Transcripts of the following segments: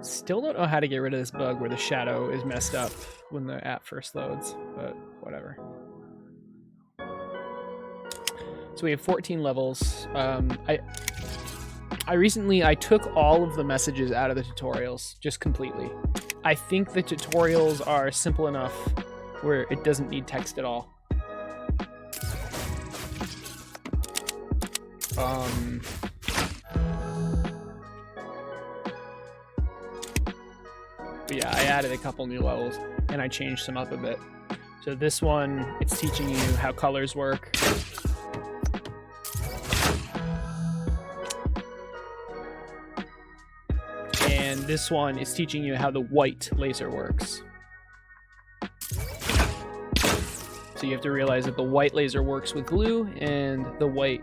Still don't know how to get rid of this bug where the shadow is messed up when the app first loads, but whatever. So we have 14 levels. I recently took all of the messages out of the tutorials, just completely. I think the tutorials are simple enough where it doesn't need text at all. But yeah, I added a couple new levels and I changed some up a bit. So this one, it's teaching you how colors work. And this one is teaching you how the white laser works. So you have to realize that the white laser works with glue and the white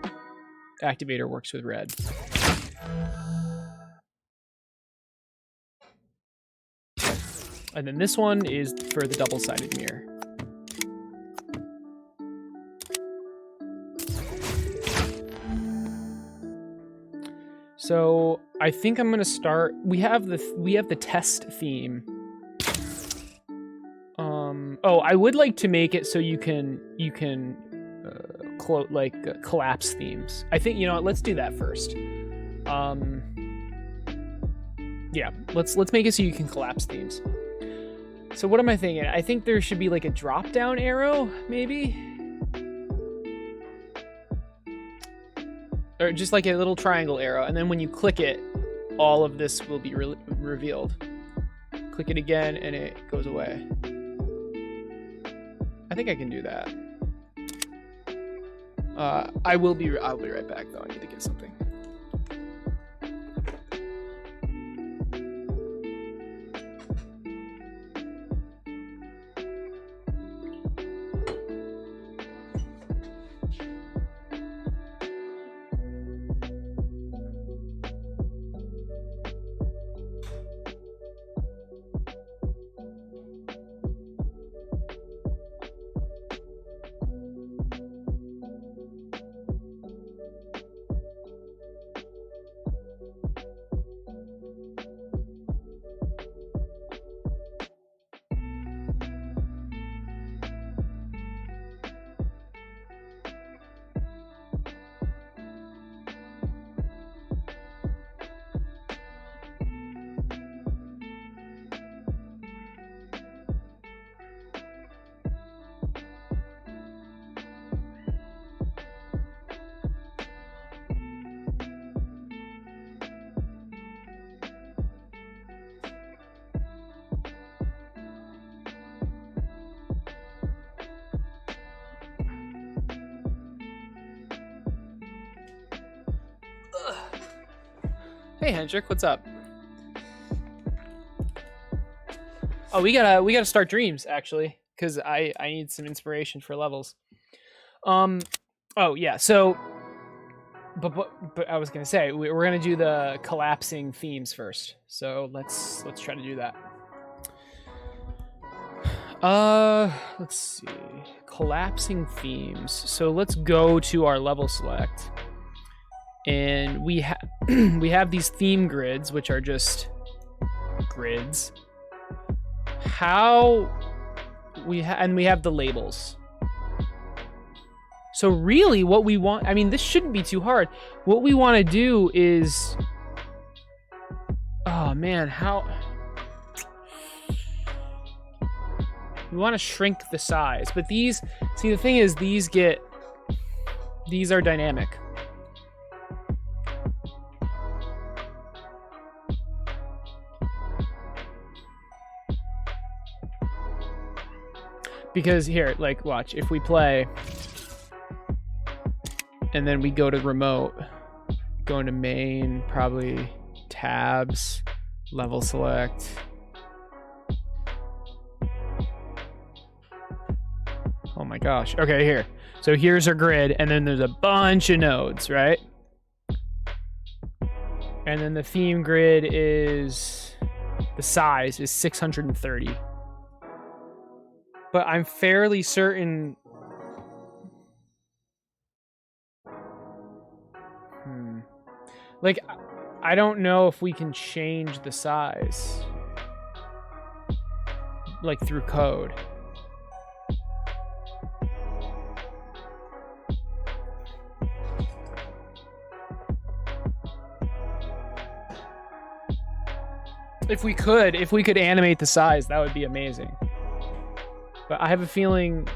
activator works with red. And then this one is for the double-sided mirror. So I think I'm gonna start. We have the test theme. Oh, I would like to make it so you can collapse themes. I think, you know what, let's do that first. Yeah, let's make it so you can collapse themes. So what am I thinking? I think there should be like a drop-down arrow, maybe? Or just like a little triangle arrow, and then when you click it, all of this will be revealed. Click it again, and it goes away. I think I can do that. I'll be right back, though. I need to get something. Hey Hendrik, what's up? Oh, we gotta start dreams actually, because I need some inspiration for levels. Oh yeah, so but I was gonna say we're gonna do the collapsing themes first. So let's try to do that. Let's see, collapsing themes. So let's go to our level select. And we have these theme grids, which are just grids. And we have the labels. So really what we want, I mean, this shouldn't be too hard. What we want to do is, oh man, we want to shrink the size, but the thing is these are dynamic. Because here, like, watch, if we play and then we go to remote, go into main, probably tabs, level select. Oh my gosh. Okay, here. So here's our grid, and then there's a bunch of nodes, right? And then the theme grid is, the size is 630. But I'm fairly certain. Like, I don't know if we can change the size. Like through code. If we could animate the size, that would be amazing. But I have a feeling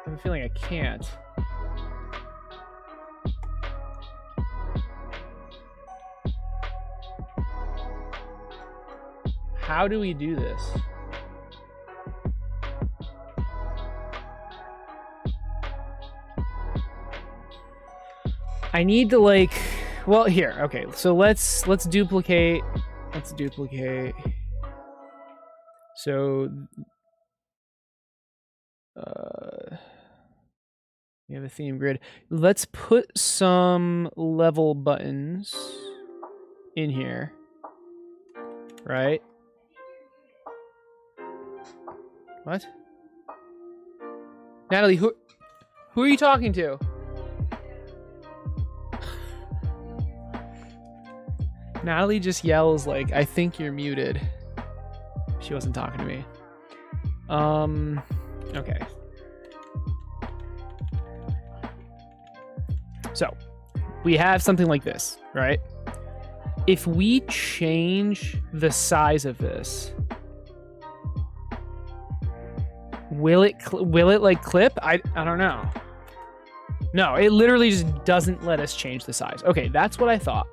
I can't. How do we do this? I need to like, well, here, okay. So let's duplicate. Let's duplicate. So we have a theme grid. Let's put some level buttons in here, right? What? Natalie, who are you talking to? Natalie just yells like, I think you're muted. She wasn't talking to me. Okay. So, we have something like this, right? If we change the size of this, will it like clip? I don't know. No, it literally just doesn't let us change the size. Okay, that's what I thought.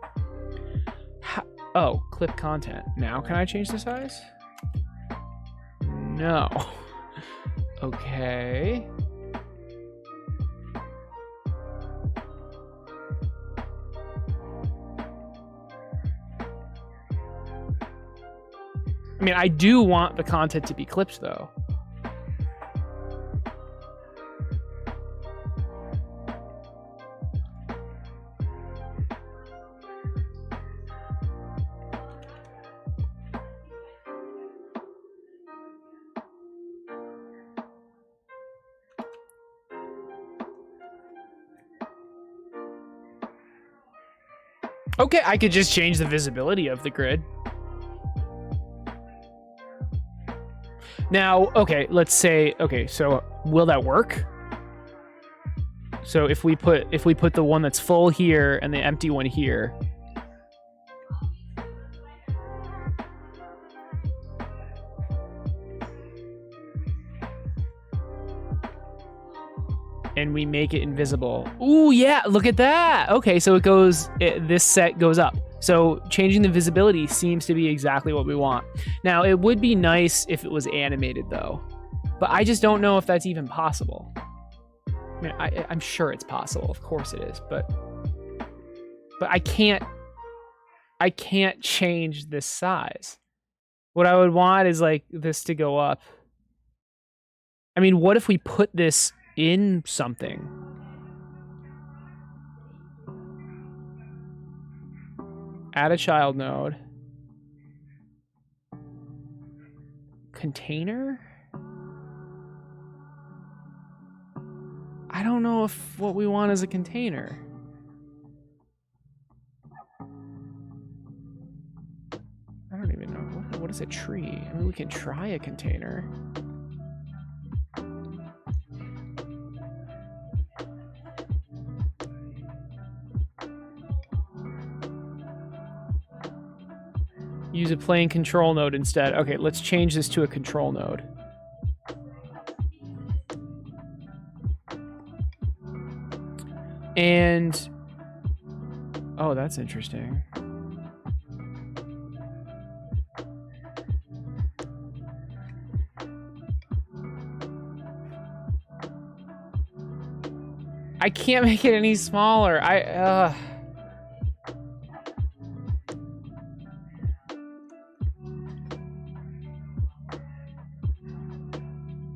Oh, clip content. Now can I change the size? No. Okay. I mean, I do want the content to be clipped though. Okay, I could just change the visibility of the grid. Now, okay, let's say, okay, so will that work? So if we put the one that's full here and the empty one here. And we make it invisible. Ooh, yeah, look at that. Okay, so this set goes up. So changing the visibility seems to be exactly what we want. Now, it would be nice if it was animated though, but I just don't know if that's even possible. I mean, I'm sure it's possible. Of course it is, but I can't change this size. What I would want is like this to go up. I mean, what if we put this in something? Add a child node. Container? I don't know if what we want is a container. I don't even know. What is a tree? I mean, we can try a container. Use a plain control node instead. Okay, let's change this to a control node. And, oh, that's interesting. I can't make it any smaller.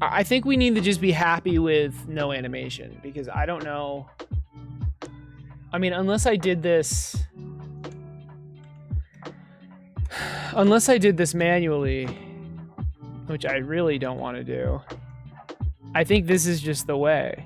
I think we need to just be happy with no animation, because I don't know. I mean, unless I did this manually, which I really don't want to do, I think this is just the way.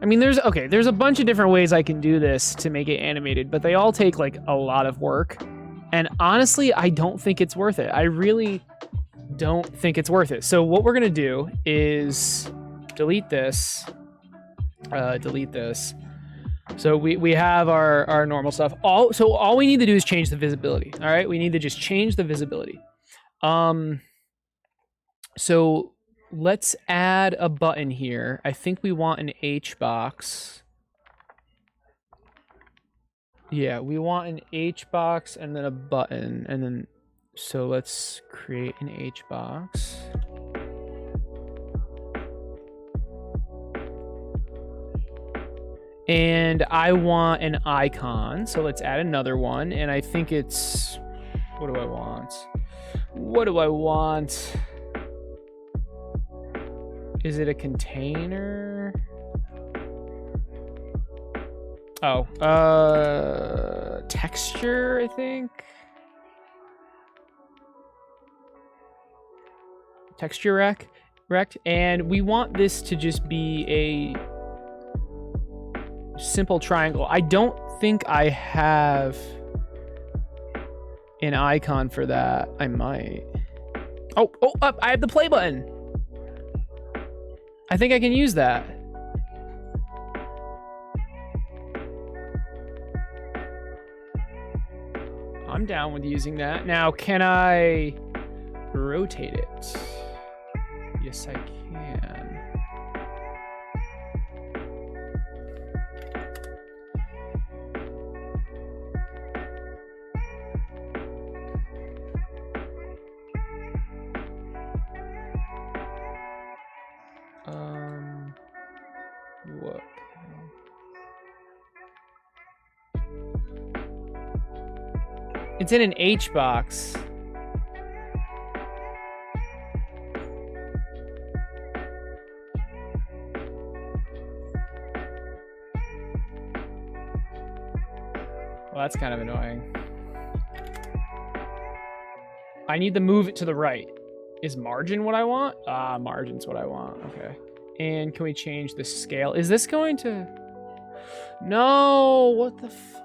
I mean, there's a bunch of different ways I can do this to make it animated, but they all take like a lot of work. And honestly, I don't think it's worth it. I really don't think it's worth it. So what we're gonna do is delete this. Delete this. So we have our normal stuff. So all we need to do is change the visibility. All right, we need to just change the visibility. So let's add a button here. I think we want an H box. Yeah, we want an H box and then a button, and then so let's create an H box. And I want an icon, so let's add another one. And I think it's, what do I want? What do I want? Is it a container? Oh, texture, I think. Texture rect, and we want this to just be a simple triangle. I don't think I have an icon for that. I might. Oh, I have the play button. I think I can use that. I'm down with using that. Now, can I rotate it? Yes, I can. What? It's in an H box. Well, that's kind of annoying. I need to move it to the right. Is margin what I want? Ah, margin's what I want. Okay. And can we change the scale? Is this going to... No, what the fuck?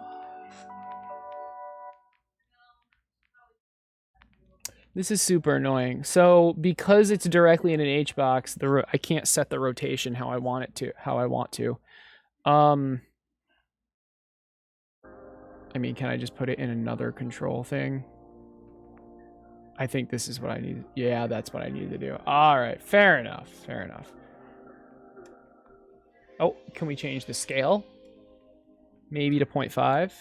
This is super annoying. So because it's directly in an H box, I can't set the rotation how I want it to. I mean, can I just put it in another control thing? I think this is what I need. Yeah, that's what I need to do. All right, fair enough. Fair enough. Oh, can we change the scale? Maybe to 0.5.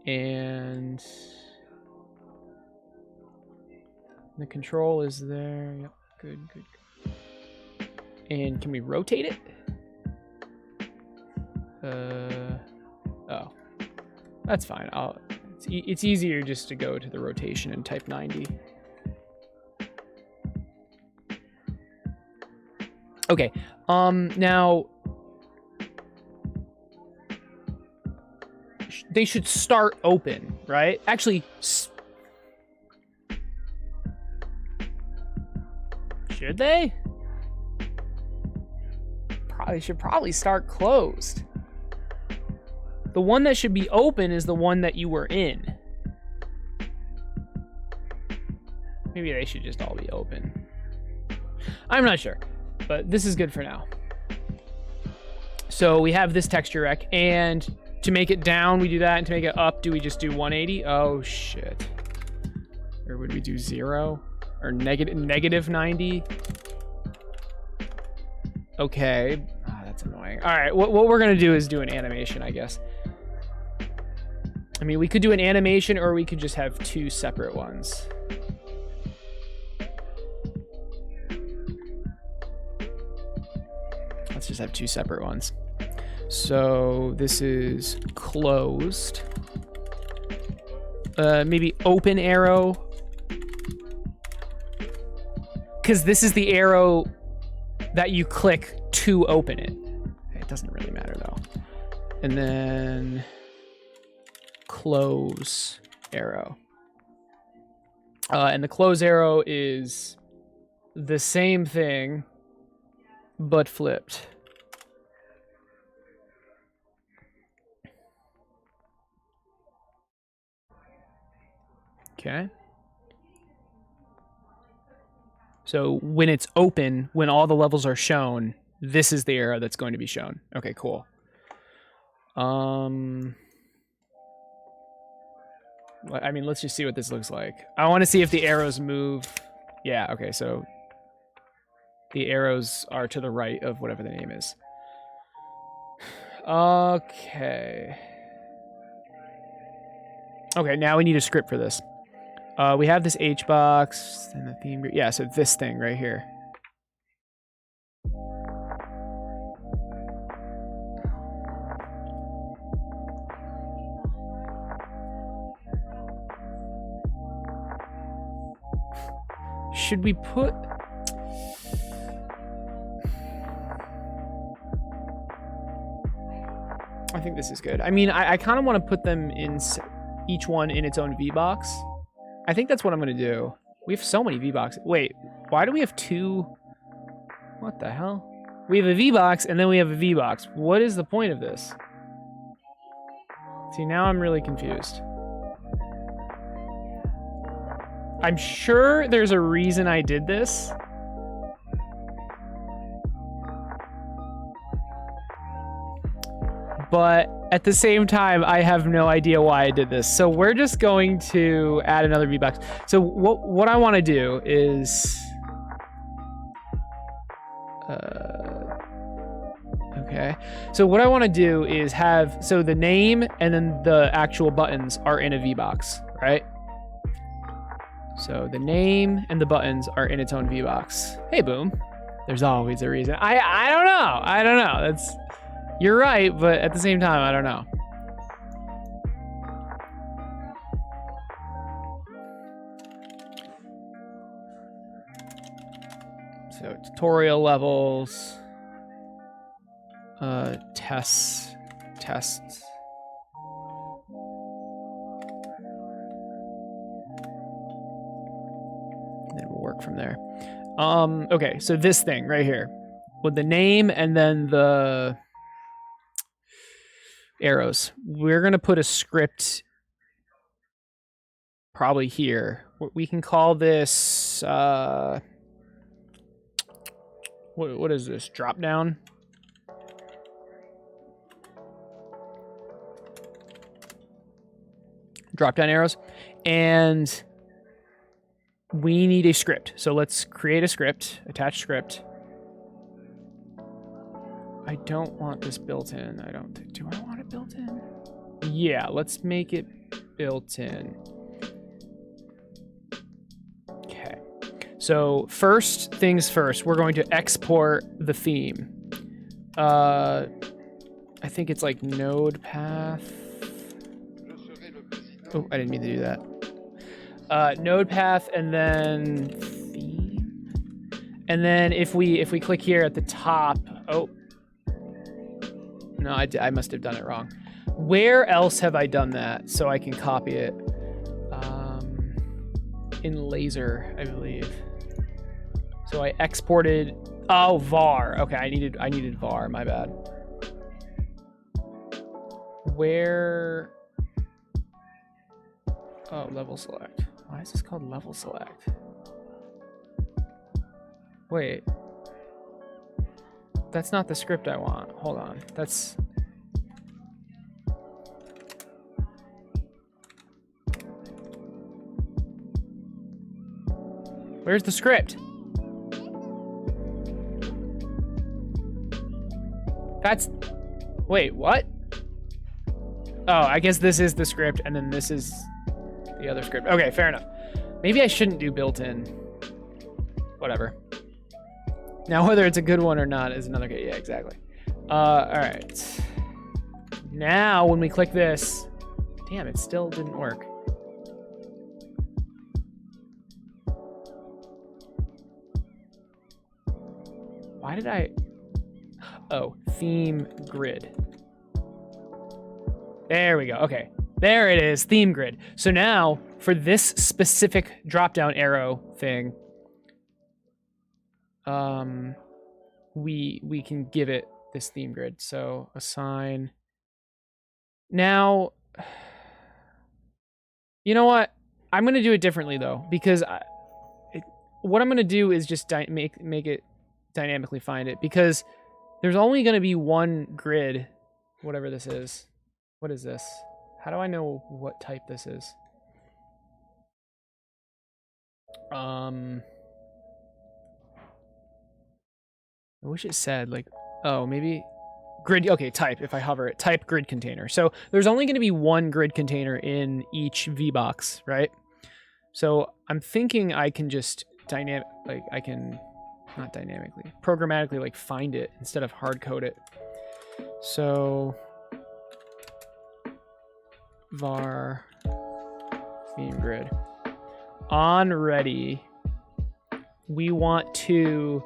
And the control is there. Yep, good. And can we rotate it? Oh, that's fine. It's easier just to go to the rotation and type 90. Okay, now they should start open, right? Actually, should they? Should probably start closed. The one that should be open is the one that you were in. Maybe they should just all be open. I'm not sure, but this is good for now. So we have this texture rec, and to make it down, we do that, and to make it up, do we just do 180? Oh, shit. Or would we do 0? Or negative 90? Okay. Oh, that's annoying. All right, what we're going to do is do an animation, I guess. I mean, we could do an animation, or we could just have two separate ones. Let's just have two separate ones. So this is closed. Maybe open arrow. Because this is the arrow that you click to open it. It doesn't really matter though. And then close arrow. And the close arrow is the same thing, but flipped. Okay. So when it's open, when all the levels are shown, this is the arrow that's going to be shown. Okay, cool. I mean, let's just see what this looks like. I want to see if the arrows move. Yeah, okay, so the arrows are to the right of whatever the name is. Okay. Okay, now we need a script for this. We have this H box and the theme. Yeah, so this thing right here. Should we put... I think this is good. I mean, I kind of want to put them in each one in its own V-box. I think that's what I'm going to do. We have so many V-boxes. Wait, why do we have two? What the hell? We have a V-box and then we have a V-box. What is the point of this? See, now I'm really confused. I'm sure there's a reason I did this. But at the same time, I have no idea why I did this. So we're just going to add another V-box. So what I want to do is... okay. So what I want to do is have... So the name and then the actual buttons are in a V-box, right? So the name and the buttons are in its own V-box. Hey, Boom. There's always a reason. I don't know. I don't know. That's... You're right, but at the same time, I don't know. So tutorial levels, tests. And then we'll work from there. Okay, so this thing right here with the name and then the arrows. We're going to put a script probably here. We can call this, what is this? Drop down? Drop down arrows. And we need a script. So let's create a script, attach script. I don't want this built in. I don't think. Do I want it built in? Yeah, let's make it built in. Okay. So first things first, we're going to export the theme. I think it's like node path. Oh, I didn't mean to do that. Node path and then theme. And then if we click here at the top, oh. No, I must have done it wrong. Where else have I done that so I can copy it? In laser, I believe. So I exported. Oh, var. Okay, I needed var. My bad. Where? Oh, level select. Why is this called level select? Wait. That's not the script I want. Hold on. That's... Where's the script? That's... Wait, what? Oh, I guess this is the script, and then this is the other script. Okay, fair enough. Maybe I shouldn't do built-in. Whatever. Now, whether it's a good one or not is another game. Yeah, exactly. All right. Now, when we click this... Damn, it still didn't work. Why did I... Oh, theme grid. There we go. Okay. There it is, theme grid. So now, for this specific drop-down arrow thing... we can give it this theme grid. So assign. Now, you know what? I'm going to do it differently, though, because what I'm going to do is just make it dynamically find it, because there's only going to be one grid, whatever this is. What is this? How do I know what type this is? I wish it said, like, oh, maybe grid. Okay, type. If I hover it, type grid container. So there's only going to be one grid container in each VBox, right? So I'm thinking I can just not dynamically, programmatically, like, find it instead of hard code it. So var theme grid on ready. We want to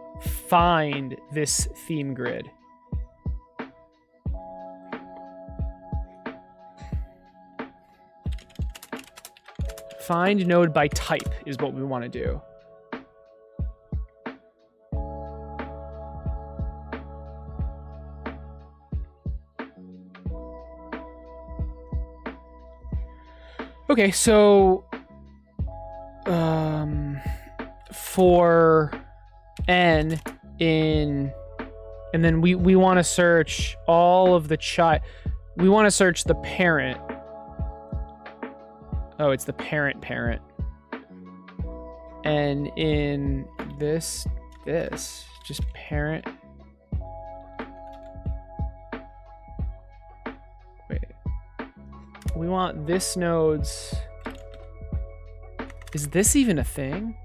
find this theme grid. Find node by type is what we want to do. Okay, so for n in, and then we want to search all of the child. We want to search the parent. Oh, it's the parent. And in this just parent. Wait. We want this node's. Is this even a thing?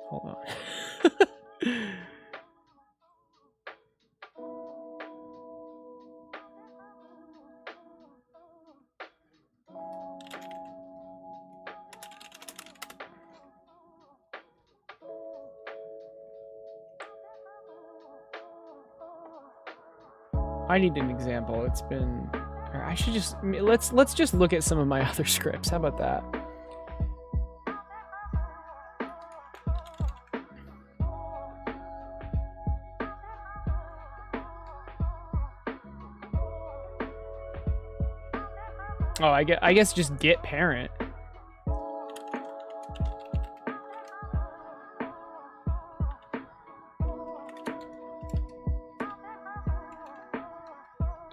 Hold on. I need an example. It's been, or I should just, let's just look at some of my other scripts. How about that? Oh, I guess just get parent.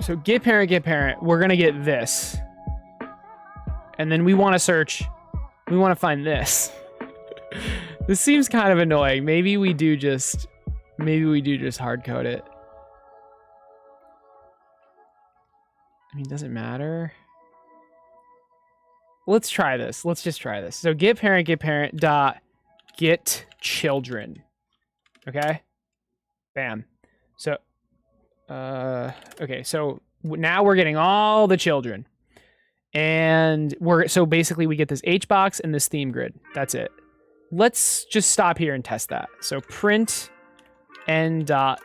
So get parent, we're gonna get this. And then we wanna search, we wanna find this. This seems kind of annoying. Maybe we do just hard code it. I mean, does it matter? Let's try this. Let's just try this. So get parent dot get children. Okay? Bam. So okay, so now we're getting all the children. And so basically we get this HBox and this theme grid. That's it. Let's just stop here and test that. So print n dot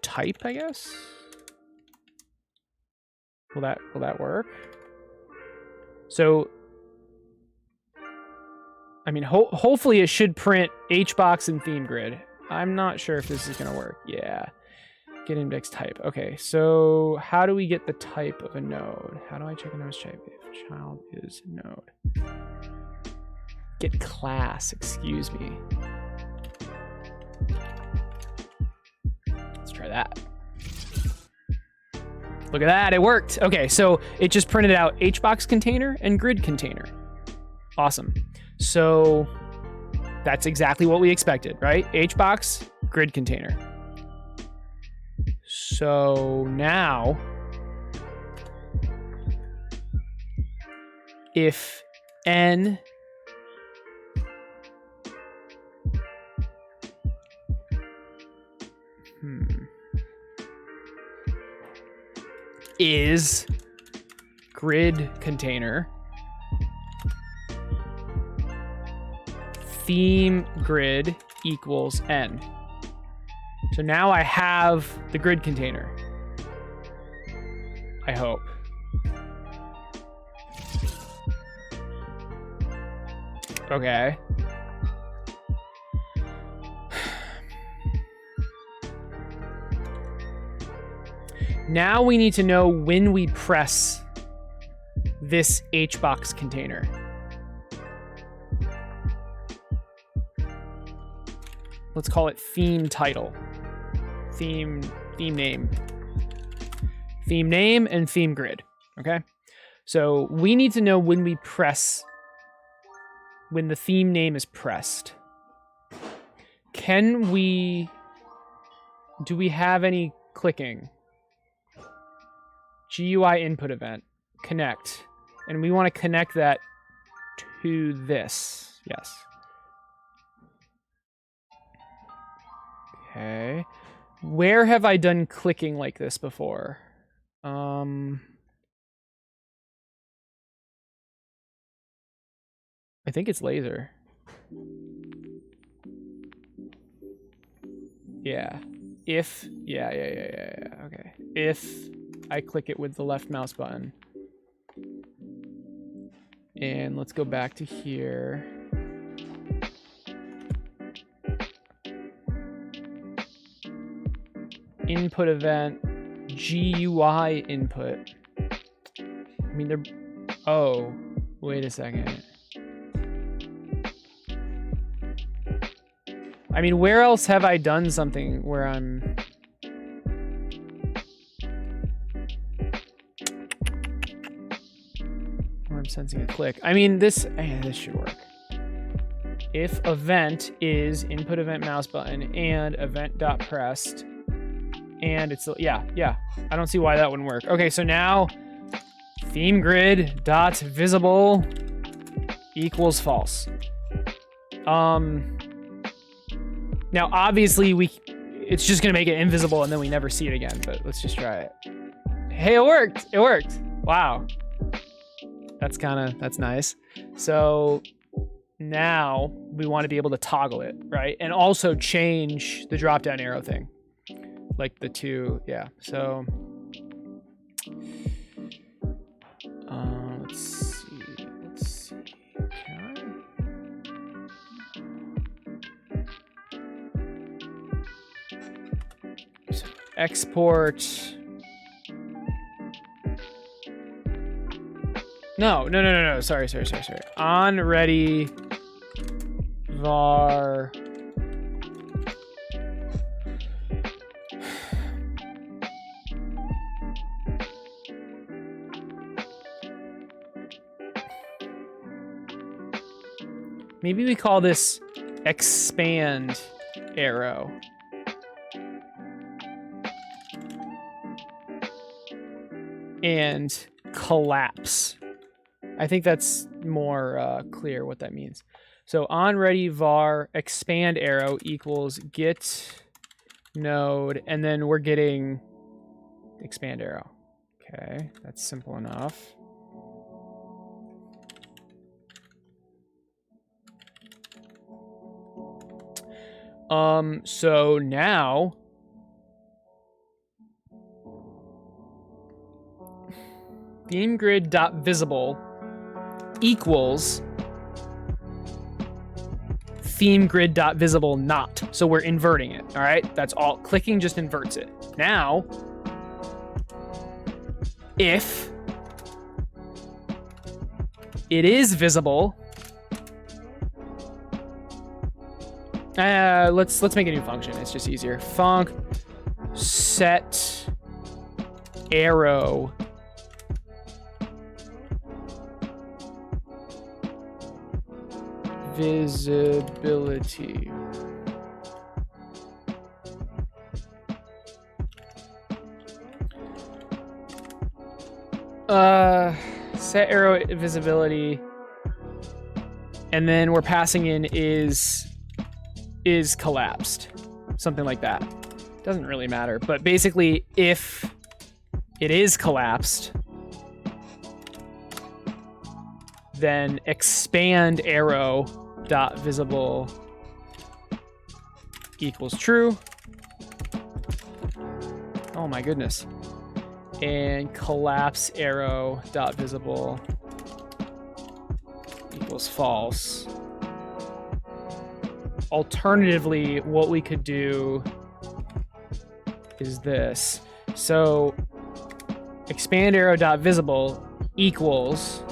type, I guess. Will that work? So I mean, hopefully it should print HBox and theme grid. I'm not sure if this is gonna work. Yeah. Get index type. Okay, so how do we get the type of a node? How do I check a node's type if child is node? Get class, excuse me. Let's try that. Look at that, it worked. Okay, so it just printed out HBox container and grid container. Awesome. So that's exactly what we expected, right? HBox, grid container. So now, if n is grid container theme grid equals n. So now I have the grid container. I hope. Okay. Now we need to know when we press this HBox container. let's call it theme title, theme name and theme grid. Okay, so we need to know when the theme name is pressed. Do we have any clicking? GUI input event, connect. And we want to connect that to this. Yes. Okay. Where have I done clicking like this before? I think it's laser. Yeah. Okay. If I click it with the left mouse button. And let's go back to here. Input event, GUI input. I mean, they're... Oh, wait a second. I mean, where else have I done something where I'm... sensing a click. I mean, this should work. If event is input event mouse button and event dot pressed, and it's yeah. I don't see why that wouldn't work. Okay, so now theme grid dot visible equals false. Now obviously it's just gonna make it invisible and then we never see it again. But let's just try it. Hey, it worked. It worked. Wow. That's nice. So now we want to be able to toggle it, right? And also change the drop down arrow thing. Like the two, yeah. So let's see. Can I? So export. No. Sorry. On ready var. Maybe we call this expand arrow. And collapse. I think that's more clear what that means. So on ready var expand arrow equals get node, and then we're getting expand arrow. Okay, that's simple enough. So now theme grid dot visible equals theme grid dot visible not. So we're inverting it. All right, that's all. Clicking just inverts it. Now, if it is visible, let's make a new function. It's just easier. Func set arrow visibility. Set arrow visibility, and then we're passing in is collapsed, something like that. Doesn't really matter, but basically if it is collapsed, then expand arrow dot visible equals true. Oh my goodness. And collapse arrow dot visible equals false. Alternatively, what we could do is this. So expand arrow dot visible equals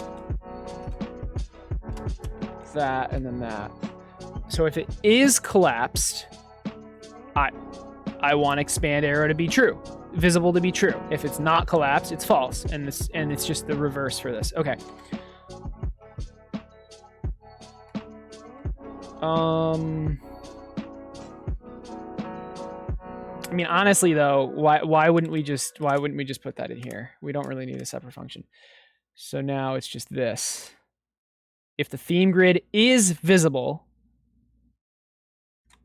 that and then that. So if it is collapsed, I want expand arrow to be true, visible to be true. If it's not collapsed, it's false, and it's just the reverse for this. Okay. I mean, honestly though, why wouldn't we just put that in here? We don't really need a separate function. So now it's just this. If the theme grid is visible,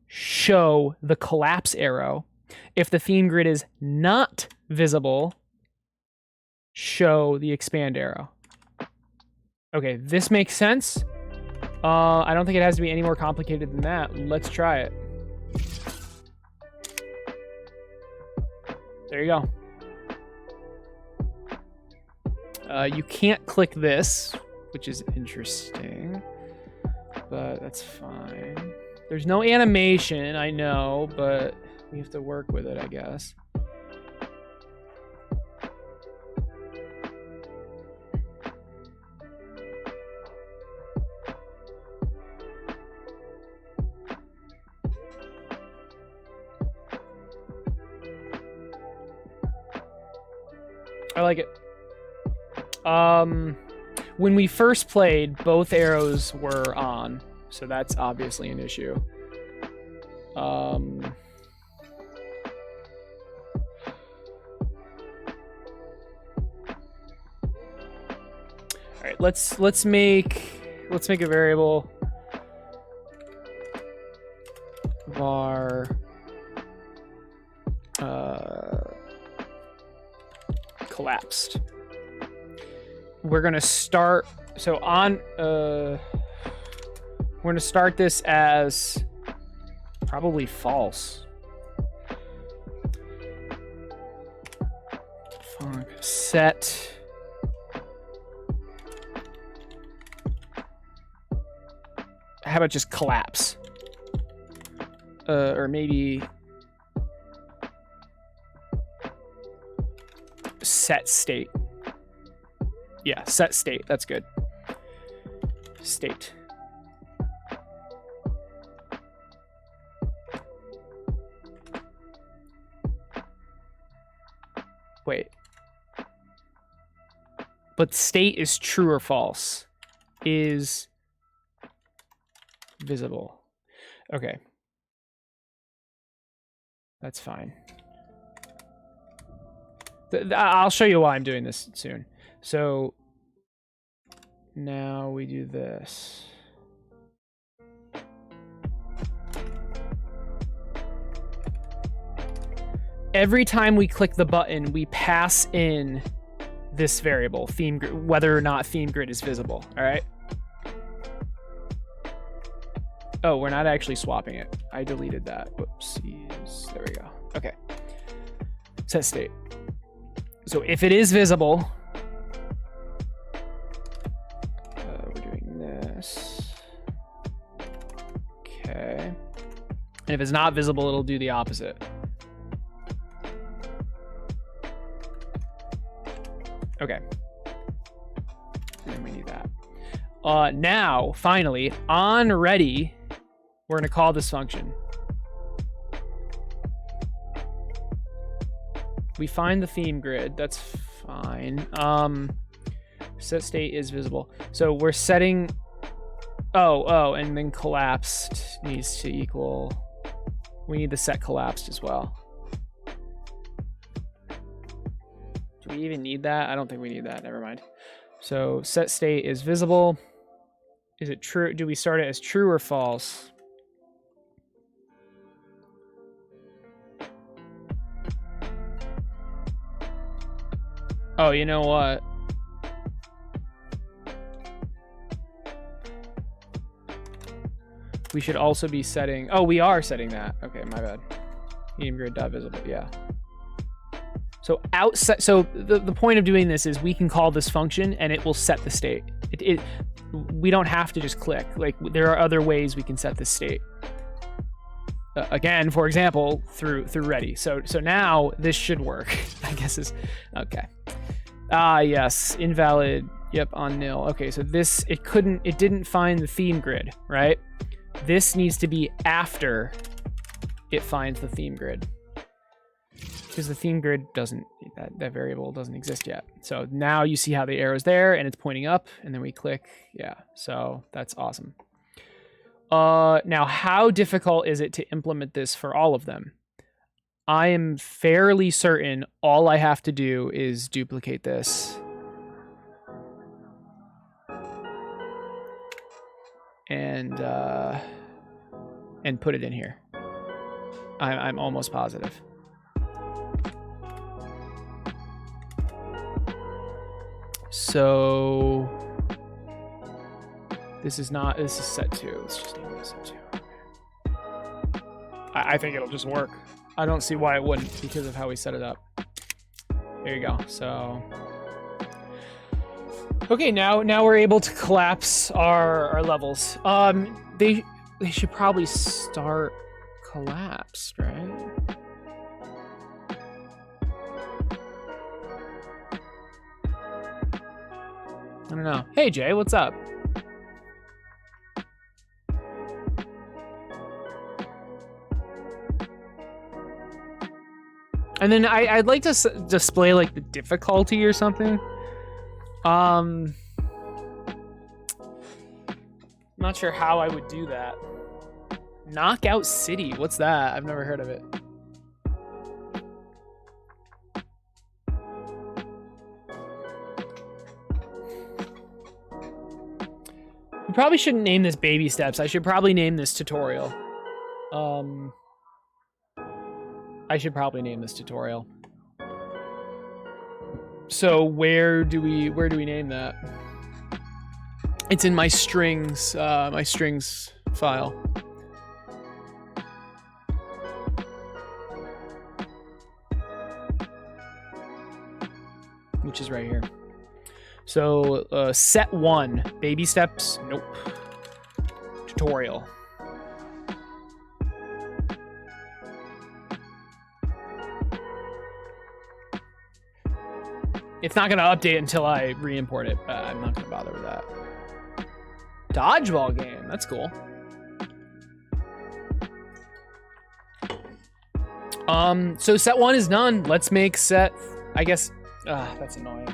show the collapse arrow. If the theme grid is not visible, show the expand arrow. Okay, this makes sense. I don't think it has to be any more complicated than that. Let's try it. There you go. You can't click this, which is interesting, but that's fine. There's no animation, I know, but we have to work with it, I guess. I like it. When we first played, both arrows were on, so that's obviously an issue. All right, let's make a variable var collapsed. We're gonna start, so on we're gonna start this as probably false. Set how about just collapse? Or maybe set state. Yeah, set state. That's good. State. Wait. But state is true or false. Is visible. Okay. That's fine. I'll show you why I'm doing this soon. So now we do this. Every time we click the button, we pass in this variable, theme grid, whether or not theme grid is visible. All right. Oh, we're not actually swapping it. I deleted that. Whoopsies. There we go. Okay. Set state. So if it is visible, we're doing this. Okay. And if it's not visible, it'll do the opposite. Okay. And then we need that. Now, finally, on ready, we're going to call this function. We find the theme grid. That's fine. Set state is visible. So we're setting... Oh, and then collapsed needs to equal... We need the set collapsed as well. Do we even need that? I don't think we need that. Never mind. So set state is visible. Is it true? Do we start it as true or false? Oh, you know what? We should also be setting... Oh, we are setting that. Okay, my bad. Medium grid dot visible. Yeah. So outside... So the point of doing this is we can call this function and it will set the state. We don't have to just click. Like, there are other ways we can set this state. Again, for example, through ready. So now this should work. I guess is okay. Yes, invalid. Yep, on nil. Okay, so this it didn't find the theme grid, right? This needs to be after it finds the theme grid. Because the theme grid doesn't, that variable doesn't exist yet. So now you see how the arrow's there and it's pointing up, and then we click, yeah, so that's awesome. Now, how difficult is it to implement this for all of them? I am fairly certain all I have to do is duplicate this. And put it in here. I'm almost positive. So this is set 2. Let's just name this set 2. I think it'll just work. I don't see why it wouldn't because of how we set it up. There you go. So okay, now we're able to collapse our levels. They should probably start collapsed, right? I don't know. Hey Jay, what's up? And then I'd like to display like the difficulty or something. Not sure how I would do that. Knockout City, what's that? I've never heard of it. I probably shouldn't name this baby steps. I should probably name this tutorial. I should probably name this tutorial. So where do we name that? It's in my strings file. Which is right here. So set 1, baby steps, nope. Tutorial. It's not going to update until I re-import it. I'm not going to bother with that. Dodgeball game. That's cool. So set 1 is done. Let's make set... I guess... that's annoying.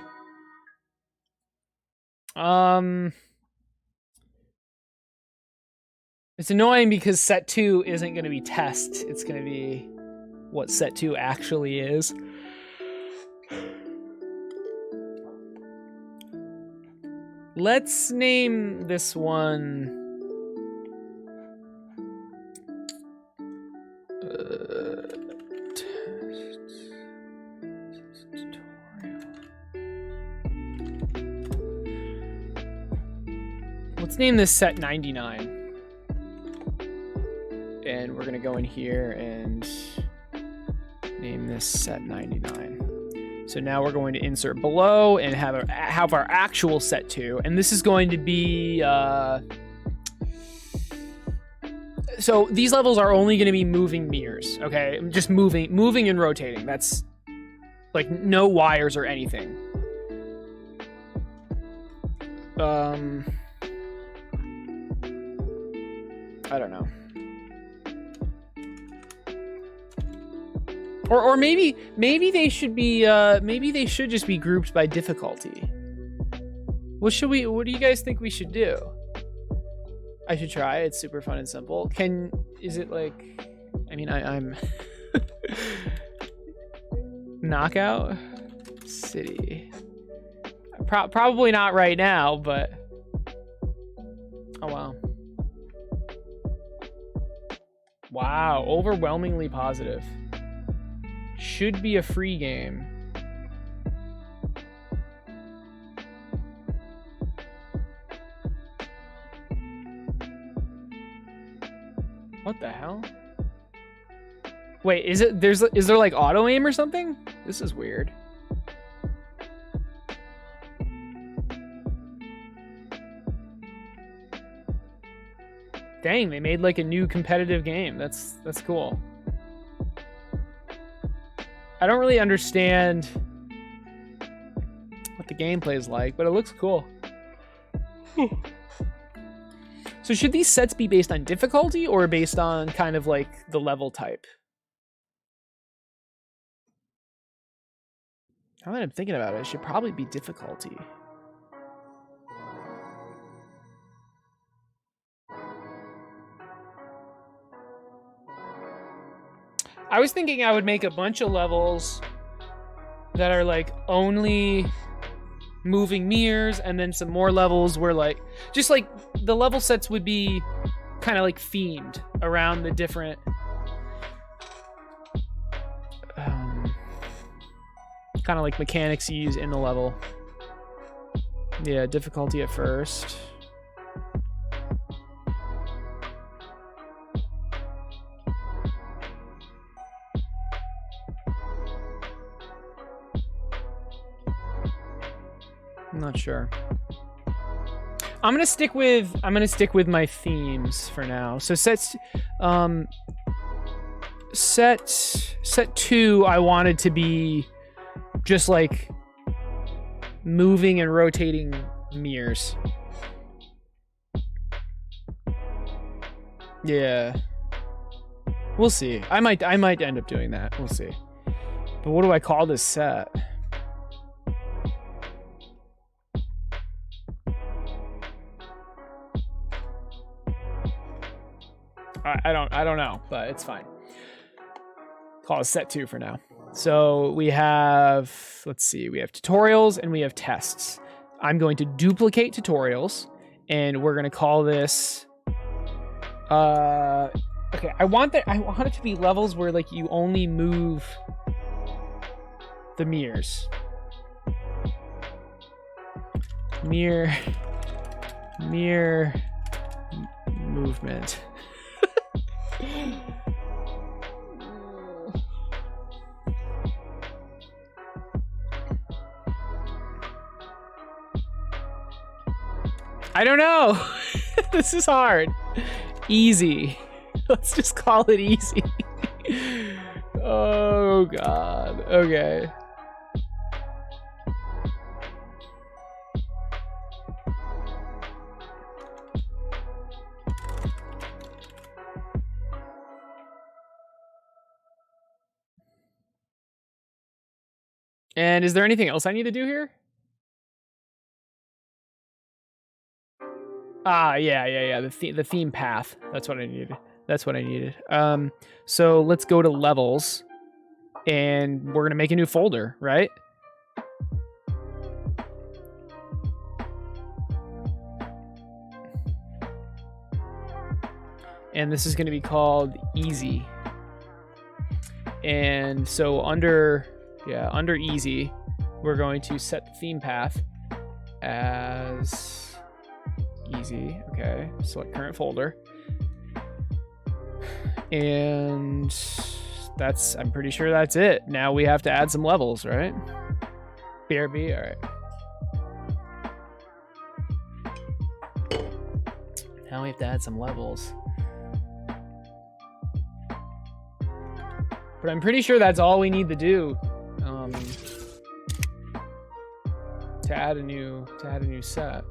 It's annoying because set 2 isn't going to be test. It's going to be what set 2 actually is. Let's name this one... Let's name this set 99. And we're going to go in here and name this set 99. So now we're going to insert below and have our actual set 2. And this is going to be... So these levels are only going to be moving mirrors, okay? Just moving and rotating. That's like no wires or anything. I don't know. Or maybe they should be maybe they should just be grouped by difficulty. What do you guys think we should do? I should try. It's super fun and simple. Is it like, I mean, I'm Knockout City. Probably not right now, but oh wow. Wow, overwhelmingly positive. Should be a free game. What the hell? Wait, is there like auto aim or something? This is weird. Dang, they made like a new competitive game. That's cool. I don't really understand what the gameplay is like, but it looks cool. So should these sets be based on difficulty or based on kind of like the level type? Now that I'm thinking about it, it should probably be difficulty. I was thinking I would make a bunch of levels that are like only moving mirrors, and then some more levels where like just like the level sets would be kind of like themed around the different kind of like mechanics you use in the level. Yeah, difficulty at first. I'm not sure. I'm gonna stick with my themes for now. So set 2 I wanted to be just like moving and rotating mirrors. Yeah. We'll see. I might end up doing that. We'll see. But what do I call this set? I don't know, but it's fine. Call it set 2 for now. So we have, let's see, we have tutorials and we have tests. I'm going to duplicate tutorials and we're going to call this, okay, I want it to be levels where like you only move the mirrors. Mirror movement. I don't know. This is hard. Easy. Let's just call it easy. Oh God. Okay. And is there anything else I need to do here? Ah, yeah. The theme path. That's what I needed. So let's go to levels, and we're gonna make a new folder, right? And this is gonna be called easy. And so under easy, we're going to set the theme path as easy. Okay, select current folder. And I'm pretty sure that's it. Now we have to add some levels, right? BRB, all right. Now we have to add some levels. But I'm pretty sure that's all we need to do to add a new set.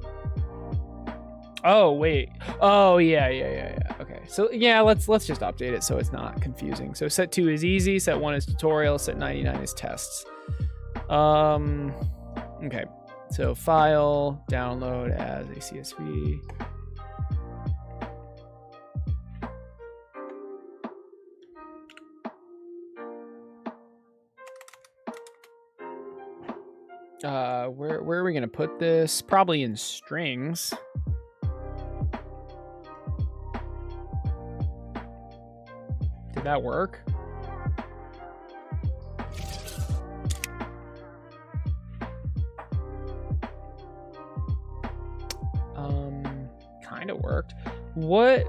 Oh wait. Oh yeah. Okay. So yeah, let's just update it so it's not confusing. So set 2 is easy, set 1 is tutorial, set 99 is tests. Okay. So file, download as a CSV. Where are we gonna put this? Probably in strings. Did that work? Kind of worked. What?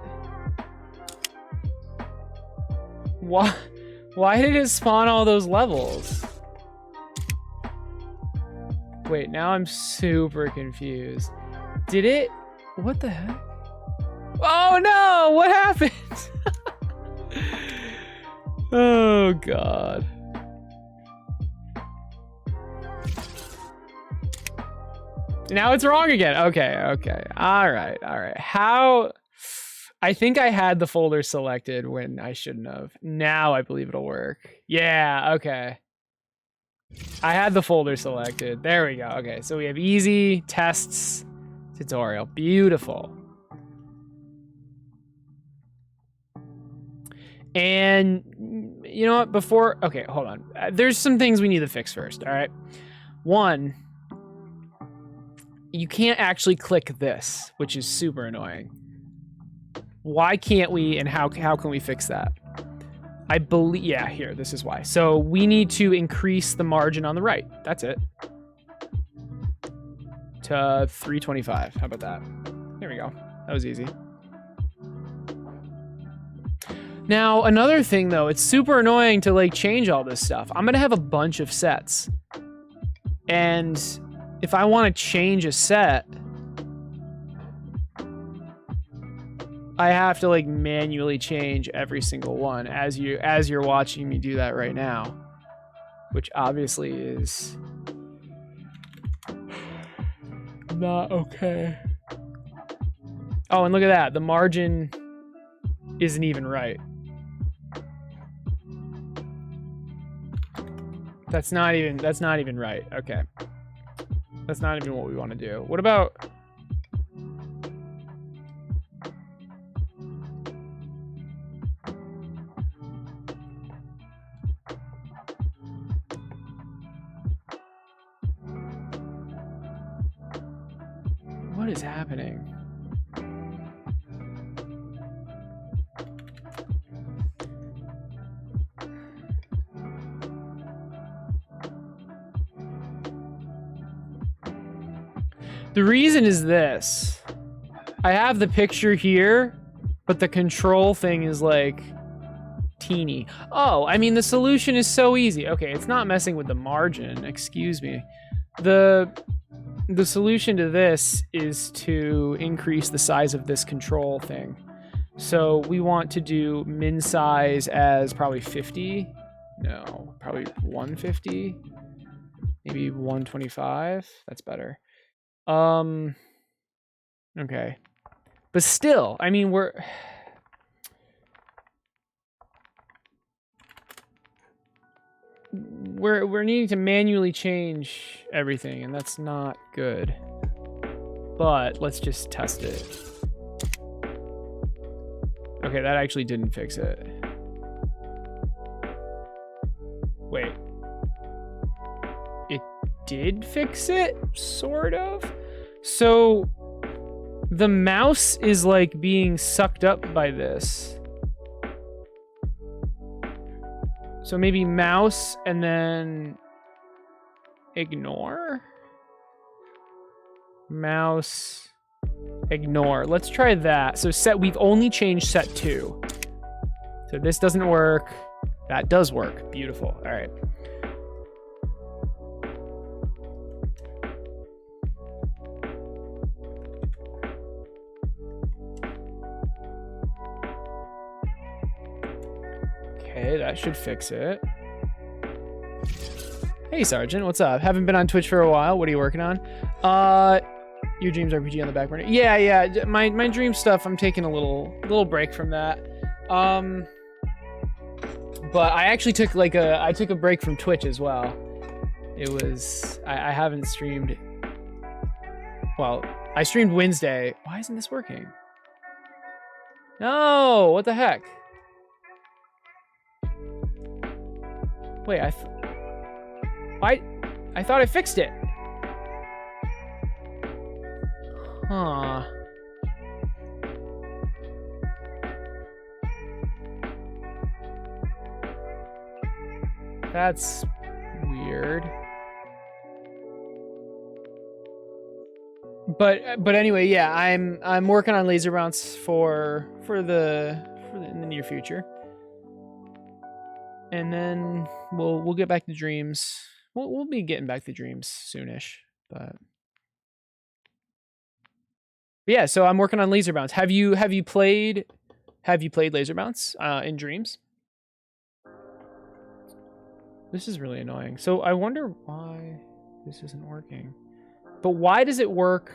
Why did it spawn all those levels? Wait, now I'm super confused. Did it? What the heck? Oh no! What happened? Oh God. Now it's wrong again. Okay. All right. How? I think I had the folder selected when I shouldn't have. Now I believe it'll work. Yeah, okay. I had the folder selected. There we go. Okay, so we have easy, tests, tutorial. Beautiful. And you know what? Before, okay, hold on. There's some things we need to fix first, all right? One, you can't actually click this, which is super annoying. Why can't we, and how can we fix that? I believe, yeah, here, this is why. So we need to increase the margin on the right. That's it. To 325. How about that? There we go. That was easy. Now, another thing though, it's super annoying to like change all this stuff. I'm gonna have a bunch of sets. And if I want to change a set, I have to like manually change every single one as you're watching me do that right now, which obviously is not okay. Oh, and look at that. The margin isn't even right. That's not even right. Okay. That's not even what we want to do. What about... What is happening? The reason is this. I have the picture here, but the control thing is like teeny. Oh, I mean, the solution is so easy. Okay, it's not messing with the margin. Excuse me. The solution to this is to increase the size of this control thing. So we want to do min size as probably 50. No, probably 150. Maybe 125. That's better. Okay. But still, I mean, we're needing to manually change everything, and that's not good. But let's just test it. Okay, that actually didn't fix it. Wait. It did fix it? Sort of? So the mouse is like being sucked up by this. So maybe mouse and then ignore? Mouse, ignore. Let's try that. So we've only changed set 2. So this doesn't work. That does work. Beautiful. All right. Okay, that should fix it. Hey, Sergeant, what's up? Haven't been on Twitch for a while. What are you working on? Your Dreams RPG on the back burner. Yeah. My dream stuff. I'm taking a little break from that. But I actually took I took a break from Twitch as well. It was I haven't streamed. Well, I streamed Wednesday. Why isn't this working? No, what the heck? Wait, I thought I fixed it. Huh. That's weird. But anyway, yeah, I'm working on laser bounce for in the near future. And then we'll get back to dreams. We'll be getting back to dreams soonish, but yeah. So I'm working on laser bounce. Have you played laser bounce in dreams? This is really annoying. So I wonder why this isn't working. But why does it work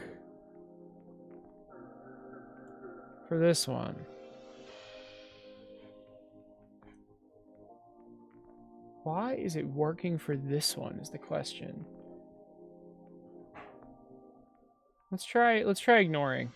for this one? Why is it working for this one is the question. Let's try ignoring.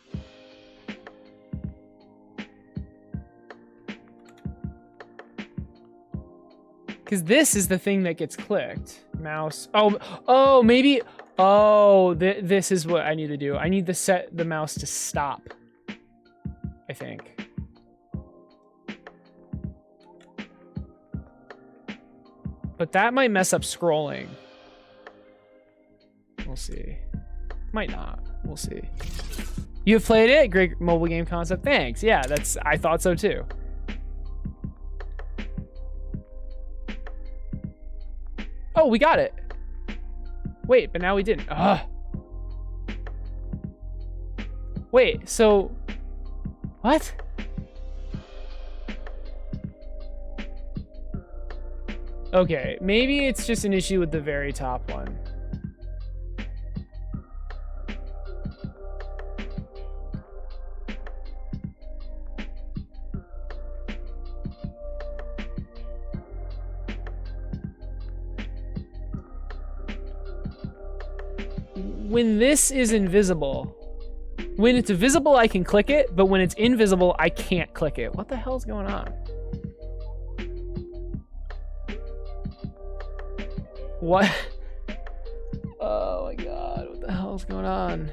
Because this is the thing that gets clicked. Mouse. Oh, maybe. Oh, this is what I need to do. I need to set the mouse to stop, I think. But that might mess up scrolling. We'll see. Might not. We'll see. You've played it? Great mobile game concept. Thanks. Yeah, I thought so too. Oh, we got it. Wait, but now we didn't. Ugh. Wait, so... What? Okay, maybe it's just an issue with the very top one. When this is invisible, when it's visible, I can click it, but when it's invisible, I can't click it. What the hell's going on? What? Oh my god, what the hell's going on?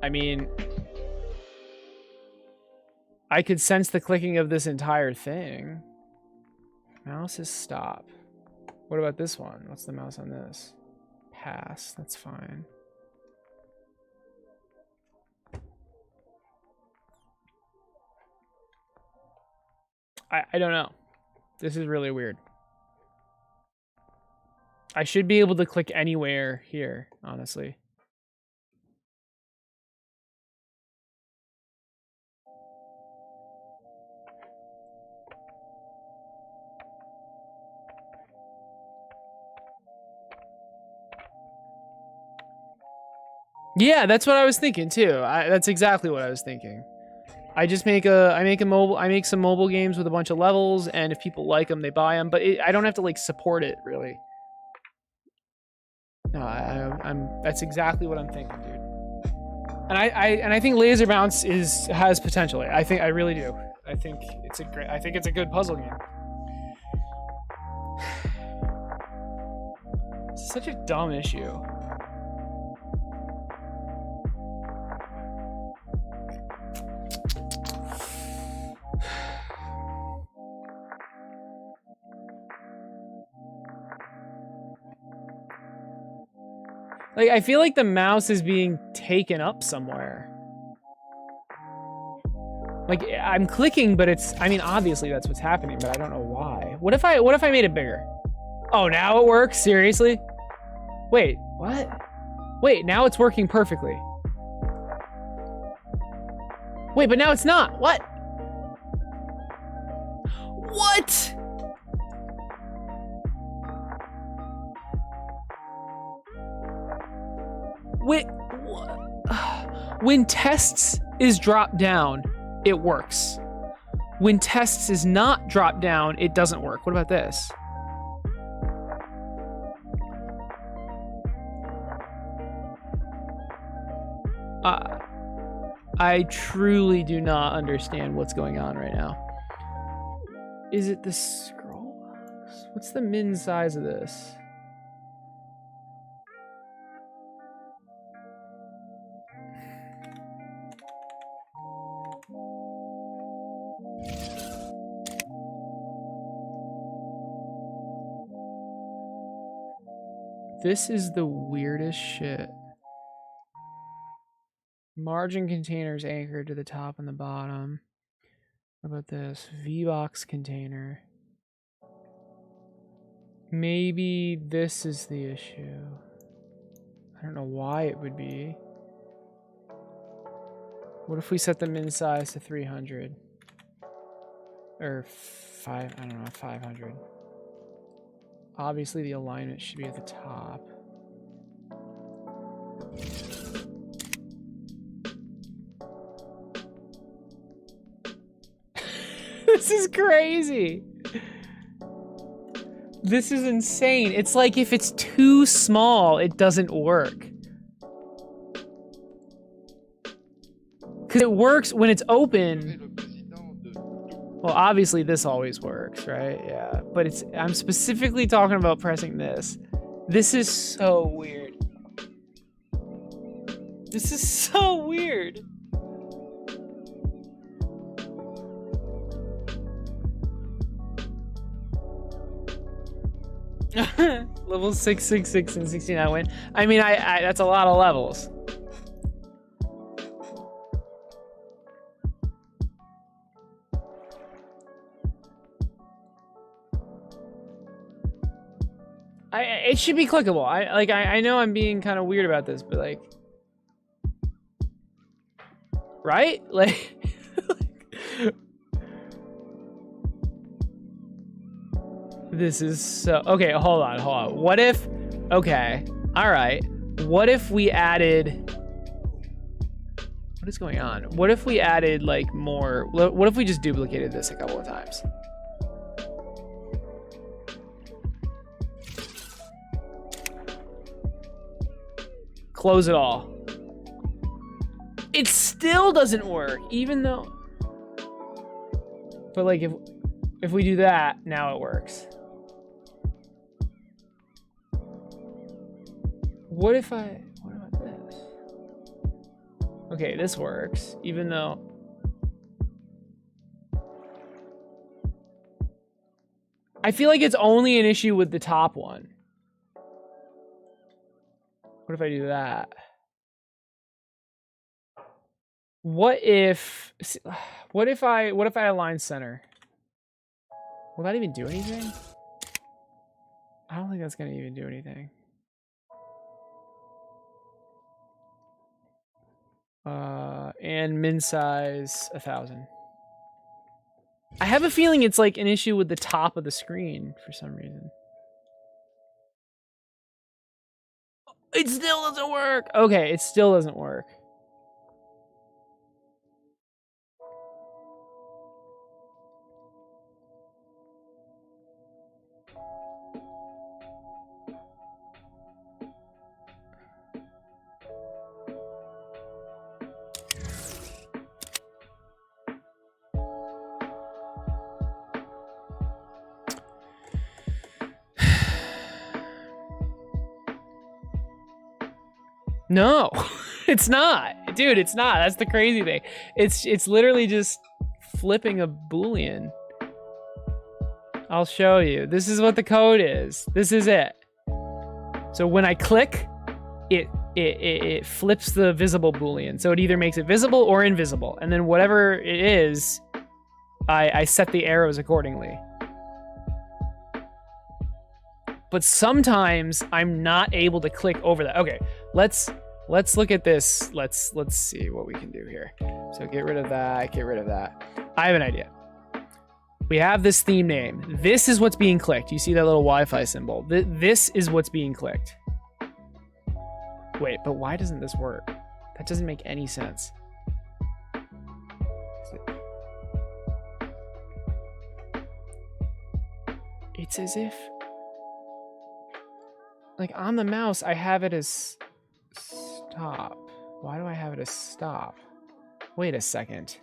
I mean, I could sense the clicking of this entire thing. Mouse is stop. What about this one? What's the mouse on this? Pass. That's fine. I don't know. This is really weird. I should be able to click anywhere here, honestly. Yeah, that's what I was thinking too. That's exactly what I was thinking. I just make some mobile games with a bunch of levels, and if people like them, they buy them. But I don't have to like support it really. No, that's exactly what I'm thinking, dude. And I think Laser Bounce has potential. I really do. I think it's a good puzzle game. It's such a dumb issue. Like, I feel like the mouse is being taken up somewhere. Like, I'm clicking, but I mean, obviously that's what's happening, but I don't know why. What if I made it bigger? Oh, now it works? Seriously? Wait, what? Wait, now it's working perfectly. Wait, but now it's not. What? What? Wait, when tests is dropped down, it works. When tests is not dropped down, it doesn't work. What about this? I truly do not understand what's going on right now. Is it the scroll box? What's the min size of this? This is the weirdest shit. Margin containers anchored to the top and the bottom. What about this? V-box container. Maybe this is the issue. I don't know why it would be. What if we set the min size to 300? Or 500. Obviously the alignment should be at the top. This is crazy. This is insane. It's like if it's too small, it doesn't work. Because it works when it's open. Well, obviously this always works, right? Yeah, but I'm specifically talking about pressing this. This is so weird. This is so weird. Level 666 and 69 win. I mean, I that's a lot of levels. It should be clickable. I know I'm being kind of weird about this, but like, right? Like, this is so, okay, hold on. What if, okay, all right. What if we added, what is going on? What if we added like more, what if we just duplicated this a couple of times? Close it all. It still doesn't work, even though, but like if we do that, now it works. What about this? Okay, this works, even though, I feel like it's only an issue with the top one. What if I do that? What if I align center? Will that even do anything? I don't think that's gonna even do anything. And min size 1000. I have a feeling it's like an issue with the top of the screen for some reason. It still doesn't work. Okay, it still doesn't work. No, it's not. Dude, it's not. That's the crazy thing. It's literally just flipping a Boolean. I'll show you. This is what the code is. This is it. So when I click, it flips the visible Boolean. So it either makes it visible or invisible. And then whatever it is, I set the arrows accordingly. But sometimes I'm not able to click over that. Okay, let's look at this. Let's see what we can do here. So get rid of that, get rid of that. I have an idea. We have this theme name. This is what's being clicked. You see that little Wi-Fi symbol? This is what's being clicked. Wait, but why doesn't this work? That doesn't make any sense. It's as if, like on the mouse, I have it as stop. Why do I have it as stop? Wait a second.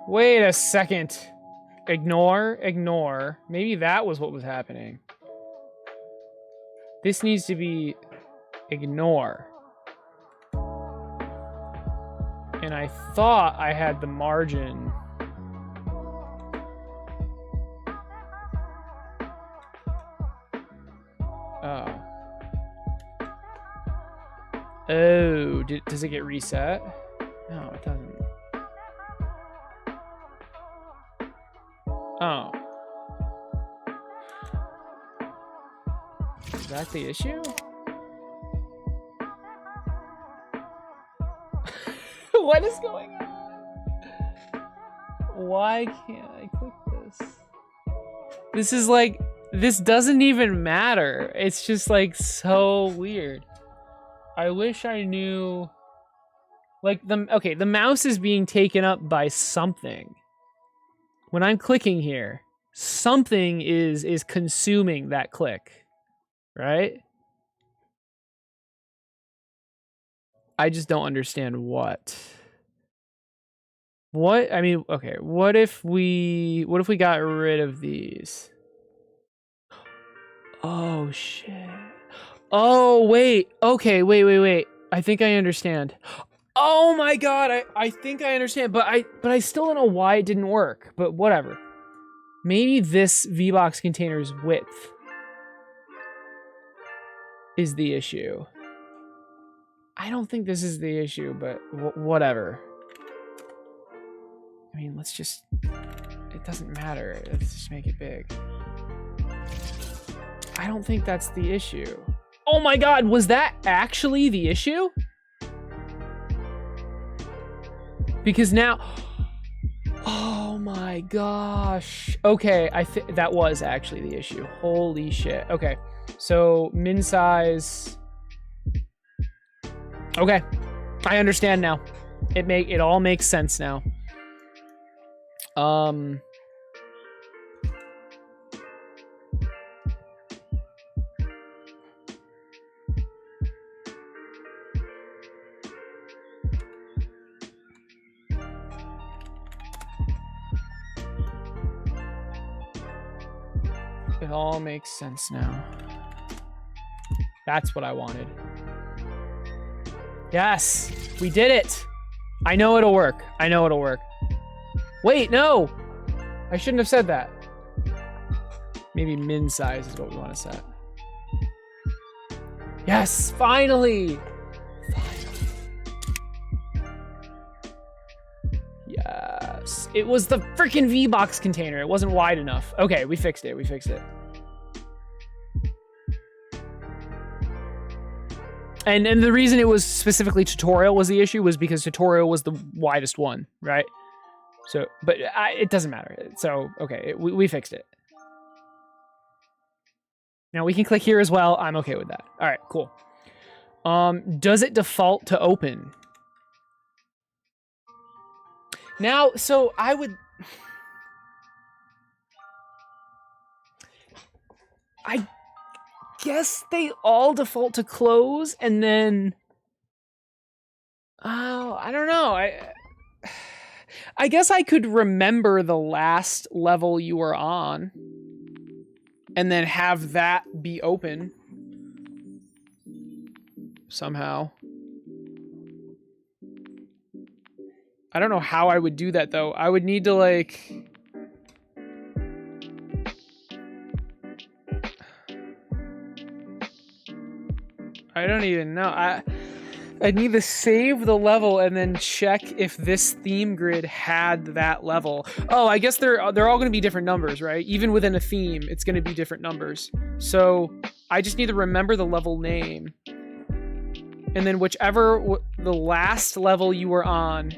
Wait a second. Ignore. Maybe that was what was happening. This needs to be ignore. And I thought I had the margin. Oh. Oh, does it get reset? No, it doesn't. Oh. Is that the issue? What is going on? Why can't I click this? This is like, this doesn't even matter. It's just like so weird. I wish I knew, like the mouse is being taken up by something. when I'm clicking here, something is consuming that click, right? I just don't understand what. What? I mean, okay, what if we got rid of these? Oh shit. Oh, wait. Okay, wait. I think I understand. Oh my god, I think I understand, but I still don't know why it didn't work, but whatever. Maybe this VBox container's width is the issue. I don't think this is the issue, but whatever. I mean, let's just... It doesn't matter. Let's just make it big. I don't think that's the issue. Oh my god, was that actually the issue? Because now... Oh my gosh. Okay, I think that was actually the issue. Holy shit. Okay, so min size... Okay, I understand now. It all makes sense now. It all makes sense now. That's what I wanted. Yes, we did it. I know it'll work. I know it'll work. Wait, no. I shouldn't have said that. Maybe min size is what we want to set. Yes, finally. Yes. It was the freaking VBox container. It wasn't wide enough. Okay, we fixed it. We fixed it. And the reason it was specifically tutorial was the issue was because tutorial was the widest one, right? So, but it doesn't matter. So, okay, we fixed it. Now we can click here as well. I'm okay with that. All right, cool. Does it default to open? Now, so I would... I guess they all default to close, and then... Oh, I don't know. I guess I could remember the last level you were on, and then have that be open somehow. I don't know how I would do that, though. I would need to, like... I don't even know. I'd need to save the level and then check if this theme grid had that level. Oh, I guess they're all going to be different numbers, right? Even within a theme, it's going to be different numbers. So I just need to remember the level name. And then whichever the last level you were on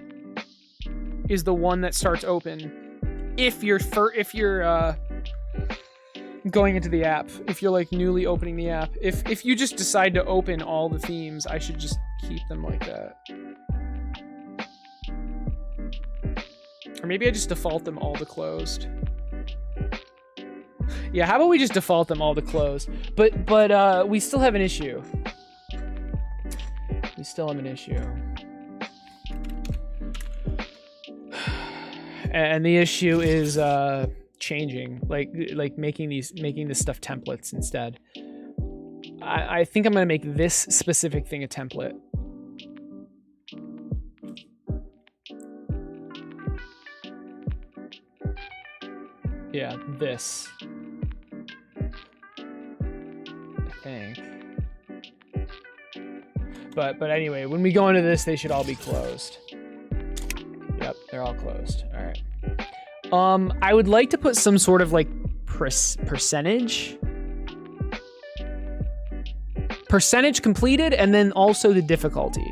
is the one that starts open. If you're going into the app, if you're like newly opening the app, if you just decide to open all the themes, I should just keep them like that. Or maybe I just default them all to closed. Yeah, how about we just default them all to closed? But we still have an issue. We still have an issue. And the issue is changing, like making this stuff templates instead. I think I'm gonna make this specific thing a template. Yeah, this. I think. But anyway, when we go into this, they should all be closed. Yep, they're all closed. All right. I would like to put some sort of like percentage completed, and then also the difficulty.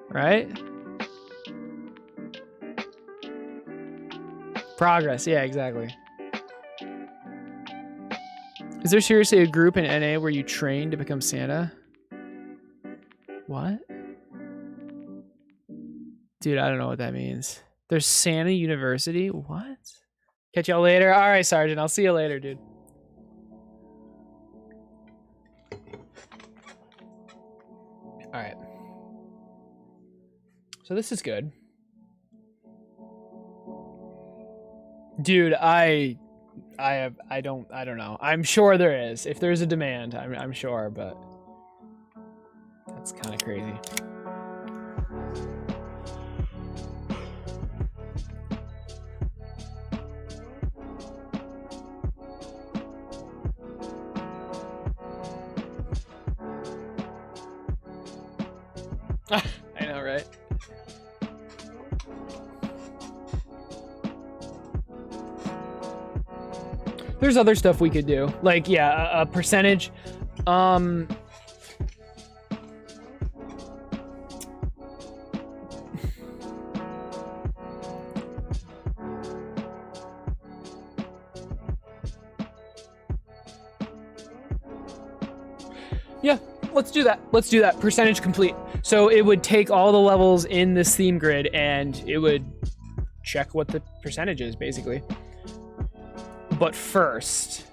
Right? Progress, yeah, exactly. Is there seriously a group in NA where you train to become Santa? What? Dude, I don't know what that means. There's Santa University? What? Catch y'all later. All right, Sergeant. I'll see you later, dude. All right. So this is good. Dude, I don't know. I'm sure there is. If there's a demand, I'm sure, but that's kind of crazy. I know, right? There's other stuff we could do. Like, yeah, a percentage. Yeah, let's do that. Let's do that. Percentage complete. So it would take all the levels in this theme grid and it would check what the percentage is, basically. But first,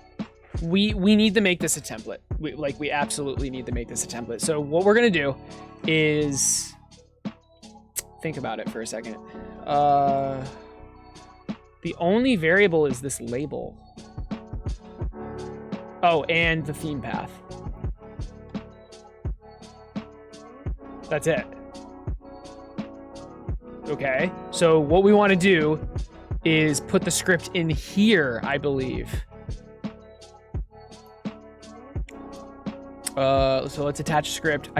we need to make this a template. We absolutely need to make this a template. So what we're gonna do is think about it for a second. The only variable is this label. Oh, and the theme path. That's it. Okay, so what we want to do is put the script in here, I believe. So let's attach a script.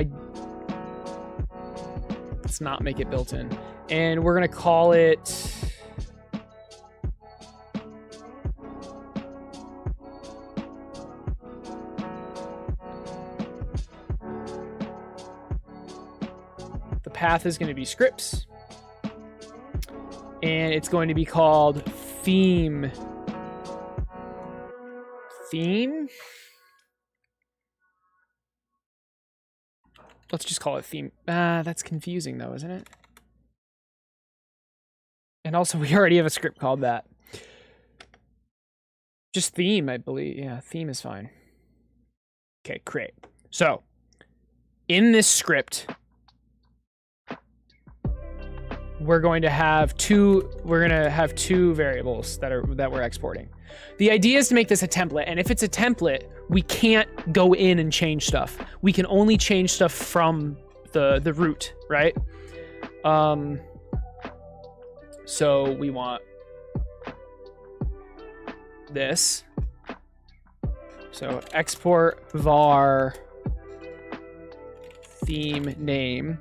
Let's not make it built in. And we're gonna call it... The path is gonna be scripts. And it's going to be called theme. Theme? Let's just call it theme. That's confusing though, isn't it? And also we already have a script called that. Just theme, I believe. Yeah, theme is fine. Okay, create. So, in this script, we're going to have two variables that we're exporting. The idea is to make this a template, and if it's a template, we can't go in and change stuff. We can only change stuff from the root, right? So we want this. So export var theme name.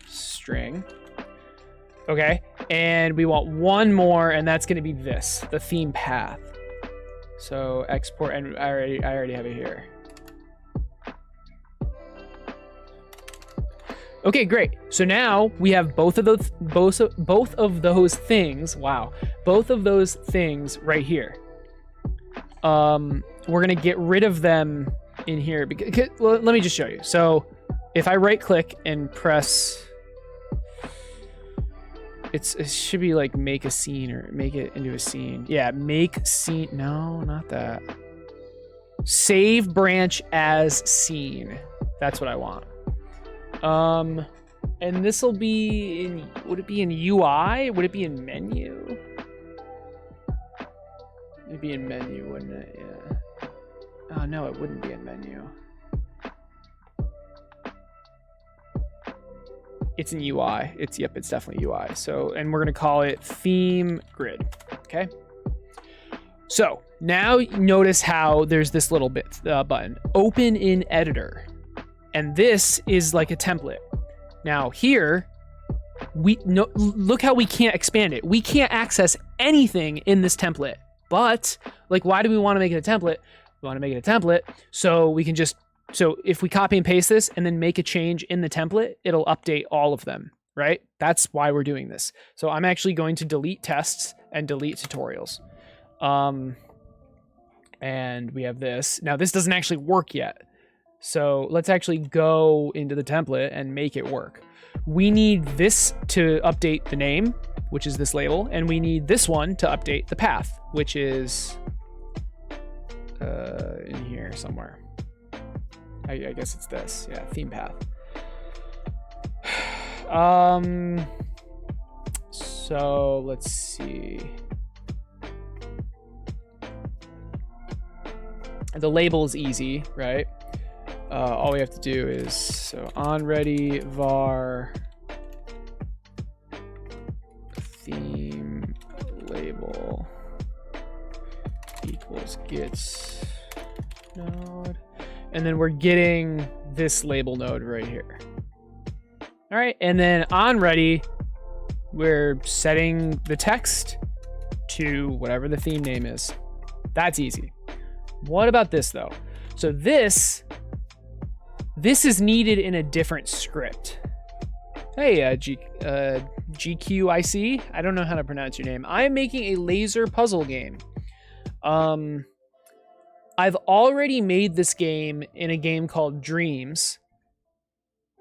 String. Okay, and we want one more, and that's going to be this, the theme path. So export, and I already have it here. Okay, great. So now we have both of those things. Wow, both of those things right here. We're gonna get rid of them in here because well, let me just show you. So if I right click and press. It should be like make a scene or make it into a scene. Yeah, make scene. No, not that. Save branch as scene. That's what I want. And this will be in, would it be in UI? Would it be in menu? It'd be in menu, wouldn't it? Yeah. Oh, no, it wouldn't be in menu. It's in UI. It's definitely UI. So, and we're gonna call it theme grid. Okay. So now notice how there's this little bit button, open in editor, and this is like a template. Now here, look how we can't expand it. We can't access anything in this template. But like, why do we want to make it a template? We want to make it a template so we can just. So if we copy and paste this and then make a change in the template, it'll update all of them, right? That's why we're doing this. So I'm actually going to delete tests and delete tutorials. And we have this. Now this doesn't actually work yet. So let's actually go into the template and make it work. We need this to update the name, which is this label, and we need this one to update the path, which is in here somewhere. I guess it's this. Yeah, theme path. So let's see. The label is easy, right? All we have to do is, so onReady var theme label equals get node. And then we're getting this label node right here. All right, and then onReady, we're setting the text to whatever the theme name is. That's easy. What about this though? So this is needed in a different script. Hey, GQIC, I don't know how to pronounce your name. I'm making a laser puzzle game. I've already made this game in a game called Dreams.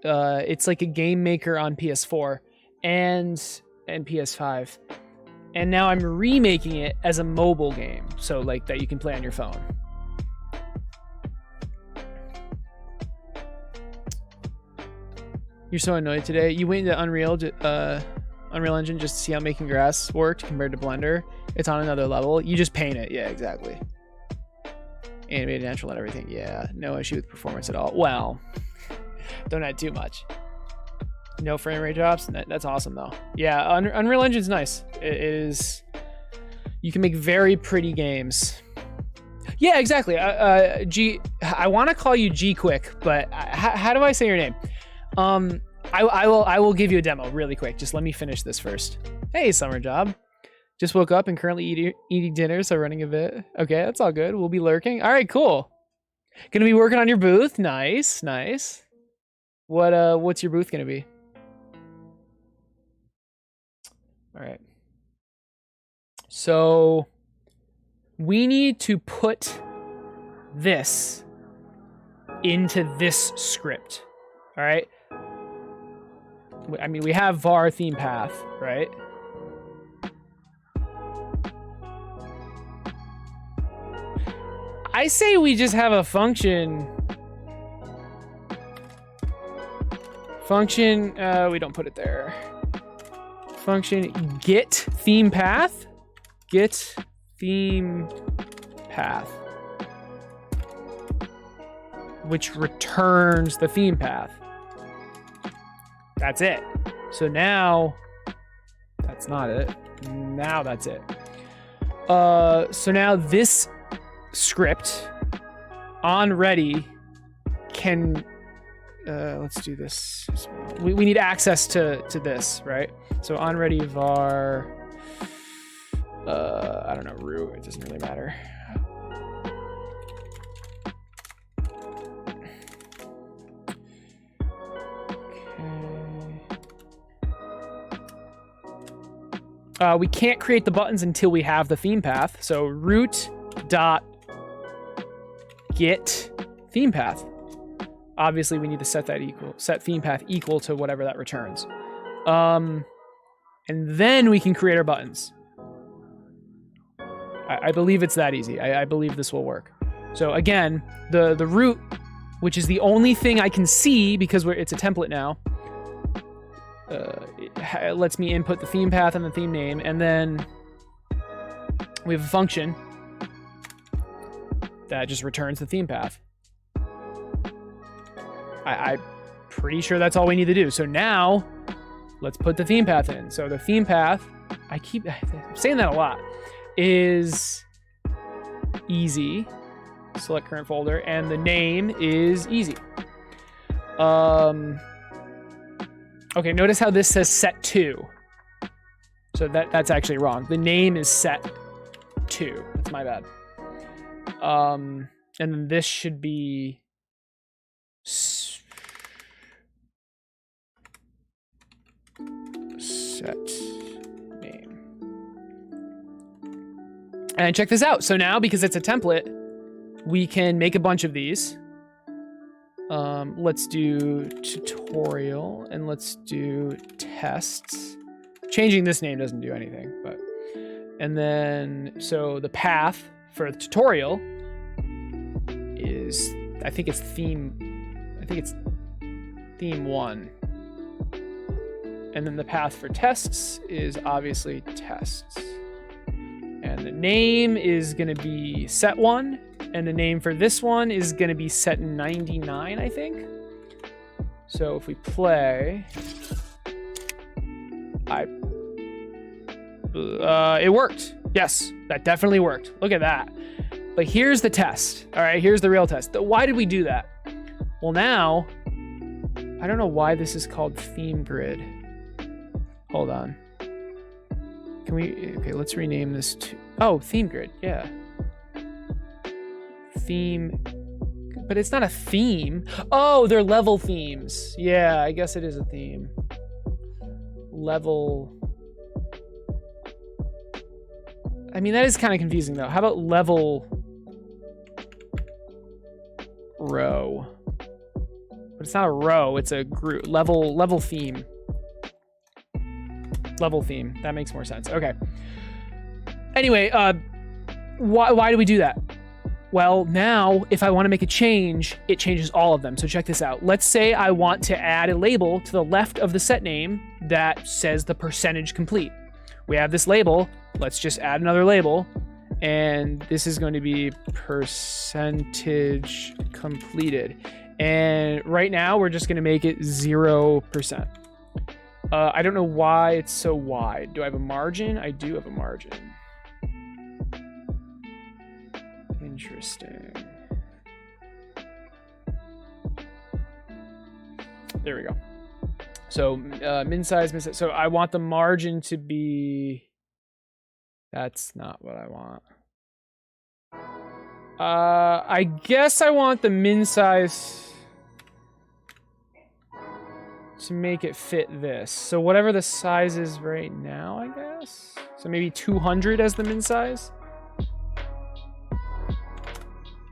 It's like a game maker on PS4 and PS5. And now I'm remaking it as a mobile game, so like that you can play on your phone. You're so annoyed today. You went into Unreal Engine just to see how making grass worked compared to Blender. It's on another level. You just paint it. Yeah, exactly. Animated, natural, and everything. Yeah, no issue with performance at all. Well, don't add too much. No frame rate drops. That's awesome though. Yeah, Unreal Engine's nice. It is. You can make very pretty games. Yeah, exactly. I want to call you G Quick, but how do I say your name? I will give you a demo really quick. Just let me finish this first. Hey, summer job. Just woke up and currently eating dinner, so running a bit. Okay, that's all good. We'll be lurking. All right, cool. Gonna be working on your booth. Nice, nice. What's your booth gonna be? All right. So we need to put this into this script. All right. I mean, we have var theme path, right? I say we just have a function. We don't put it there. Function get theme path. Get theme path. Which returns the theme path. That's it. So now, that's not it. Now that's it. So now this script onReady can, let's do this. We need access to this, right? So onReady var, I don't know, root, it doesn't really matter. We can't create the buttons until we have the theme path. So root dot get theme path. Obviously, we need to set theme path equal to whatever that returns. And then we can create our buttons. I believe it's that easy. I believe this will work. So again, the root, which is the only thing I can see because it's a template now, it lets me input the theme path and the theme name, and then we have a function that just returns the theme path. I'm pretty sure that's all we need to do. So now, let's put the theme path in. So the theme path, I'm saying that a lot, is easy. Select current folder, and the name is easy. Okay, notice how this says set to. So that's actually wrong. The name is set to. That's my bad. And then this should be set name. And check this out. So now, because it's a template, we can make a bunch of these. Let's do tutorial and let's do tests. Changing this name doesn't do anything, but, and then, so the path for the tutorial is, I think it's theme 1. And then the path for tests is obviously tests. And the name is going to be set 1. And the name for this one is going to be set 99, I think. So if we play, it worked. Yes, that definitely worked. Look at that. But here's the test. All right, here's the real test. Why did we do that? Well, now, I don't know why this is called theme grid. Hold on. Can we, okay, let's rename this to, oh, theme grid, yeah. Theme, but it's not a theme. Oh, they're level themes. Yeah, I guess it is a theme. Level. I mean, that is kind of confusing though. How about level row? But it's not a row, it's a group. Level theme. Level theme. That makes more sense. Okay. Anyway, why do we do that? Well, now if I want to make a change, it changes all of them. So check this out. Let's say I want to add a label to the left of the set name that says the percentage complete. We have this label. Let's just add another label. And this is going to be percentage completed. And right now we're just going to make it 0%. I don't know why it's so wide. Do I have a margin? I do have a margin. Interesting. There we go. So min size. So I want the margin to be, that's not what I want. I guess I want the min size to make it fit this. So whatever the size is right now, I guess. So maybe 200 as the min size.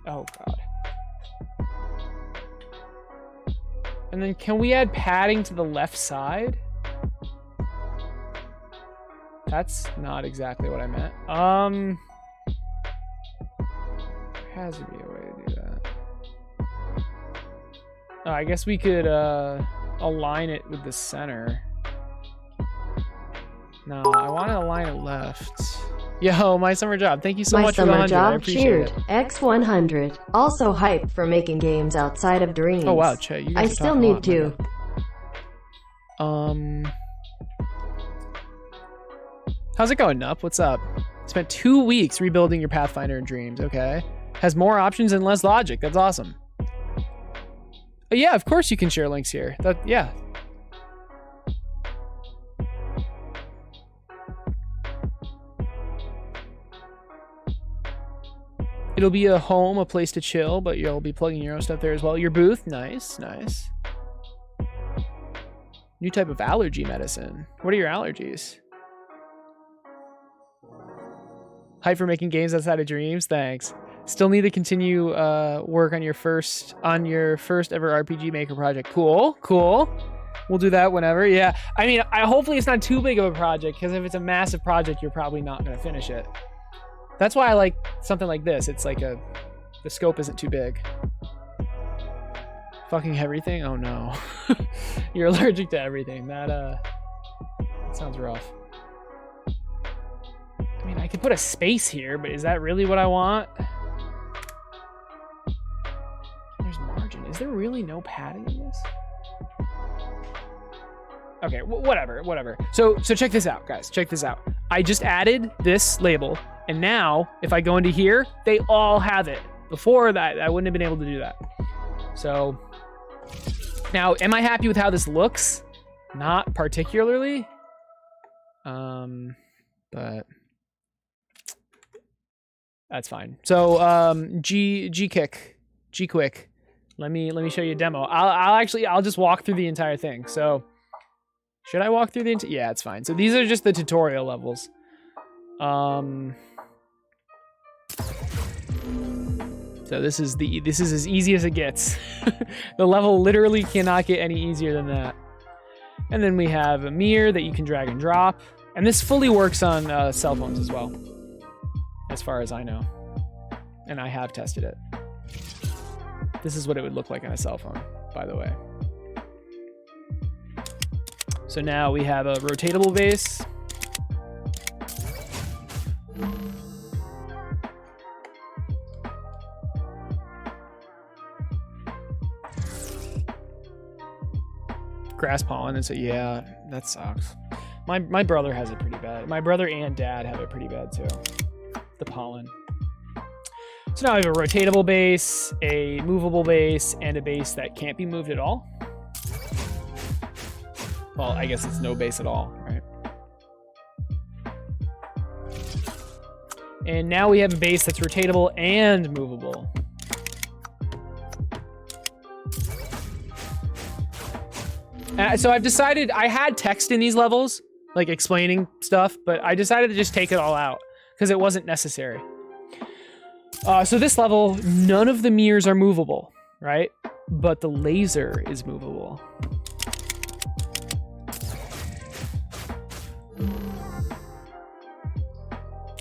Oh God. And then can we add padding to the left side? That's not exactly what I meant. There has to be a way to do that. Oh, I guess we could align it with the center. No, I want to align it left. Yo, my summer job. Thank you so much for the 100. I appreciate it. X100. Also hyped for making games outside of dreams. Oh wow, Che, you guys I still need to. How's it going, Nup? What's up? Spent 2 weeks rebuilding your Pathfinder in Dreams. Okay. Has more options and less logic. That's awesome. Oh, yeah, of course you can share links here. Yeah. It'll be a home, a place to chill, but you'll be plugging your own stuff there as well. Your booth, nice, nice. New type of allergy medicine. What are your allergies? Hype for making games outside of dreams, thanks. Still need to continue work on your first ever RPG Maker project. Cool, cool. We'll do that whenever. Yeah, I mean, hopefully it's not too big of a project, because if it's a massive project, you're probably not going to finish it. That's why I like something like this. It's like the scope isn't too big. Fucking everything? Oh no. You're allergic to everything. That sounds rough. I mean, I could put a space here, but is that really what I want? There's margin. Is there really no padding in this? Okay, whatever. So check this out, guys. Check this out. I just added this label, and now if I go into here, they all have it. Before that, I wouldn't have been able to do that. So now, am I happy with how this looks? Not particularly. But that's fine. So G quick. Let me show you a demo. I'll just walk through the entire thing. So should I walk through the entire? Yeah, it's fine. So these are just the tutorial levels. So So this is as easy as it gets. The level literally cannot get any easier than that. And then we have a mirror that you can drag and drop. And this fully works on cell phones as well, as far as I know. And I have tested it. This is what it would look like on a cell phone, by the way. So now we have a rotatable base. Grass pollen, and so yeah, that sucks. My brother has it pretty bad. My brother and dad have it pretty bad too. The pollen. So now we have a rotatable base, a movable base, and a base that can't be moved at all. Well, I guess it's no base at all, right? And now we have a base that's rotatable and movable. So I've decided, I had text in these levels, like explaining stuff, but I decided to just take it all out because it wasn't necessary. So this level, none of the mirrors are movable, right? But the laser is movable.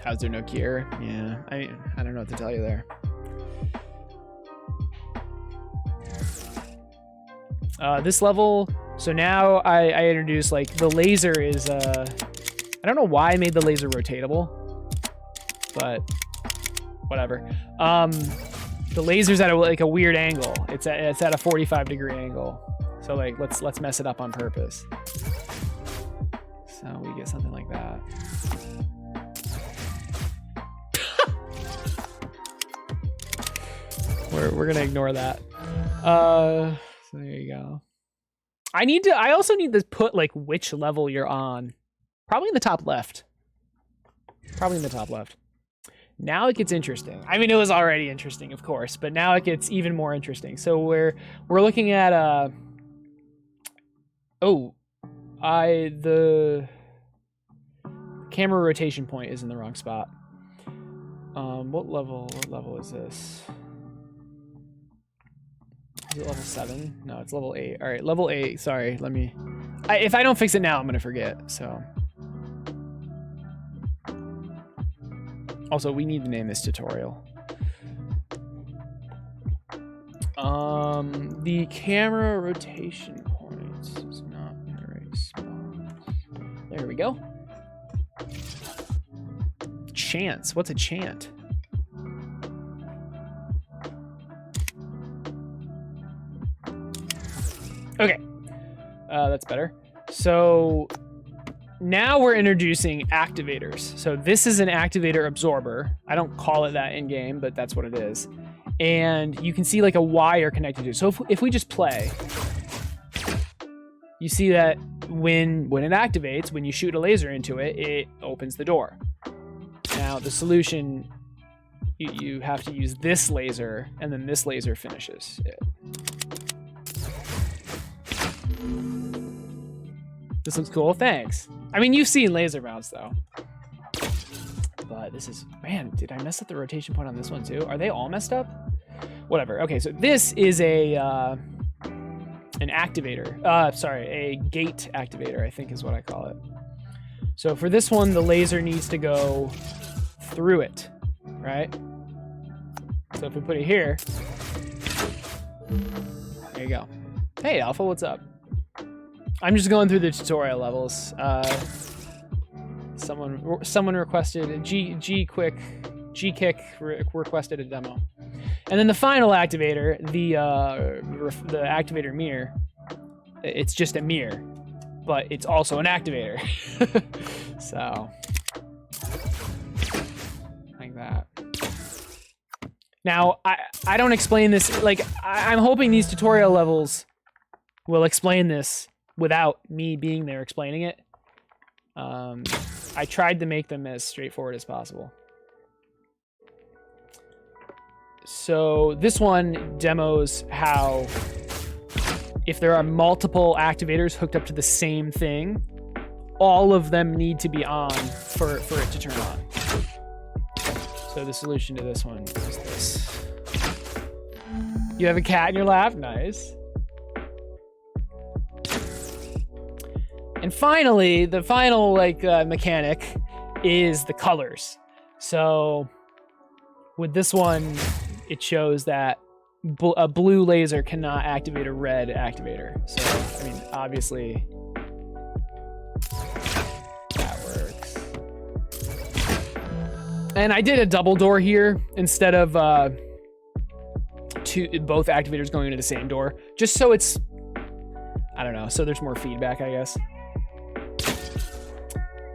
How's there no cure? Yeah, I don't know what to tell you there. This level, so now I introduced, like, the laser is, I don't know why I made the laser rotatable, but whatever. The laser's at a weird angle. It's at a 45-degree angle. So, like, let's mess it up on purpose. So we get something like that. We're gonna ignore that. So there you go. I also need to put, like, which level you're on. Probably in the top left. Probably in the top left. Now it gets interesting. I mean, it was already interesting, of course, but now it gets even more interesting. So we're looking at the camera rotation point is in the wrong spot. What level is this? Is it level 7? No, it's level 8. All right, level 8. Sorry, let me... if I don't fix it now, I'm going to forget, so... Also, we need to name this tutorial. The camera rotation point is not in the right spot. There we go. Chance. What's a chant? Okay, that's better. So now we're introducing activators. So this is an activator absorber. I don't call it that in game, but that's what it is. And you can see, like, a wire connected to it. So if we just play, you see that when it activates, when you shoot a laser into it, it opens the door. Now the solution, you have to use this laser, and then this laser finishes it. This looks cool, thanks. I mean, you've seen laser mounts though. But this is, man, did I mess up the rotation point on this one too? Are they all messed up? Whatever, okay, so this is an activator. Sorry, a gate activator, I think is what I call it. So for this one, the laser needs to go through it, right? So if we put it here, there you go. Hey, Alpha, what's up? I'm just going through the tutorial levels. Someone requested G-Kick requested a demo, and then the final activator, the activator mirror. It's just a mirror, but it's also an activator. So like that. Now I don't explain this, like, I'm hoping these tutorial levels will explain this without me being there explaining it. I tried to make them as straightforward as possible. So this one demos how if there are multiple activators hooked up to the same thing, all of them need to be on for it to turn on. So the solution to this one is this. You have a cat in your lap? Nice. And finally, the final mechanic is the colors. So with this one, it shows that a blue laser cannot activate a red activator. So, I mean, obviously that works. And I did a double door here instead of both activators going into the same door, just so it's, I don't know, so there's more feedback, I guess.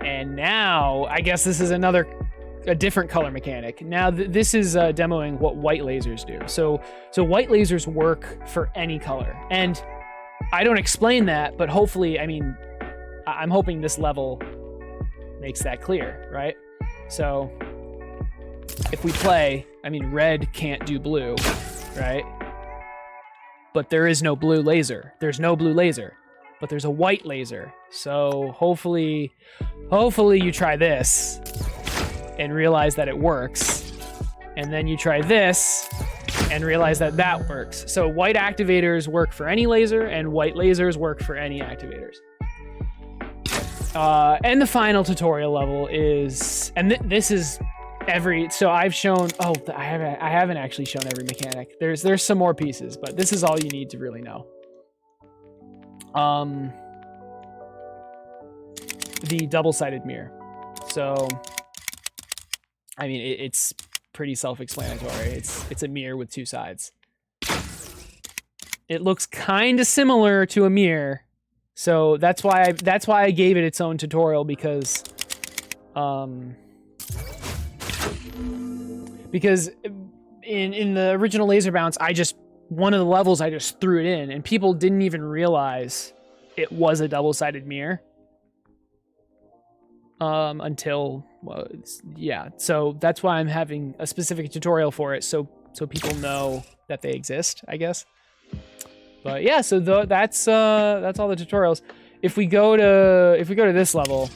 And now, I guess this is a different color mechanic. Now, this is demoing what white lasers do. So white lasers work for any color. And I don't explain that, but hopefully, I mean, I'm hoping this level makes that clear, right? So if we play, I mean, red can't do blue, right? But there is no blue laser. There's no blue laser, but there's a white laser. So hopefully you try this and realize that it works. And then you try this and realize that that works. So white activators work for any laser and white lasers work for any activators. And the final tutorial level is, and this is so I've shown, I haven't actually shown every mechanic. There's some more pieces, but this is all you need to really know. The double-sided mirror. So, I mean, it's pretty self-explanatory. It's a mirror with two sides. It looks kind of similar to a mirror, so that's why I gave it its own tutorial, because in the original Laser Bounce, one of the levels I just threw it in, and people didn't even realize it was a double-sided mirror. Until, well, yeah. So that's why I'm having a specific tutorial for it, so people know that they exist, I guess. But yeah, so that's all the tutorials. If we go to this level,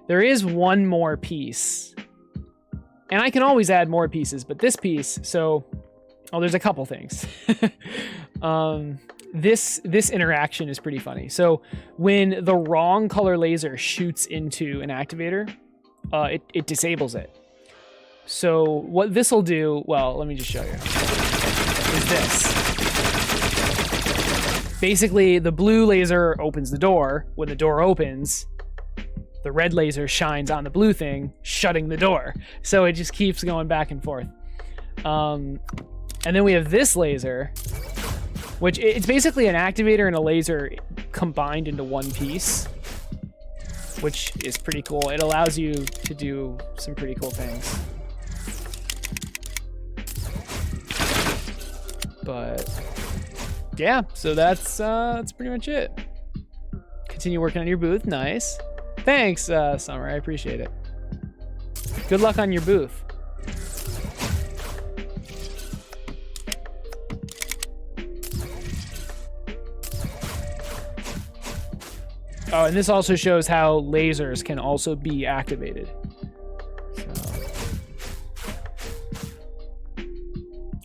there is one more piece, and I can always add more pieces. But this piece, there's a couple things. This interaction is pretty funny. So when the wrong color laser shoots into an activator, it disables it. So what this will do, well, let me just show you, is this. Basically, the blue laser opens the door. When the door opens, the red laser shines on the blue thing, shutting the door. So it just keeps going back and forth. And then we have this laser, which it's basically an activator and a laser combined into one piece, which is pretty cool. It allows you to do some pretty cool things. But yeah, so that's pretty much it. Continue working on your booth. Nice. Thanks, Summer. I appreciate it. Good luck on your booth. Oh, and this also shows how lasers can also be activated.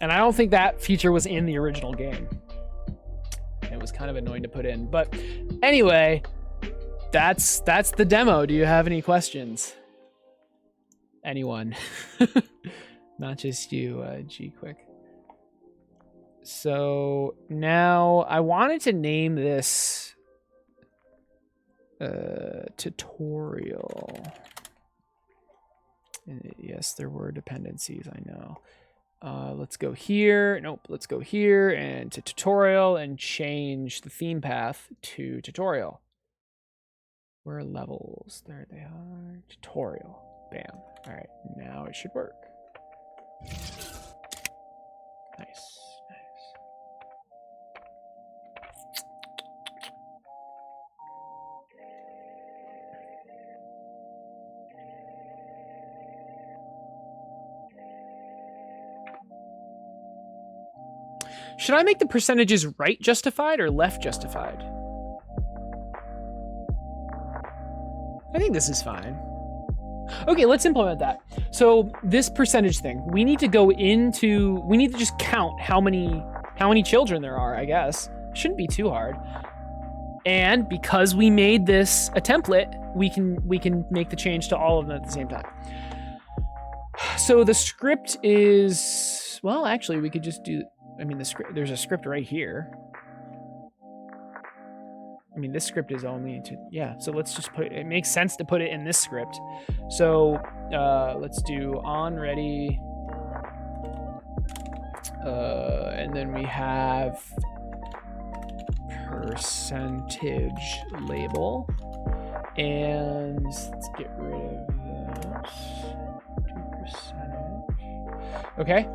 And I don't think that feature was in the original game. It was kind of annoying to put in. But anyway, that's the demo. Do you have any questions? Anyone? Not just you, G-Quick. So now I wanted to name this tutorial. Yes, there were dependencies, I know. Let's go here. Nope, let's go here and to tutorial and change the theme path to tutorial. Where are levels? There they are. Tutorial. Bam. All right, now it should work. Nice. Should I make the percentages right justified or left justified? I think this is fine. Okay, let's implement that. So this percentage thing, we need to just count how many how many children there are, I guess. Shouldn't be too hard. And because we made this a template, we can make the change to all of them at the same time. So the script is, well, actually we could just do, I mean, the script, there's a script right here. I mean, this script is only to, yeah, so let's just put, it makes sense to put it in this script. So let's do on ready. And then we have percentage label. And let's get rid of that. 2%. Okay.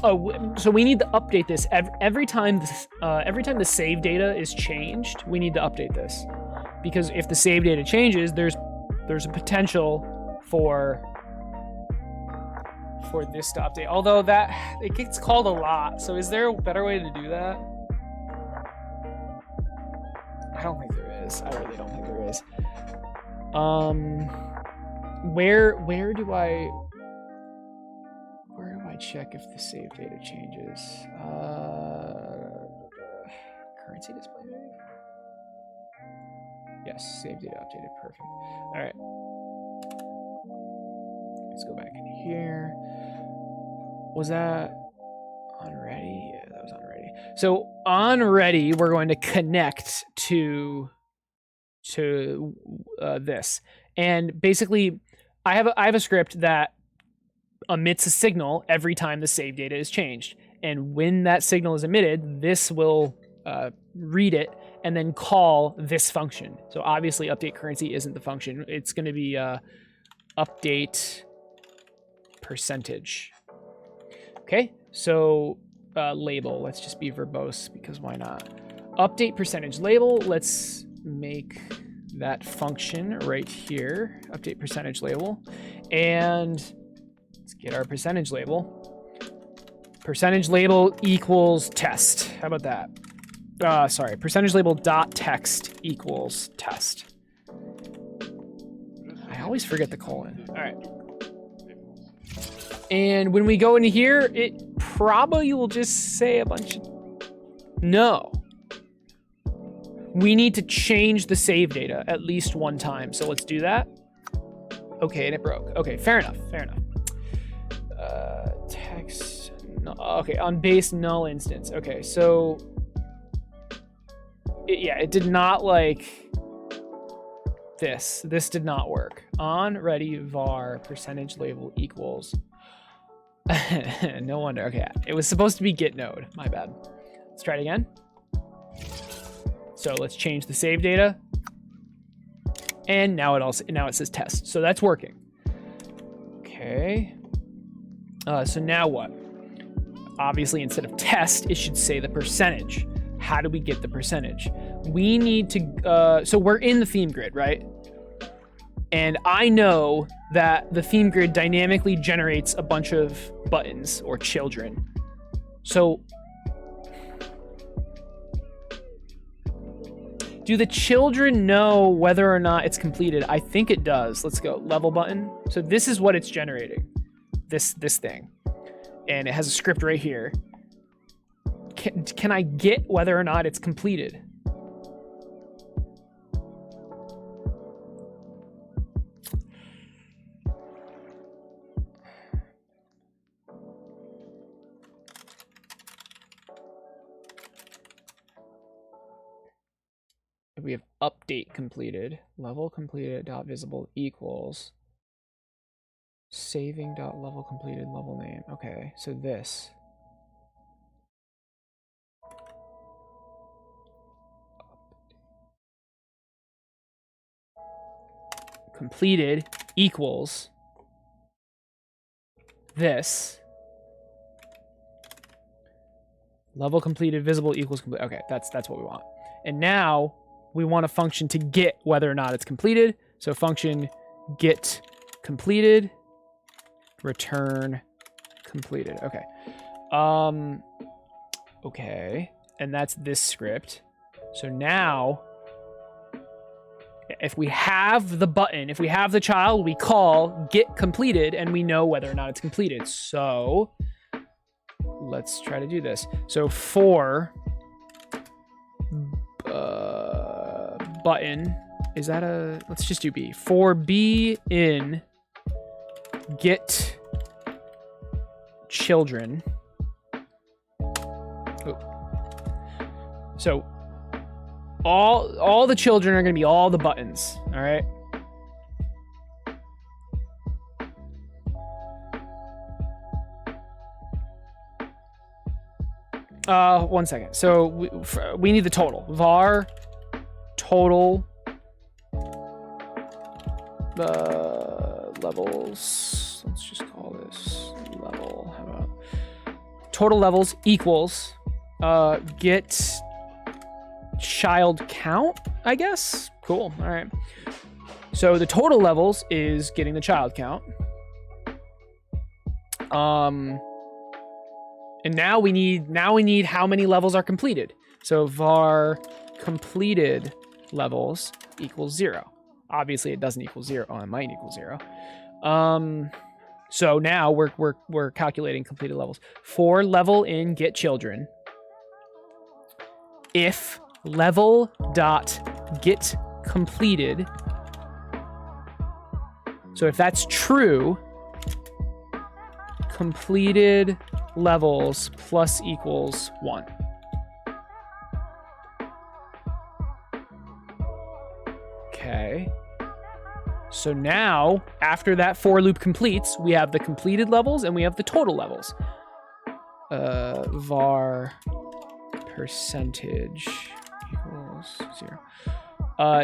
Oh, so we need to update this every time the save data is changed. We need to update this, because if the save data changes, there's a potential for this to update. Although that it gets called a lot. So is there a better way to do that? I don't think there is. I really don't think there is. Where do I check if the save data changes? Currency display maybe? Yes, save data updated, perfect. All right. Let's go back in here. Was that on ready? Yeah, that was on ready. So on ready, we're going to connect to this. And basically, I have a script that emits a signal every time the save data is changed. And when that signal is emitted, this will read it and then call this function. So obviously update currency isn't the function. It's going to be update percentage. Okay, so label, let's just be verbose because why not? Update percentage label, let's make that function right here, update percentage label. And let's get our percentage label. Percentage label equals test. How about that? Sorry, percentage label dot text equals test. I always forget the colon. All right. And when we go into here, it probably will just say a bunch of no. We need to change the save data at least one time. So let's do that. Okay, and it broke. Okay, fair enough, fair enough. Text, no, okay, on base null instance. Okay, so it did not like this. This did not work. On ready var percentage label equals. No wonder. Okay, it was supposed to be get node. My bad. Let's try it again. So let's change the save data. And now it says test. So that's working. Okay. So now what? Obviously, instead of test, it should say the percentage. How do we get the percentage? We need to, so we're in the theme grid, right? And I know that the theme grid dynamically generates a bunch of buttons or children. So do the children know whether or not it's completed? I think it does. Let's go. Level button. So this is what it's generating. This thing. And it has a script right here. Can I get whether or not it's completed? We have update completed, level completed dot visible equals saving dot level completed level name. Okay, so this. Completed equals this. Level completed visible equals complete. Okay, that's what we want. And now we want a function to get whether or not it's completed. So function get completed, return completed. Okay. Okay. And that's this script. So now, if we have the button, if we have the child, we call get completed and we know whether or not it's completed. So let's try to do this. So for button, is that a, let's just do B. For B in get children. Oh. So all the children are going to be all the buttons, all right? One second. So we need the total. Var total levels. Let's just call this level. How about total levels equals get child count, I guess. Cool. All right. So the total levels is getting the child count. And now we need how many levels are completed. So var completed levels equals 0. Obviously it doesn't equal 0. Oh, it might equal 0. So now we're calculating completed levels. For level in get children, if level dot get completed. So if that's true, completed levels plus equals 1. Okay. So now, after that for loop completes, we have the completed levels and we have the total levels. Var percentage equals 0.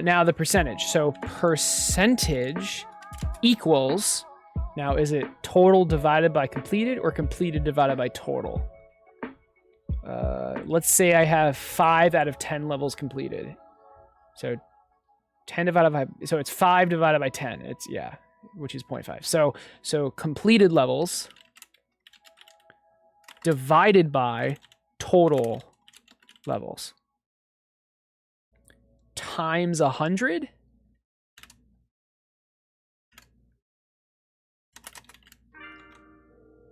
Now the percentage. So percentage equals, now is it total divided by completed or completed divided by total? Let's say I have 5 out of 10 levels completed. So 10 divided by, so it's 5 divided by 10. It's, yeah, which is 0.5. So completed levels divided by total levels times 100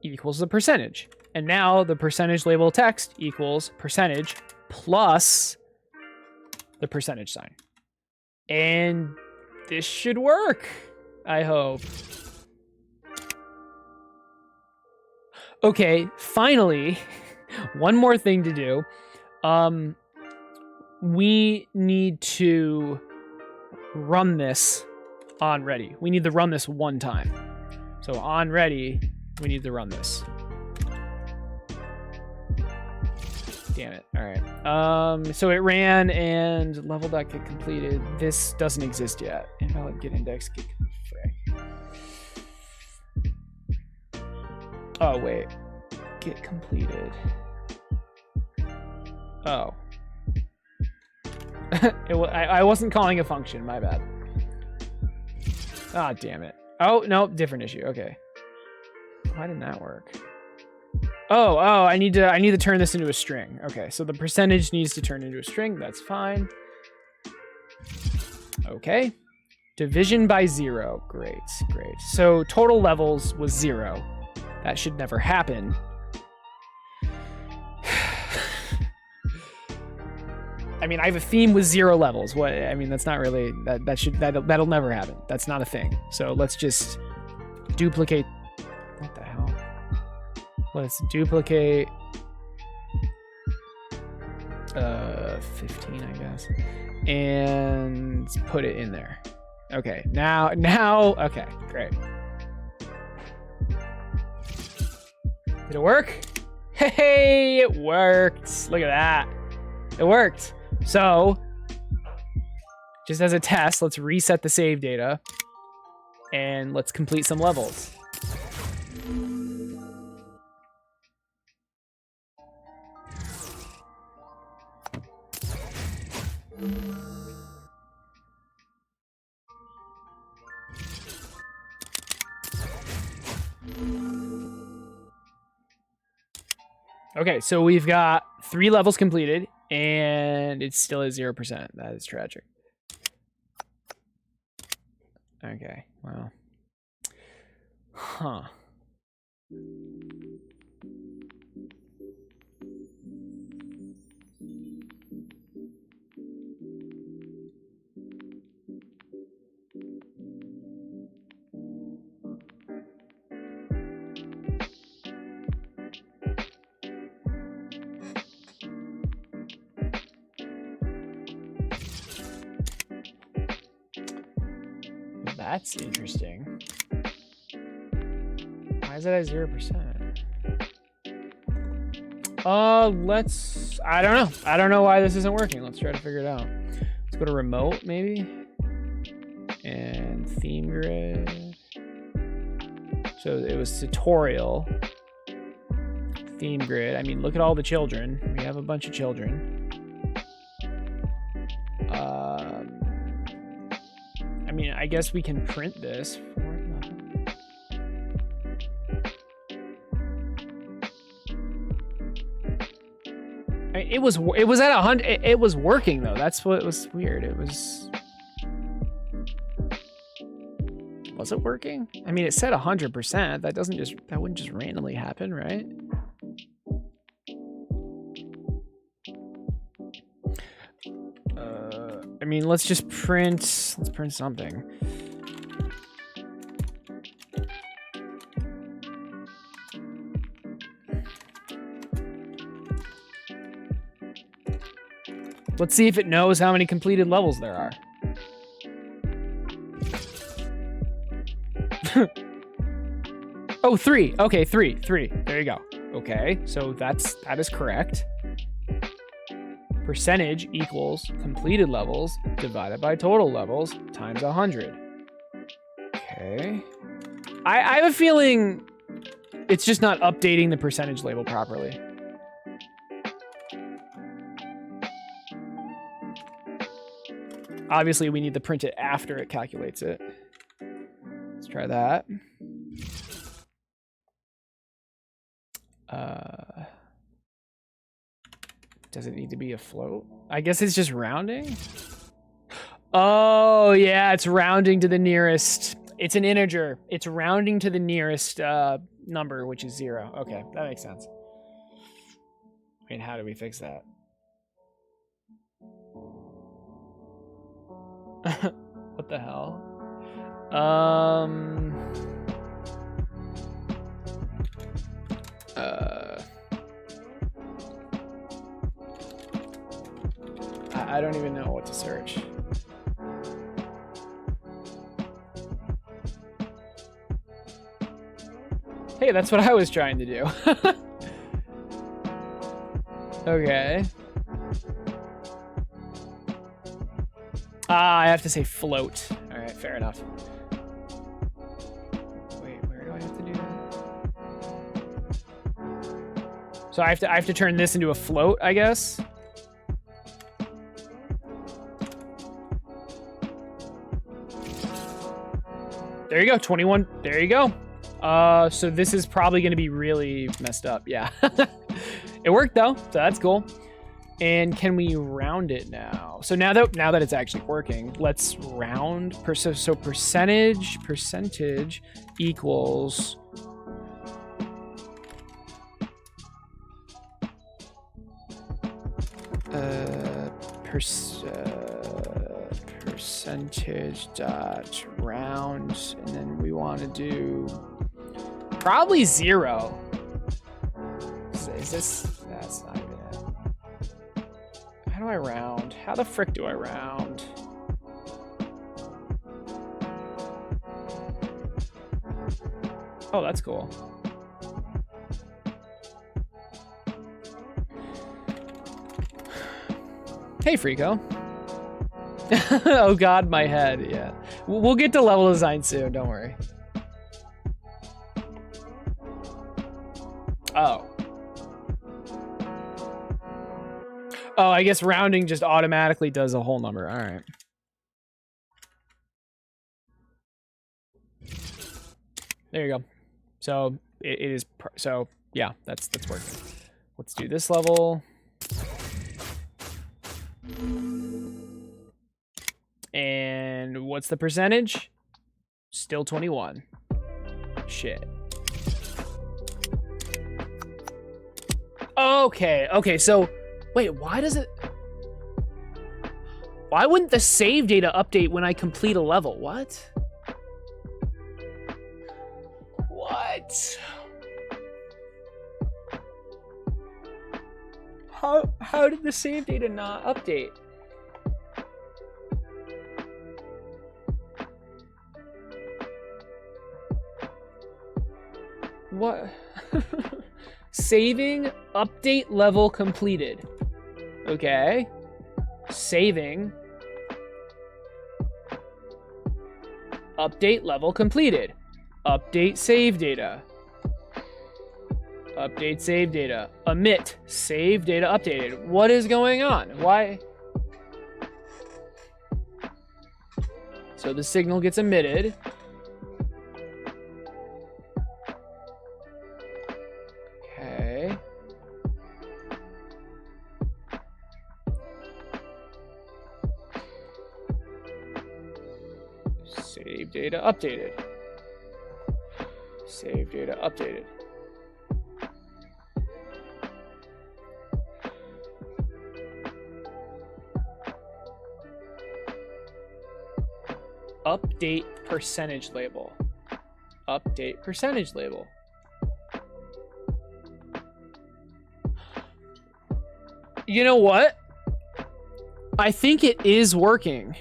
equals the percentage. And now the percentage label text equals percentage plus the percentage sign. And this should work, I hope. Okay, finally, one more thing to do. We need to run this on ready. We need to run this one time. So on ready, we need to run this. Damn it. All right. So it ran and level.get completed. This doesn't exist yet. Invalid get index get frick. Oh, wait. Get completed. Oh. I wasn't calling a function. My bad. Ah, damn it. Oh, no. Different issue. Okay. Why didn't that work? Oh, I need to turn this into a string. Okay, so the percentage needs to turn into a string. That's fine. Okay. Division by 0. Great. So total levels was 0. That should never happen. I mean, I have a theme with 0 levels. What? I mean, that's not really that'll never happen. That's not a thing. So let's just duplicate. What the hell? Let's duplicate 15, I guess, and put it in there. Okay, now, okay, great. Did it work? Hey, it worked. Look at that. It worked. So, just as a test, let's reset the save data and let's complete some levels. Okay, so we've got 3 levels completed, and it's still at 0%. That is tragic. Okay, wow. Huh. That's interesting. Why is it at 0%? I don't know. I don't know why this isn't working. Let's try to figure it out. Let's go to remote, maybe. And theme grid. So it was tutorial. Theme grid. I mean, look at all the children. We have a bunch of children. I mean, I guess we can print this. It was at 100. It was working though. That's what was weird. It was. Was it working? I mean, it said 100%. That wouldn't just randomly happen, right? I mean, let's print something. Let's see if it knows how many completed levels there are. Oh, 3. Okay, 3. There you go. Okay, so that is correct. Percentage equals completed levels divided by total levels times 100. Okay. I have a feeling it's just not updating the percentage label properly. Obviously, we need to print it after it calculates it. Let's try that. Does it need to be a float? I guess it's just rounding. Oh, yeah, it's rounding to the nearest. It's an integer. It's rounding to the nearest number, which is 0. Okay, that makes sense. I mean, how do we fix that? What the hell? I don't even know what to search. Hey, that's what I was trying to do. Okay. I have to say float. All right, fair enough. Wait, where do I have to do that? So I have to turn this into a float, I guess. There you go, 21. There you go. So this is probably going to be really messed up. Yeah. It worked though, so that's cool. And can we round it now? So now that it's actually working, let's round. So percentage equals percentage dot round, and then we want to do probably 0. Is this? That's not even it. How do I round? How the frick do I round? Oh, that's cool. Hey, Frico. Oh God, my head. Yeah, we'll get to level design soon. Don't worry. Oh. Oh, I guess rounding just automatically does a whole number. All right. There you go. So it is. So yeah, that's working. Let's do this level. And what's the percentage? Still 21. Shit. Okay, so wait, why wouldn't the save data update when I complete a level? What? How did the save data not update? What? Saving update level completed. Okay. Saving update level completed. Update save data. Update save data. Omit save data updated. What is going on? Why? So the signal gets emitted. Okay. Save data updated. Save data updated. Update percentage label. Update percentage label. You know what? I think it is working.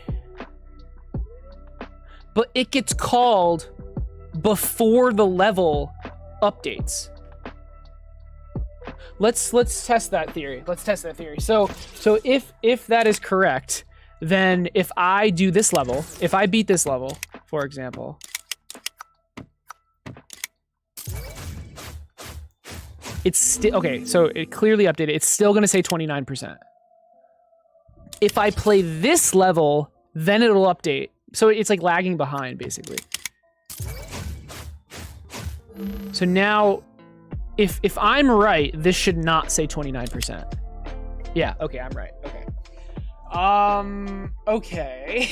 But it gets called before the level updates. Let's test that theory. Let's test that theory. So if that is correct, then if I do this level, if I beat this level, for example, it's still okay. So it clearly updated. It's still going to say 29%. If I play this level, then it'll update. So it's like lagging behind, basically. So now, if I'm right, this should not say 29%. Yeah. Okay, I'm right. Okay. Okay.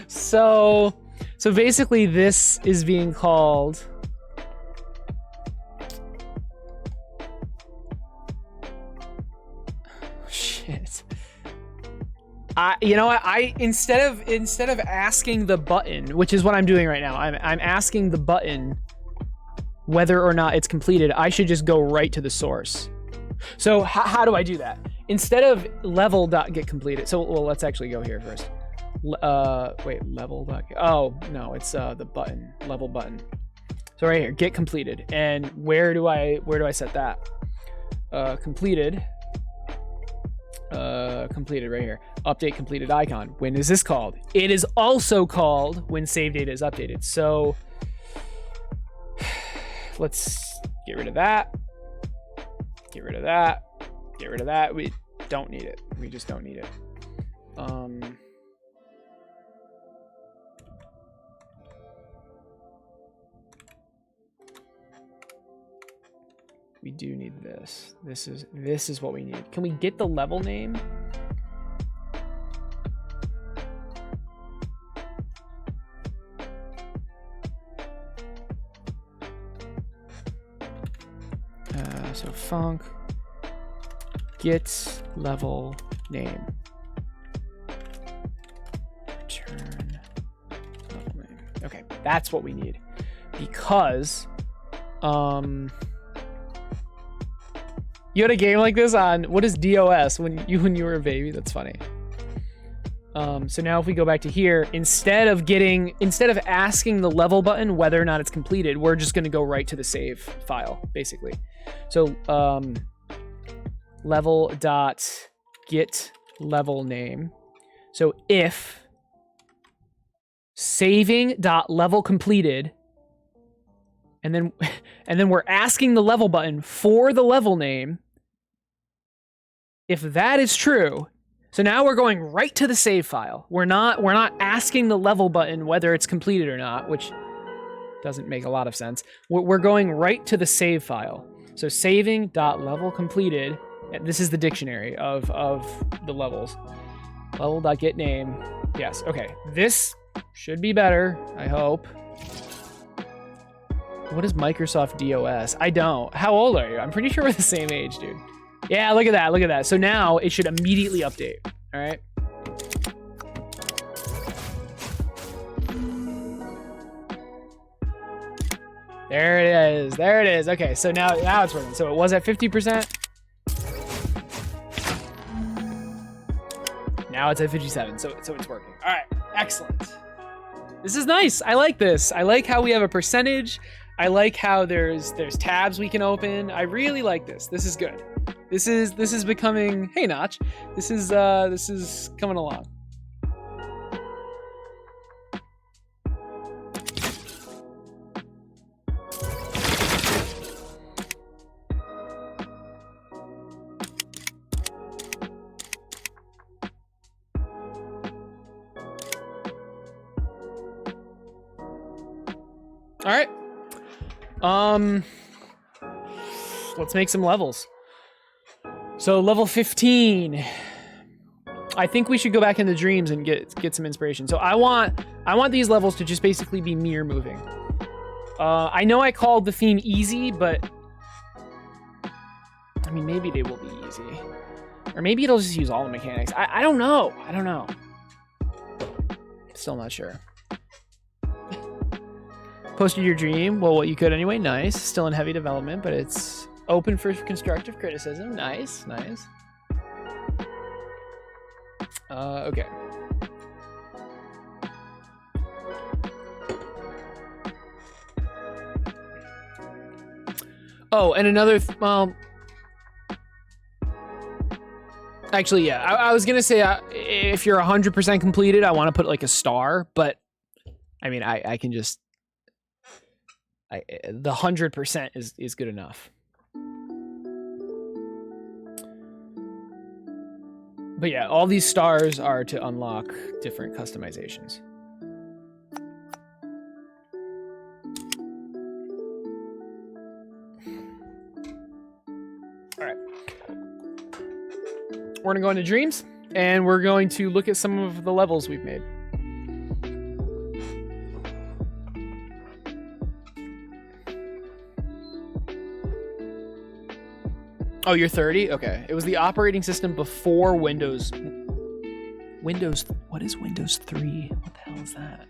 So basically this is being called shit. You know what? I instead of asking the button, which is what I'm doing right now, I'm asking the button whether or not it's completed. I should just go right to the source. So how do I do that? Instead of level.getCompleted, so well, let's actually go here first. Wait, level. Oh no, it's the button, level button. So right here, get completed, and where do I set that? Completed. Completed right here. Update completed icon. When is this called? It is also called when save data is updated. So let's get rid of that. Get rid of that. Get rid of that. We don't need it. We just don't need it. We do need this. This is what we need. Can we get the level name? So func get level name. Return level name. Okay, that's what we need. Because you had a game like this on what is DOS when you were a baby? That's funny. So now if we go back to here, instead of asking the level button whether or not it's completed, we're just going to go right to the save file, basically. So level dot get level name. So if saving dot level completed, and then we're asking the level button for the level name. If that is true, so now we're going right to the save file. We're not asking the level button whether it's completed or not, which doesn't make a lot of sense. We're going right to the save file. So saving.level completed. This is the dictionary of the levels. Level.getName. Yes. Okay. This should be better, I hope. What is Microsoft DOS? I don't. How old are you? I'm pretty sure we're the same age, dude. Yeah, look at that. Look at that. So now it should immediately update. All right. There it is. There it is. Okay, so now it's working. So it was at 50%. Now it's at 57. So it's working. All right. Excellent. This is nice. I like this. I like how we have a percentage. I like how there's tabs we can open. I really like this. This is good. This is becoming, hey Notch. This is coming along. All right. Let's make some levels. So level 15. I think we should go back into dreams and get some inspiration. So I want these levels to just basically be mirror moving. I know I called the theme easy, but I mean maybe they will be easy. Or maybe it'll just use all the mechanics. I don't know. I don't know. Still not sure. Posted your dream. Well, what you could anyway. Nice. Still in heavy development, but it's open for constructive criticism. Nice, nice. Okay. Oh, and another. Actually, yeah. I was gonna say if you're 100% completed, I want to put like a star, but I mean, I can just. The 100% is good enough. But yeah, all these stars are to unlock different customizations. All right. We're gonna go into dreams, and we're going to look at some of the levels we've made. Oh, you're 30? Okay. It was the operating system before Windows. What is Windows 3? What the hell is that?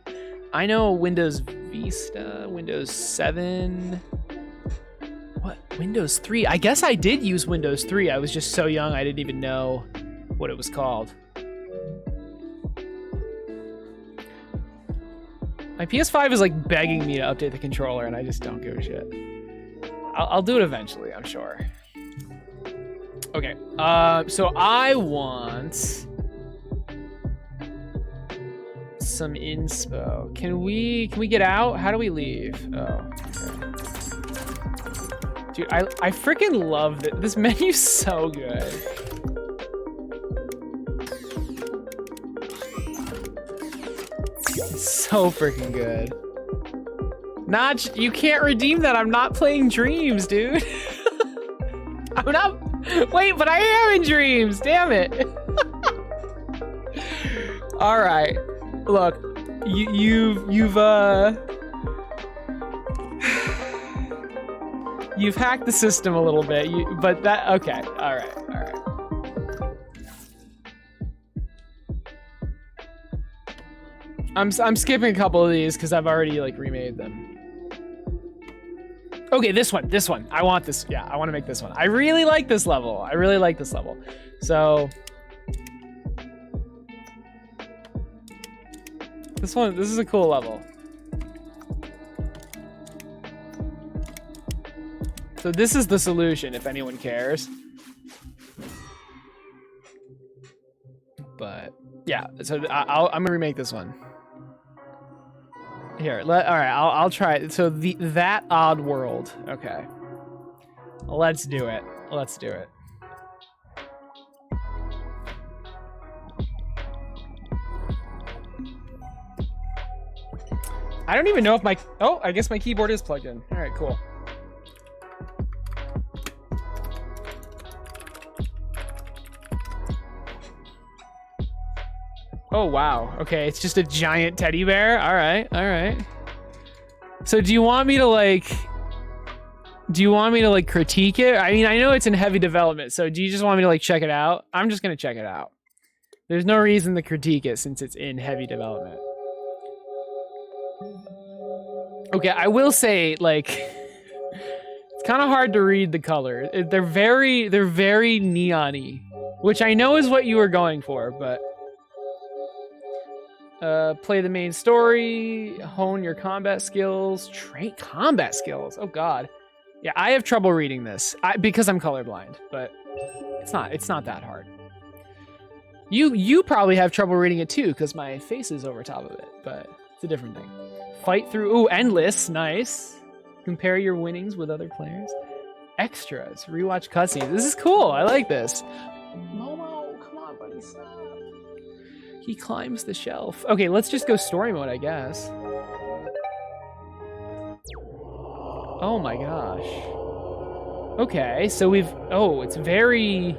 I know Windows Vista, Windows 7. What? Windows 3? I guess I did use Windows 3. I was just so young I didn't even know what it was called. My PS5 is like begging me to update the controller and I just don't give a shit. I'll do it eventually, I'm sure. Okay, so I want some inspo. Can we get out? How do we leave? Oh, okay. Dude, I freaking love this. This menu's so good. It's so freaking good. Notch, you can't redeem that. I'm not playing Dreams, dude. I'm not. Wait, but I am in Dreams. Damn it. All right. Look, you've hacked the system a little bit. But that okay. All right. I'm skipping a couple of these because I've already like remade them. Okay, this one. I want this. Yeah, I want to make this one. I really like this level. So this is a cool level. So this is the solution if anyone cares. But yeah, so I'm gonna remake this one. Here, all right, I'll try it. So that odd world. Okay. Let's do it. I don't even know if I guess my keyboard is plugged in. All right, cool. Oh, wow. Okay, it's just a giant teddy bear. All right. So do you want me to like critique it? I mean, I know it's in heavy development, so do you just want me to like check it out? I'm just gonna check it out. There's no reason to critique it since it's in heavy development. Okay, I will say, like, it's kind of hard to read the colors. They're very neon-y, which I know is what you were going for, but Play the main story, hone your combat skills, train combat skills. Oh God, yeah, I have trouble reading this because I'm colorblind, but it's not that hard. You probably have trouble reading it too because my face is over top of it, but it's a different thing. Fight through. Ooh, endless, nice. Compare your winnings with other players. Extras, rewatch cutscenes. This is cool. I like this. Momo, come on, buddy, stop. He climbs the shelf. Okay, let's just go story mode, I guess. Oh my gosh. Okay, so we've... Oh, it's very...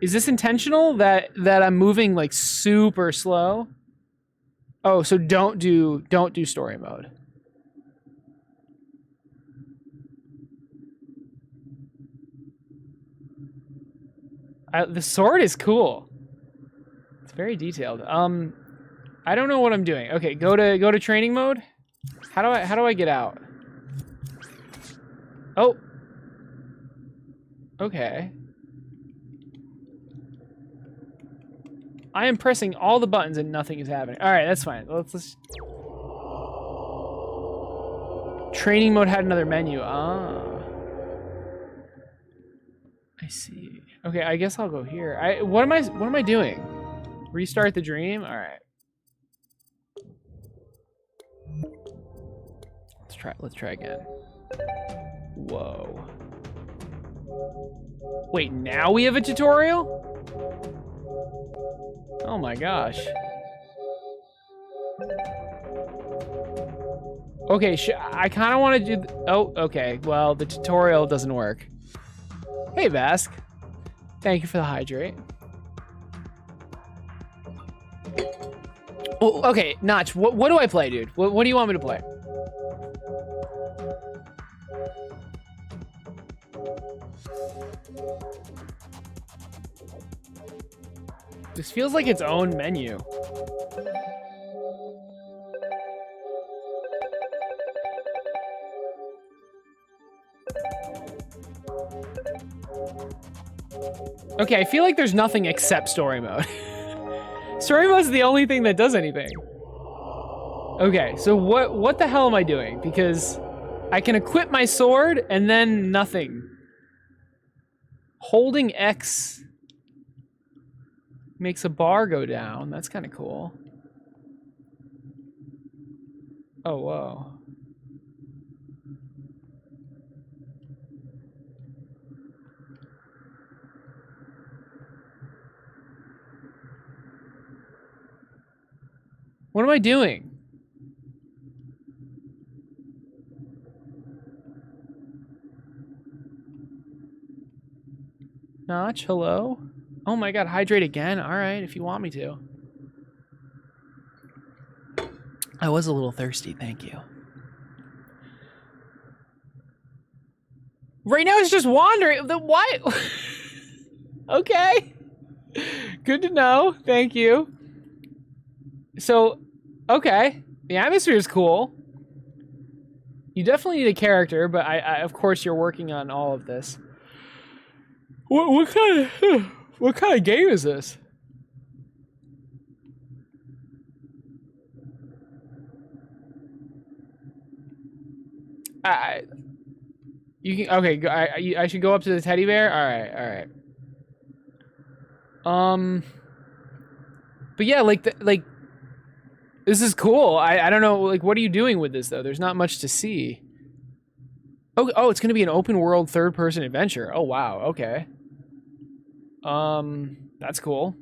Is this intentional that I'm moving like super slow? Oh, so don't do story mode. The sword is cool. It's very detailed. I don't know what I'm doing. Okay, go to training mode. How do I get out? Oh. Okay. I am pressing all the buttons and nothing is happening. All right, that's fine. Let's... Training mode had another menu. Ah. I see. Okay, I guess I'll go here. What am I doing? Restart the dream? All right. Let's try again. Whoa. Wait, now we have a tutorial? Oh my gosh. Okay, I kind of want to do... Oh, okay. Well, the tutorial doesn't work. Hey, Vask. Thank you for the hydrate. Oh, okay, Notch, what do I play, dude? What do you want me to play? This feels like its own menu. Okay, I feel like there's nothing except story mode. Story mode is the only thing that does anything. Okay, so what the hell am I doing? Because I can equip my sword and then nothing. Holding X makes a bar go down. That's kind of cool. Oh, whoa. What am I doing? Notch, hello? Oh my god, hydrate again? Alright, if you want me to. I was a little thirsty, thank you. Right now it's just wandering. What? Okay. Good to know, thank you. So, okay. The atmosphere is cool. You definitely need a character, but I of course you're working on all of this. What kind of game is this? You can okay. I should go up to the teddy bear. All right. But yeah, like this is cool. I don't know. Like, what are you doing with this though? There's not much to see. Oh, it's gonna be an open world third person adventure. Oh wow. Okay. That's cool.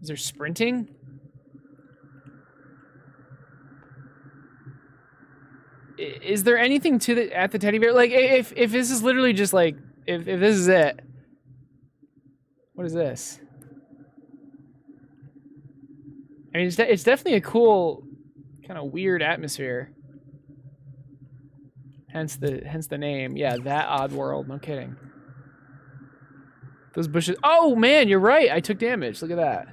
Is there sprinting? Is there anything to at the teddy bear? Like, if this is literally just like, if this is it, what is this? I mean, it's definitely a cool, kind of weird atmosphere. Hence the name. Yeah, that odd world. No kidding. Those bushes. Oh man, you're right. I took damage. Look at that.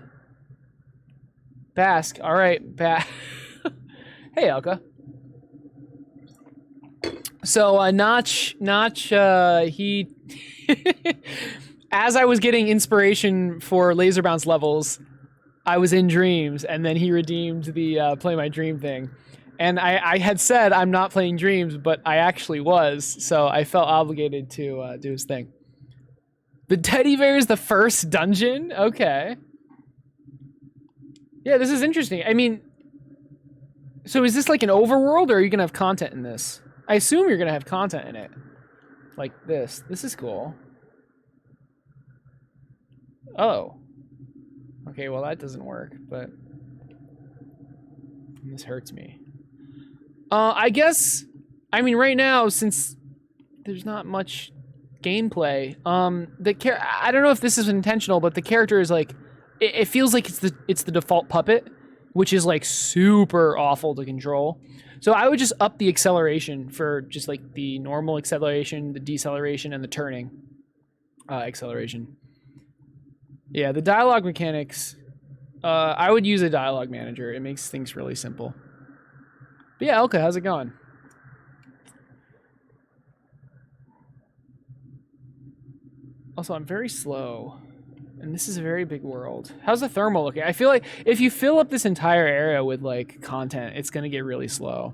Bask. All right, Hey, Elka. So Notch, he, as I was getting inspiration for laser bounce levels, I was in dreams, and then he redeemed the play my dream thing. And I had said I'm not playing dreams, but I actually was, so I felt obligated to do his thing. The teddy bear is the first dungeon? Okay. Yeah, this is interesting. I mean, so is this like an overworld, or are you going to have content in this? I assume you're going to have content in it. Like this. This is cool. Oh. Okay, well that doesn't work, but this hurts me. I guess, I mean, right now, since there's not much gameplay, I don't know if this is intentional, but the character is like, it feels like it's the default puppet, which is like super awful to control. So I would just up the acceleration for just like the normal acceleration, the deceleration, and the turning acceleration. Yeah, the dialogue mechanics, I would use a dialogue manager. It makes things really simple. But yeah, Elka, how's it going? Also, I'm very slow. And this is a very big world. How's the thermal looking? I feel like if you fill up this entire area with like content, it's gonna get really slow.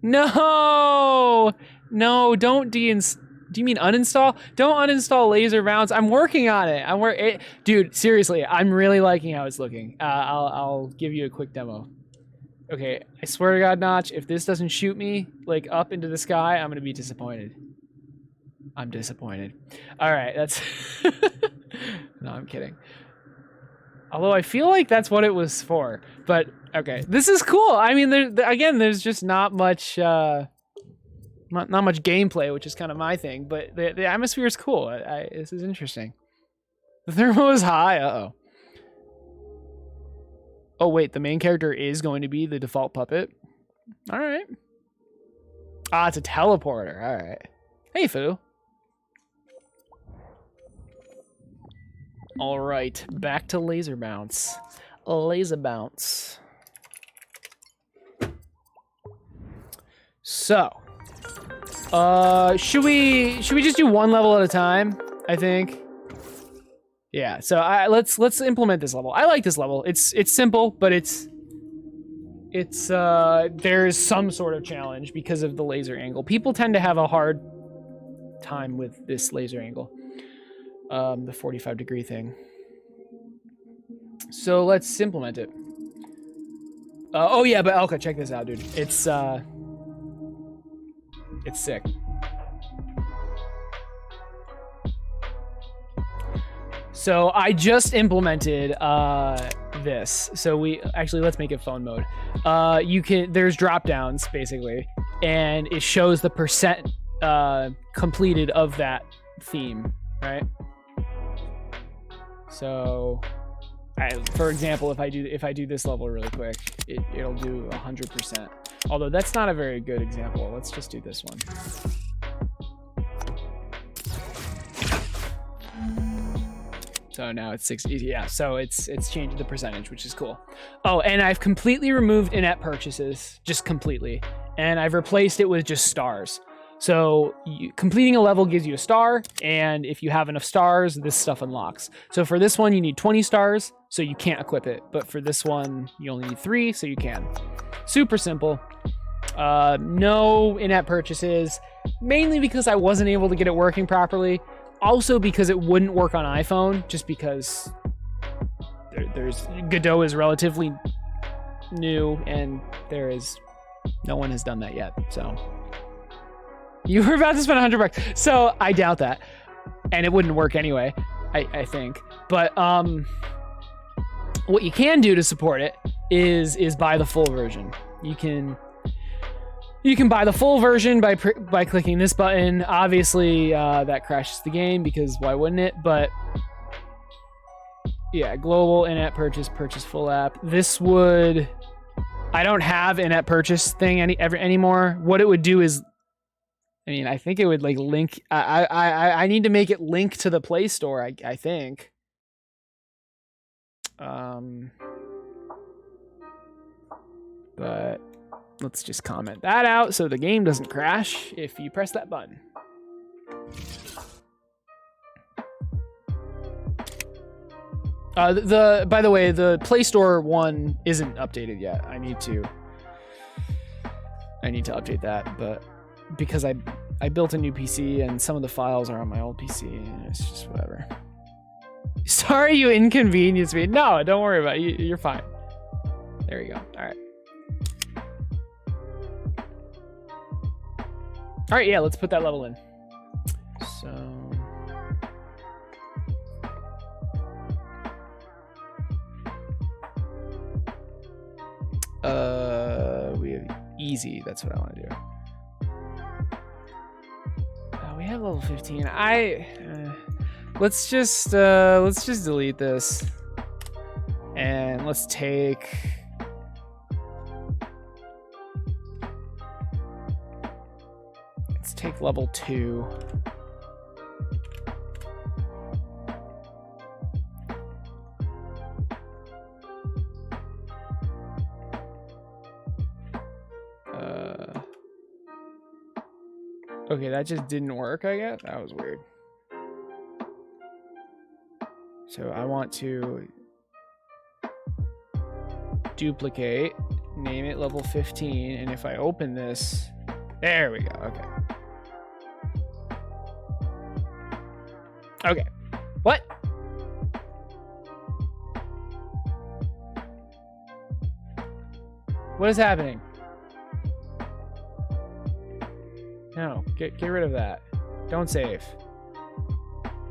No! No, don't do you mean uninstall? Don't uninstall laser mounts. I'm working on it. Dude, seriously, I'm really liking how it's looking. I'll give you a quick demo. Okay, I swear to God, Notch, if this doesn't shoot me like up into the sky, I'm gonna be disappointed. I'm disappointed. All right, that's... No, I'm kidding. Although I feel like that's what it was for. But, okay. This is cool. I mean, again, there's just not much... not much gameplay, which is kind of my thing. But the atmosphere is cool. This is interesting. The thermo is high. Uh-oh. Oh, wait. The main character is going to be the default puppet. All right. Ah, it's a teleporter. All right. Hey, Foo. All right, back to laser bounce. Laser bounce. So, should we just do one level at a time? I think. Yeah. So let's implement this level. I like this level. It's simple, but it's there's some sort of challenge because of the laser angle. People tend to have a hard time with this laser angle. The 45-degree thing. So let's implement it. Oh yeah, but Elka, check this out, dude. It's sick. So I just implemented this. So let's make it phone mode. There's drop downs basically, and it shows the percent completed of that theme, right? So, for example, if I do this level really quick, it'll do 100%. Although that's not a very good example. Let's just do this one. So now it's 60. Yeah, so it's changed the percentage, which is cool. Oh, and I've completely removed in-app purchases, just completely, and I've replaced it with just stars. So completing a level gives you a star, and if you have enough stars, this stuff unlocks. So for this one, you need 20 stars, so you can't equip it. But for this one, you only need 3, so you can. Super simple. No in-app purchases, mainly because I wasn't able to get it working properly. Also because it wouldn't work on iPhone, just because Godot is relatively new, and no one has done that yet, so... You were about to spend $100, so I doubt that, and it wouldn't work anyway. I think, but what you can do to support it is buy the full version. You can buy the full version by clicking this button. Obviously, that crashes the game because why wouldn't it? But yeah, global in-app purchase full app. This would. I don't have in-app purchase thing anymore. What it would do is. I mean, I think it would like link. I need to make it link to the Play Store. I think. But let's just comment that out so the game doesn't crash if you press that button. By the way, the Play Store one isn't updated yet. I need to update that, but because I built a new PC and some of the files are on my old PC, and it's just whatever. Sorry you inconvenienced me. No, don't worry about it. You're fine. There you go. All right. All right, yeah, let's put that level in. So we have easy. That's what I want to do. We have level 15. Let's just delete this, and let's take. Let's take level 2. Okay, that just didn't work, I guess. That was weird. So I want to duplicate, name it level 15, and if I open this, there we go, okay. Okay, what? What is happening? No, get rid of that. Don't save.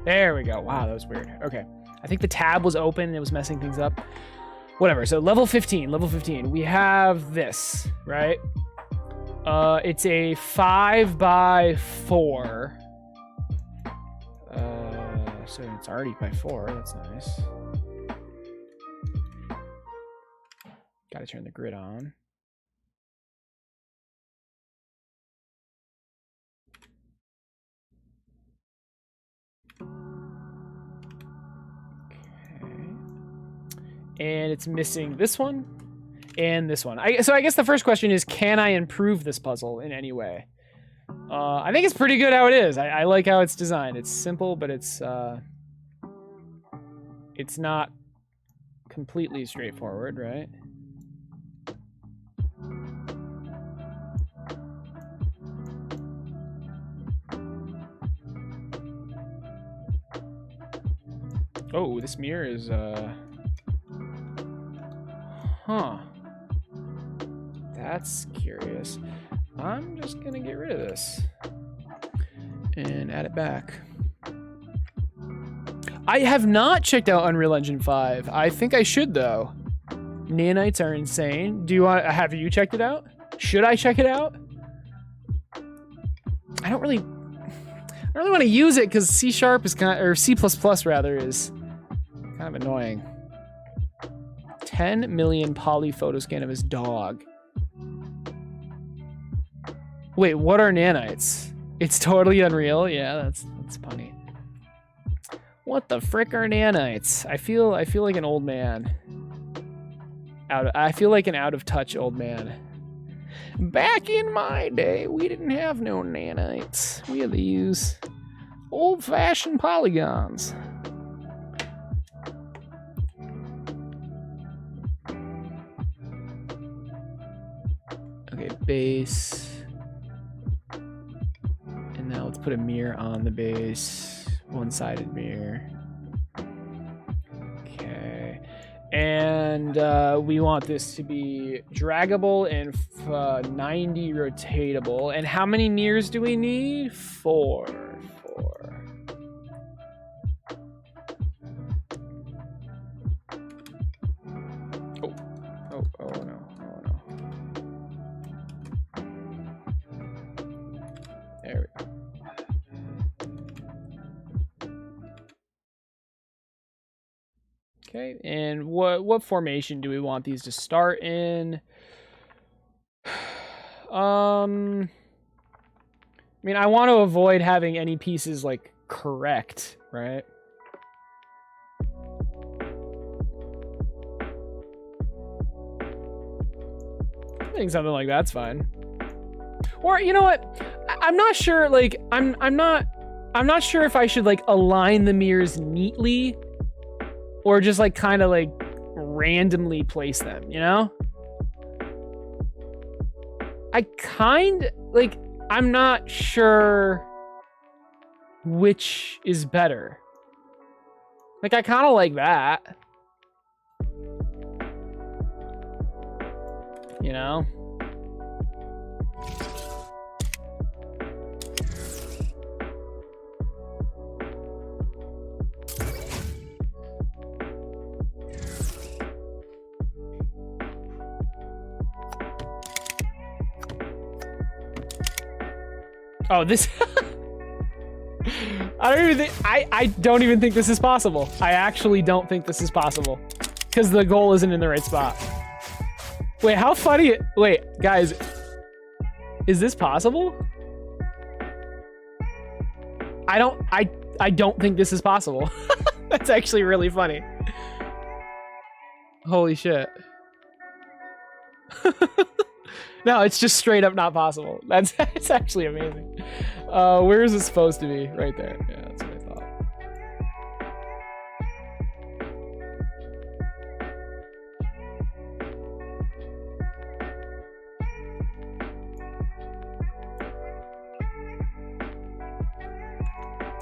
There we go. Wow, that was weird. Okay. I think the tab was open and it was messing things up. Whatever. So level 15. We have this, right? It's a 5x4. So it's already by 4. That's nice. Gotta turn the grid on. And it's missing this one and this one. So I guess the first question is, can I improve this puzzle in any way? I think it's pretty good how it is. I like how it's designed. It's simple, but it's not completely straightforward, right? Oh, this mirror is huh. That's curious. I'm just gonna get rid of this and add it back. I have not checked out Unreal Engine 5. I think I should though. Nanites are insane. Have you checked it out? Should I check it out? I don't really want to use it because C# is or C++ rather is kind of annoying. 10 million poly photo scan of his dog. Wait, what are nanites? It's totally unreal. Yeah, that's funny. What the frick are nanites? I feel like an old man. I feel like an out of touch old man. Back in my day, we didn't have no nanites. We had to use old-fashioned polygons. Okay, base. And now let's put a mirror on the base. One-sided mirror. Okay. And we want this to be draggable and 90 rotatable. And how many mirrors do we need? 4. Oh no. There we go. Okay, and what formation do we want these to start in? I mean, I want to avoid having any pieces like correct, right? I think something like that's fine. Or you know what? I'm not sure. Like, I'm not sure if I should like align the mirrors neatly or just like kind of like randomly place them, you know? I'm not sure which is better. Like, I kind of like that. You know? Oh, this... I don't even think this is possible. I actually don't think this is possible. Because the goal isn't in the right spot. Wait, how funny... Wait, guys. Is this possible? I don't think this is possible. That's actually really funny. Holy shit. No, it's just straight up not possible. It's actually amazing. Where is it supposed to be? Right there. Yeah, that's what I thought.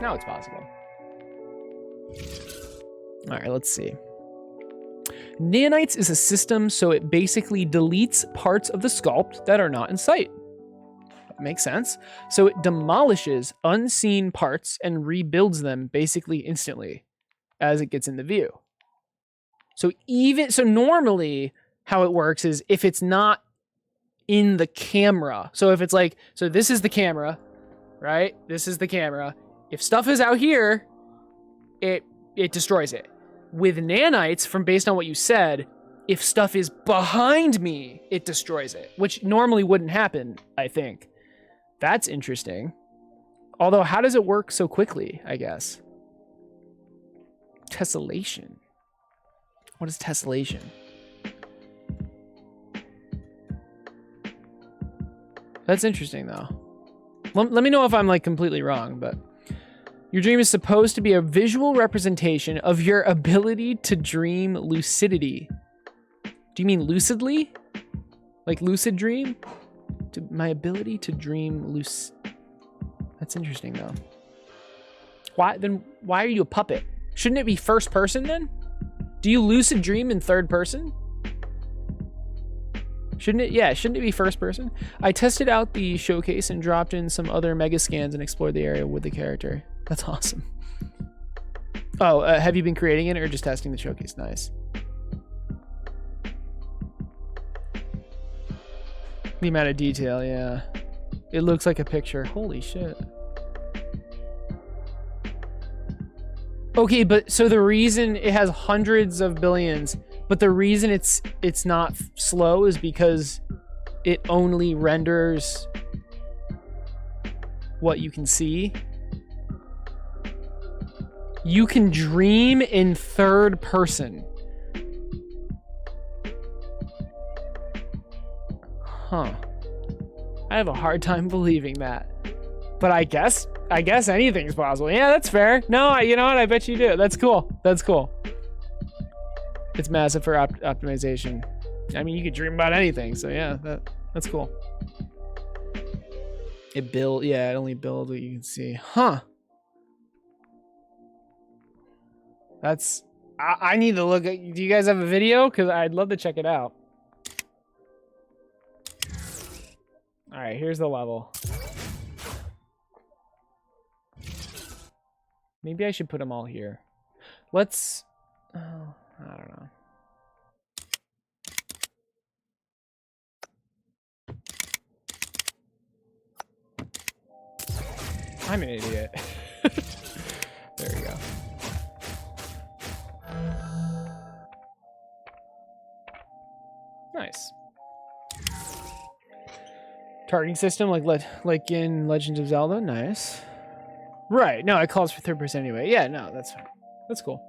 Now it's possible. All right, let's see. Nanites is a system, so it basically deletes parts of the sculpt that are not in sight. That makes sense. So it demolishes unseen parts and rebuilds them basically instantly as it gets in the view. So normally how it works is if it's not in the camera. So if it's like, so this is the camera, right? This is the camera. If stuff is out here, it destroys it. With nanites, based on what you said, if stuff is behind me, it destroys it, which normally wouldn't happen, I think. That's interesting. Although, how does it work so quickly, I guess? Tessellation. What is tessellation? That's interesting, though. Let me know if I'm like completely wrong, but... Your dream is supposed to be a visual representation of your ability to dream lucidity. Do you mean lucidly? Like lucid dream? My ability to dream That's interesting, though. Why are you a puppet? Shouldn't it be first person, then? Do you lucid dream in third person? Shouldn't it be first person? I tested out the showcase and dropped in some other mega scans and explored the area with the character. That's awesome. Oh, have you been creating it or just testing the showcase? Nice. The amount of detail, yeah. It looks like a picture. Holy shit. Okay, but so the reason it has hundreds of billions, but the reason it's not slow is because it only renders what you can see. You can dream in third person. Huh. I have a hard time believing that. But I guess anything's possible. Yeah, that's fair. No, you know what? I bet you do. That's cool. That's cool. It's massive for optimization. I mean, you could dream about anything. So yeah, that's cool. It only builds what you can see. Huh. I need to look at, do you guys have a video? Because I'd love to check it out. All right, here's the level. Maybe I should put them all here. Let's, I don't know. I'm an idiot. There we go. Nice. Targeting system like in Legend of Zelda. Nice. Right. No, it calls for 3% anyway. Yeah, no, that's fine. That's cool.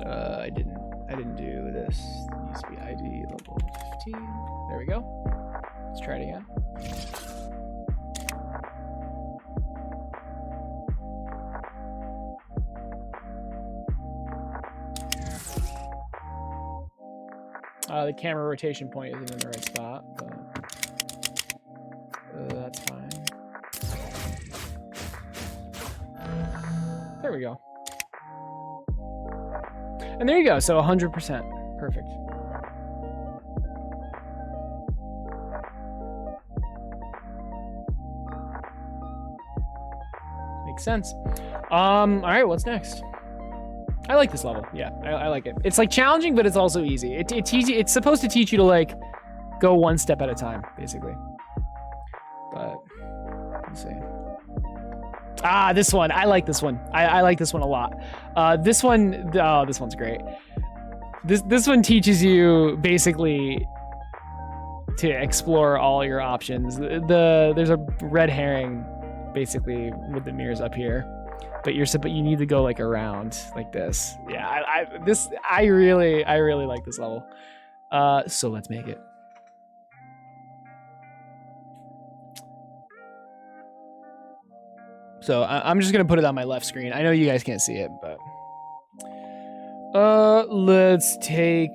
I didn't do this. It used to be ID level 15. There we we go. Let's try it again. The camera rotation point isn't in the right spot, but that's fine. There we go. And there you go. So 100%. Perfect. Makes sense. All right, what's next? I like this level. Yeah, I like it. It's like challenging, but it's also easy. It's supposed to teach you to like go one step at a time, basically. But let's see. Ah, this one. I like this one. I like this one a lot. This one's great. This one teaches you basically to explore all your options. There's a red herring basically with the mirrors up here. But you need to go like around like this. Yeah, I really like this level. So let's make it. So I'm just gonna put it on my left screen. I know you guys can't see it, but let's see.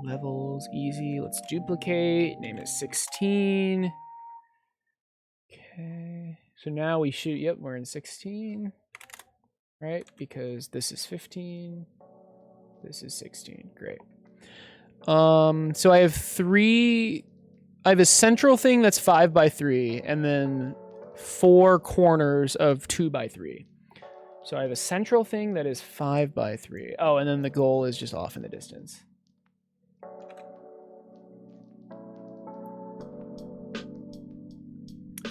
Levels easy. Let's duplicate. Name it 16. Okay, so now we shoot, yep, we're in 16, right? Because this is 15, this is 16, great. So I have a central thing that's 5x3, and then 4 corners of 2x3. So I have a central thing that is 5x3. Oh, and then the goal is just off in the distance.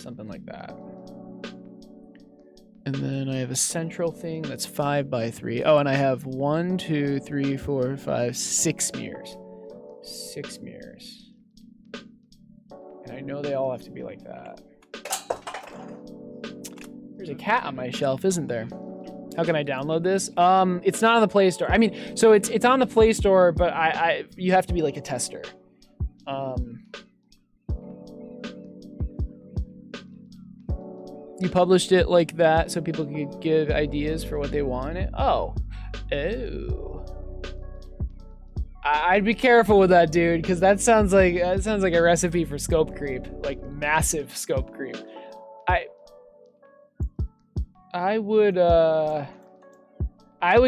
Something like that. And then I have a central thing that's 5x3. Oh, and I have 1, 2, 3, 4, 5, 6 mirrors. 6 mirrors. And I know they all have to be like that. There's a cat on my shelf, isn't there? How can I download this? It's not on the Play Store. I mean, so it's on the Play Store, but you have to be like a tester. You published it like that so people could give ideas for what they want. Oh. I'd be careful with that, dude, because that sounds like a recipe for scope creep, like massive scope creep. I would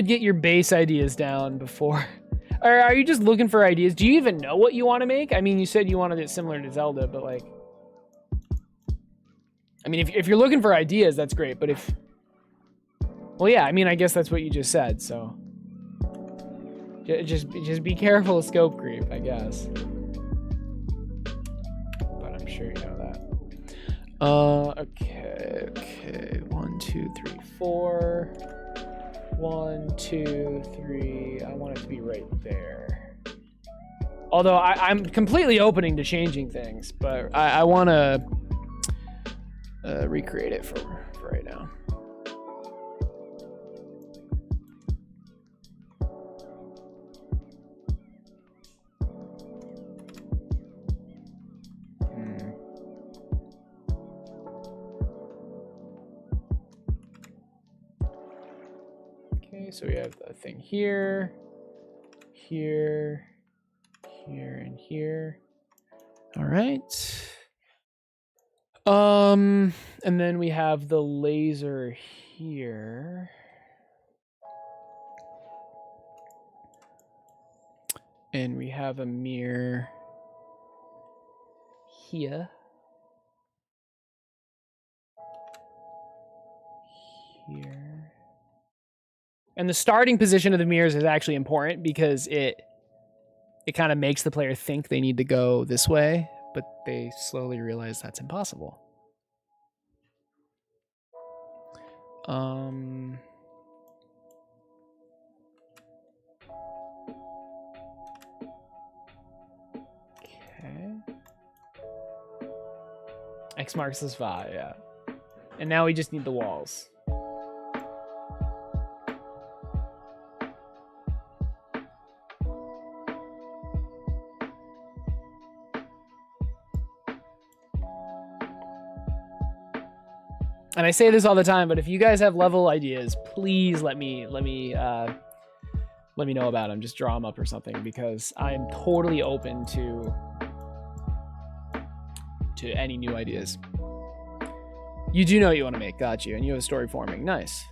get your base ideas down before. Or are you just looking for ideas? Do you even know what you want to make? I mean, you said you wanted it similar to Zelda, but like, I mean, if you're looking for ideas, that's great. But well, yeah, I mean, I guess that's what you just said. So just be careful of scope creep, I guess. But I'm sure you know that. Okay. 1, 2, 3, 4. 1, 2, 3. I want it to be right there. Although I'm completely opening to changing things, but I want to recreate it for right now. Okay, so we have a thing here, here, here, and here. All right. And then we have the laser here. And we have a mirror here. Here. And the starting position of the mirrors is actually important because it kind of makes the player think they need to go this way, but they slowly realize that's impossible. Okay. X marks the spot, yeah. And now we just need the walls. And I say this all the time, but if you guys have level ideas, please let me know about them. Just draw them up or something, because I'm totally open to any new ideas. You do know what you want to make, got you, and you have story forming. Nice.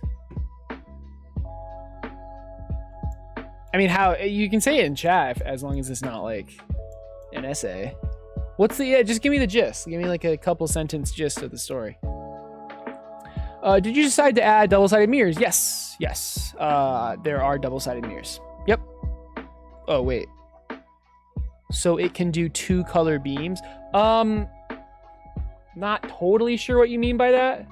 I mean, how you can say it in chat as long as it's not like an essay. What's the just give me the gist. Give me like a couple sentence gist of the story. Did you decide to add double-sided mirrors? Yes. There are double-sided mirrors. Yep. Oh wait. So it can do 2 color beams. Not totally sure what you mean by that.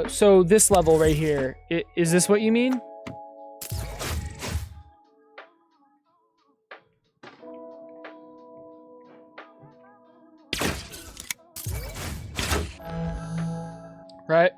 So this level right here, is this what you mean? Right?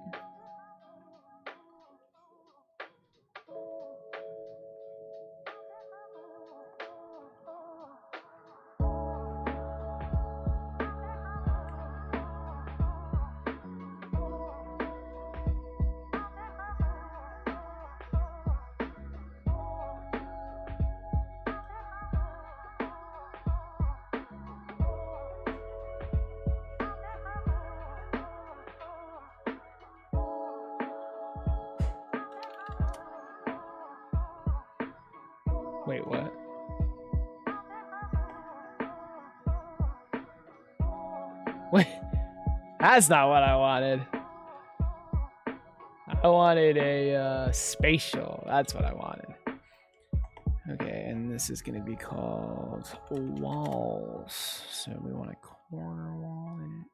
Wait, what? Wait, that's not what I wanted. I wanted a spatial. That's what I wanted. Okay, and this is going to be called walls. So we want a corner wall in it.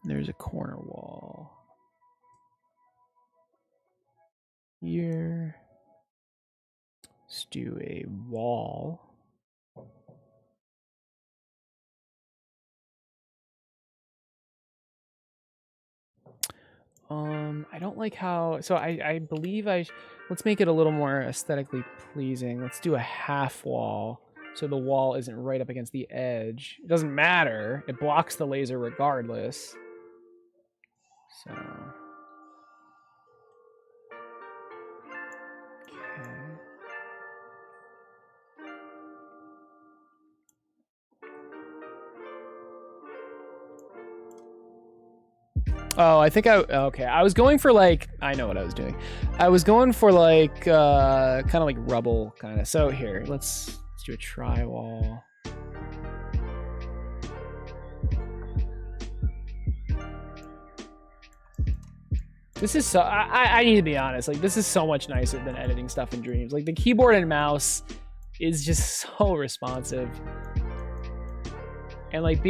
There's a corner wall here. Let's do a wall. I don't like how, so I believe let's make it a little more aesthetically pleasing. Let's do a half wall, so the wall isn't right up against the edge. It doesn't matter. It blocks the laser regardless. So. Okay. Oh, I think okay. I was going for like, I know what I was doing. I was going for like, kind of like rubble kind of. So here, let's do a tri-wall. This is so, I need to be honest, like this is so much nicer than editing stuff in Dreams. Like the keyboard and mouse is just so responsive. And like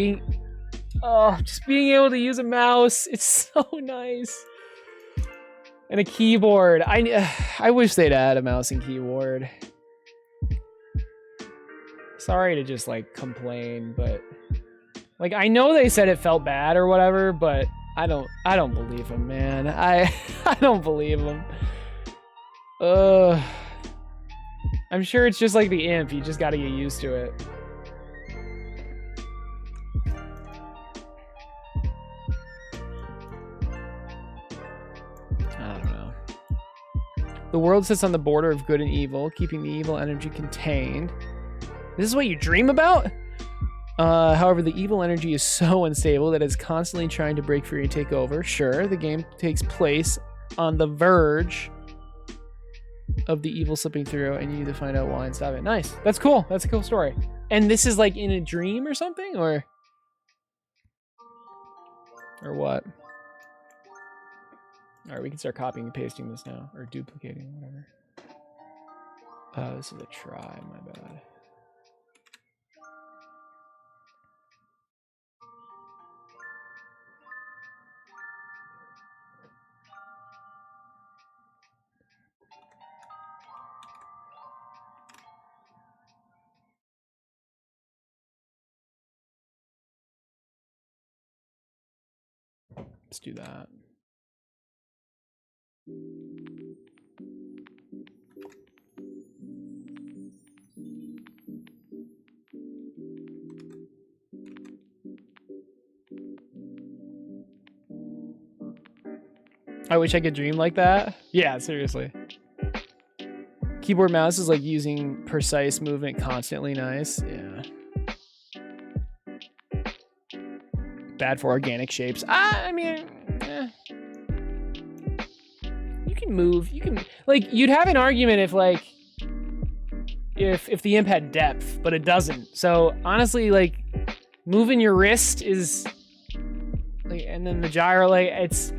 just being able to use a mouse, it's so nice. And a keyboard. I wish they'd add a mouse and keyboard. Sorry to just like complain, but like I know they said it felt bad or whatever, but I don't believe him, man. I don't believe him. I'm sure it's just like the imp, you just gotta get used to it. The world sits on the border of good and evil, keeping the evil energy contained. This is what you dream about? However, the evil energy is so unstable that it's constantly trying to break free and take over. Sure, the game takes place on the verge of the evil slipping through, and you need to find out why and stop it. Nice. That's cool. That's a cool story. And this is like in a dream or something? Or what? All right, we can start copying and pasting this now, or duplicating, whatever. This is a try, my bad. Let's do that. I wish I could dream like that. Yeah, seriously. Keyboard mouse is like using precise movement constantly. Nice. Yeah. Bad for organic shapes. I mean, you can move. You can, like, you'd have an argument if like if the imp had depth, but it doesn't. So honestly, like, moving your wrist is like, and then the gyro, like, it's,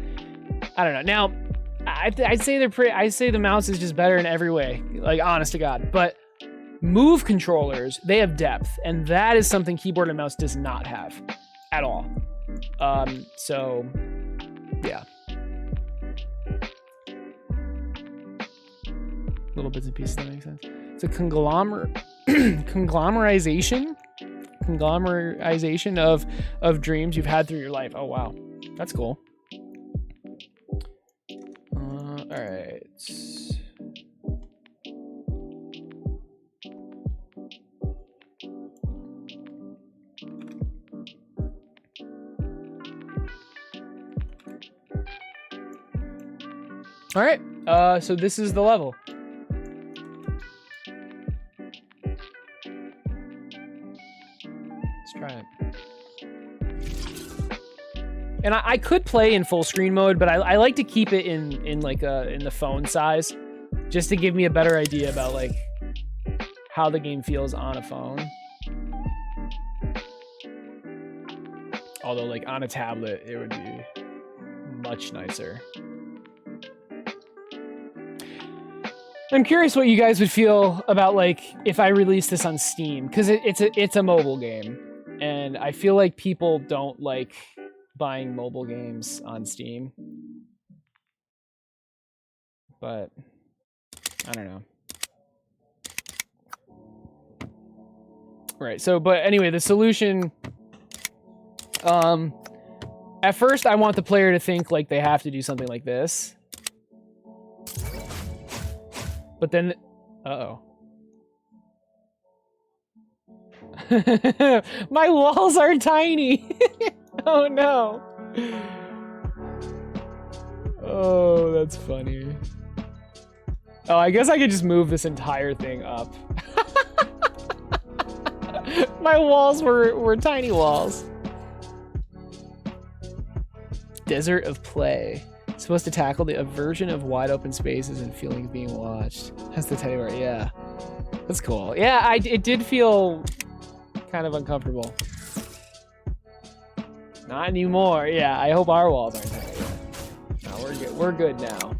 I don't know. Now, I'd say they're pretty. I say the mouse is just better in every way. Like, honest to God, but move controllers, they have depth, and that is something keyboard and mouse does not have at all. So yeah, little bits and pieces that make sense. It's a conglomerization of dreams you've had through your life. Oh wow, that's cool. All right. All right, so this is the level. Let's try it. And I could play in full screen mode, but I like to keep it in like in the phone size, just to give me a better idea about like how the game feels on a phone. Although like on a tablet, it would be much nicer. I'm curious what you guys would feel about like if I release this on Steam, because it's a mobile game, and I feel like people don't like buying mobile games on Steam. But I don't know. Right. So, but anyway, the solution. At first, I want the player to think like they have to do something like this. But then, uh-oh. My walls are tiny. Oh no. Oh, that's funny. Oh, I guess I could just move this entire thing up. My walls were tiny walls. Desert of Play. Supposed to tackle the aversion of wide open spaces and feelings being watched. That's the teddy bear. Yeah, that's cool. Yeah, it did feel kind of uncomfortable. Not anymore. Yeah, I hope our walls aren't tiny. No, we're good. We're good now.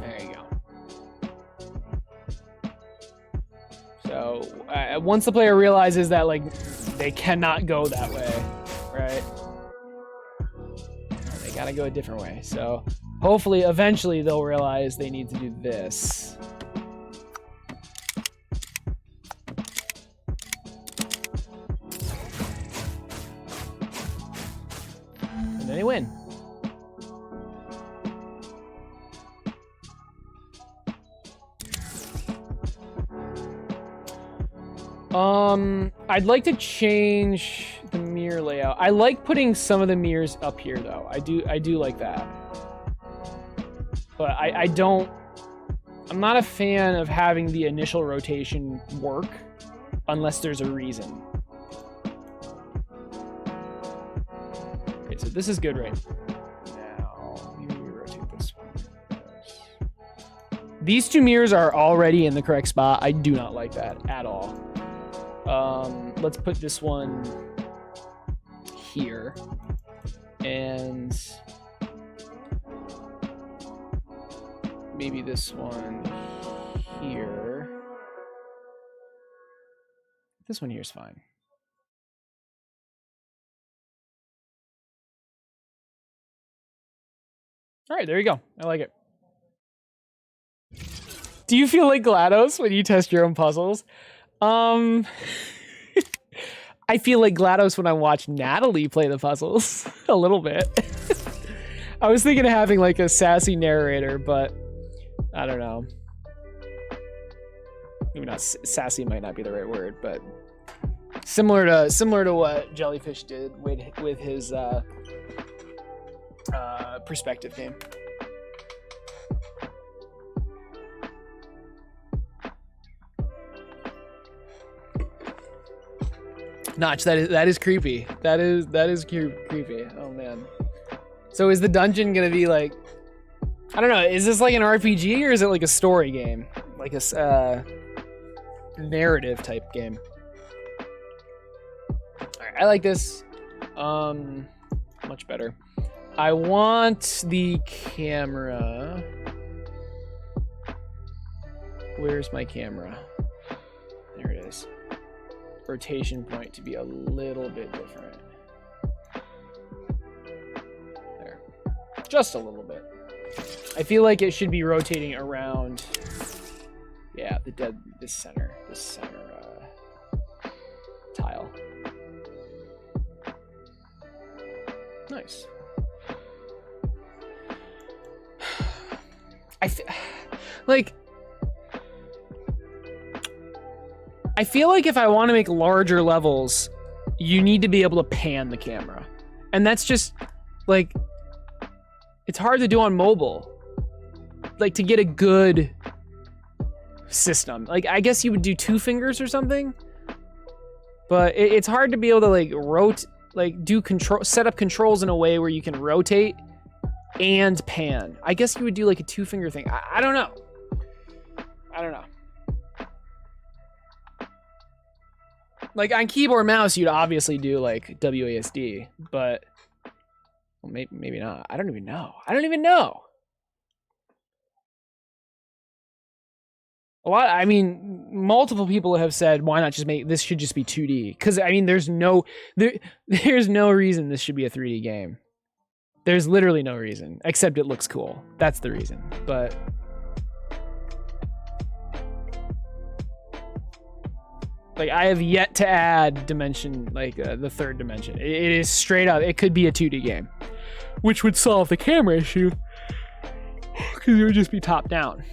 There you go. So once the player realizes that like they cannot go that way, right? Gotta go a different way. So hopefully eventually they'll realize they need to do this. And then they win. I'd like to change the mirror layout. I like putting some of the mirrors up here though. I do like that. But I'm not a fan of having the initial rotation work unless there's a reason. Okay, so this is good right now. Maybe we rotate this one. These two mirrors are already in the correct spot. I do not like that at all. Let's put this one here, and maybe this one here. This one here is fine. All right, there you go. I like it. Do you feel like GLaDOS when you test your own puzzles? I feel like GLaDOS when I watch Natalie play the puzzles a little bit. I was thinking of having like a sassy narrator, but I don't know. Maybe not sassy might not be the right word, but similar to what Jellyfish did with his perspective game. Notch, that is creepy. That is creepy. Oh man. So is the dungeon gonna be like, I don't know, is this like an RPG or is it like a story game? Like a narrative type game? Alright, I like this. Much better. I want the camera. Where's my camera? There it is. Rotation point to be a little bit different. There. Just a little bit. I feel like it should be rotating around, yeah, this center tile. Nice. I feel like if I want to make larger levels, you need to be able to pan the camera. And that's just, like, it's hard to do on mobile. Like, to get a good system. Like, I guess you would do 2 fingers or something. But it's hard to be able to, like, set up controls in a way where you can rotate and pan. I guess you would do, like, a 2-finger thing. I don't know. I don't know. Like, on keyboard mouse, you'd obviously do, like, WASD, but well, maybe not. I don't even know. I mean, multiple people have said, why not just this should just be 2D? Because, I mean, there's no reason this should be a 3D game. There's literally no reason, except it looks cool. That's the reason, but... Like, I have yet to add dimension, like, the third dimension. It is straight up, it could be a 2D game. Which would solve the camera issue. Because it would just be top down.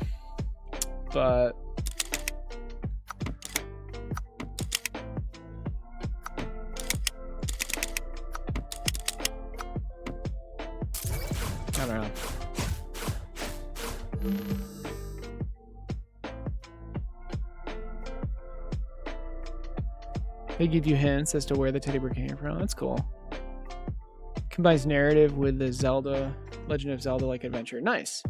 But... I don't know. They give you hints as to where the teddy bear came from. That's cool. Combines narrative with the Legend of Zelda-like adventure. Nice.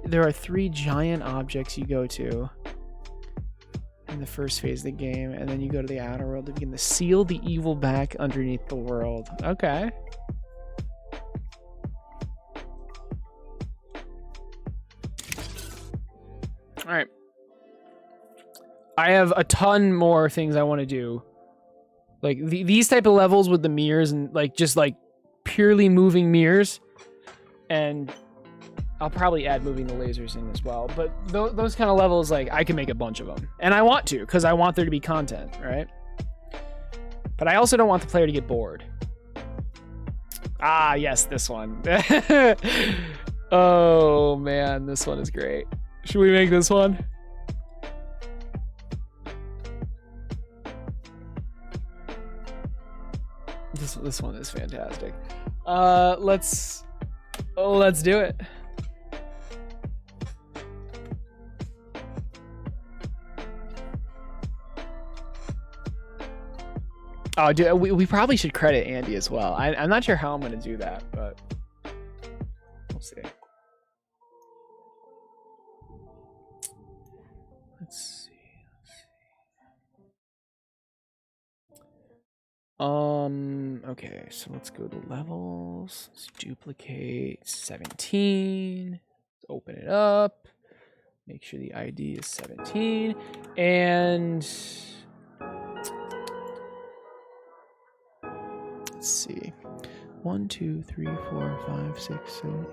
There are 3 giant objects you go to in the first phase of the game, and then you go to the outer world to begin to seal the evil back underneath the world. Okay. All right. I have a ton more things I want to do. Like these type of levels with the mirrors and like just like purely moving mirrors. And I'll probably add moving the lasers in as well. But those kind of levels, like I can make a bunch of them. And I want to, because I want there to be content, right? But I also don't want the player to get bored. Ah, yes, this one. Oh man, this one is great. Should we make this one? This one is fantastic. Let's do it. Oh, dude, we probably should credit Andy as well. I'm not sure how I'm gonna do that, but we'll see. Let's see. Okay, so let's go to levels. Let's duplicate 17. Let's open it up. Make sure the ID is 17. And let's see. 1, 2, 3, 4, 5, 6, 7,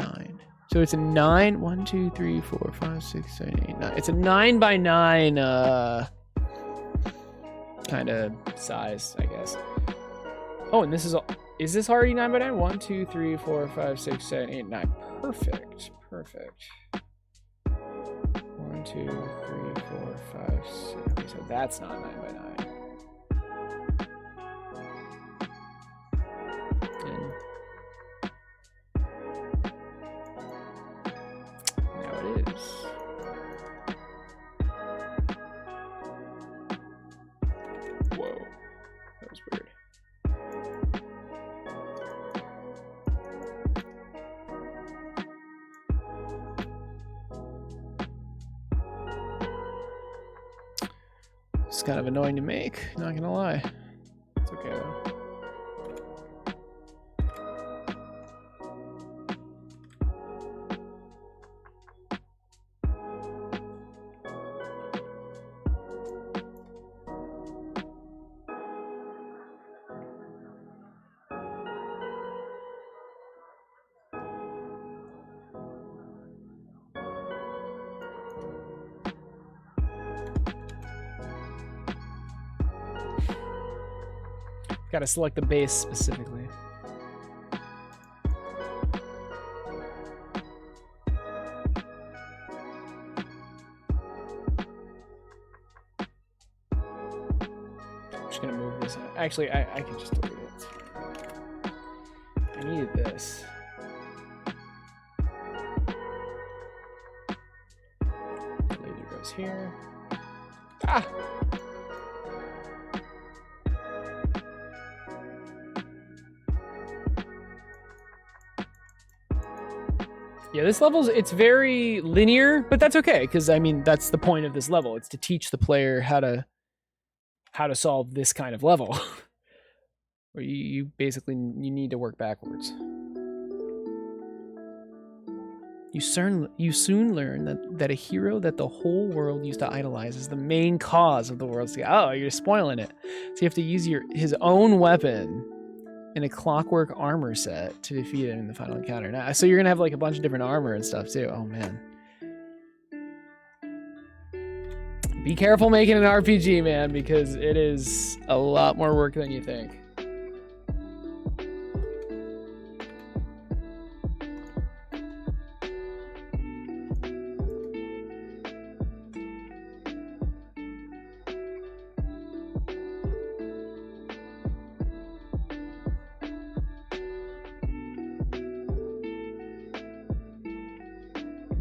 8, 9. So it's a 9. 1, 2, 3, 4, 5, 6, 7, 8, 9. It's a 9 by 9 kind of size, I guess. Oh, and this is this already 9 by 9? 1, 2, 3, 4, 5, 6, 7, 8, 9. Perfect. 1, 2, 3, 4, 5, 6. Okay, so that's not 9 by 9. It's kind of annoying to make, not gonna lie. It's okay though. Gotta select the base specifically. I'm just gonna move this out. Actually, I can just delete it. I needed this. Laser goes here. Ah! Yeah, this level's, it's very linear, but that's okay, because I mean, that's the point of this level. It's to teach the player how to solve this kind of level. Where you basically, you need to work backwards. You soon learn that a hero that the whole world used to idolize is the main cause of the world's... Oh, you're spoiling it. So you have to use his own weapon in a clockwork armor set to defeat it in the final encounter. Now, so you're gonna have like a bunch of different armor and stuff too. Oh man. Be careful making an RPG, man, because it is a lot more work than you think.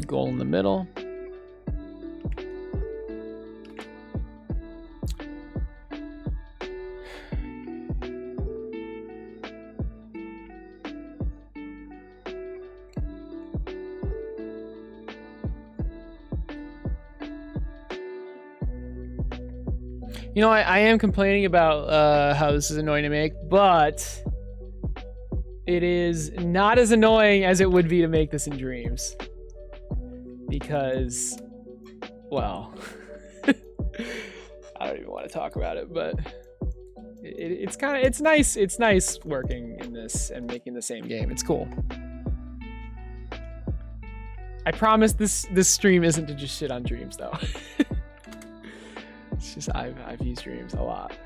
Goal in the middle. You know, I am complaining about how this is annoying to make, but it is not as annoying as it would be to make this in Dreams. Because, well, I don't even want to talk about it, but it's nice. It's nice working in this and making the same game. It's cool. I promise this stream isn't to just shit on Dreams though. It's just I've used Dreams a lot.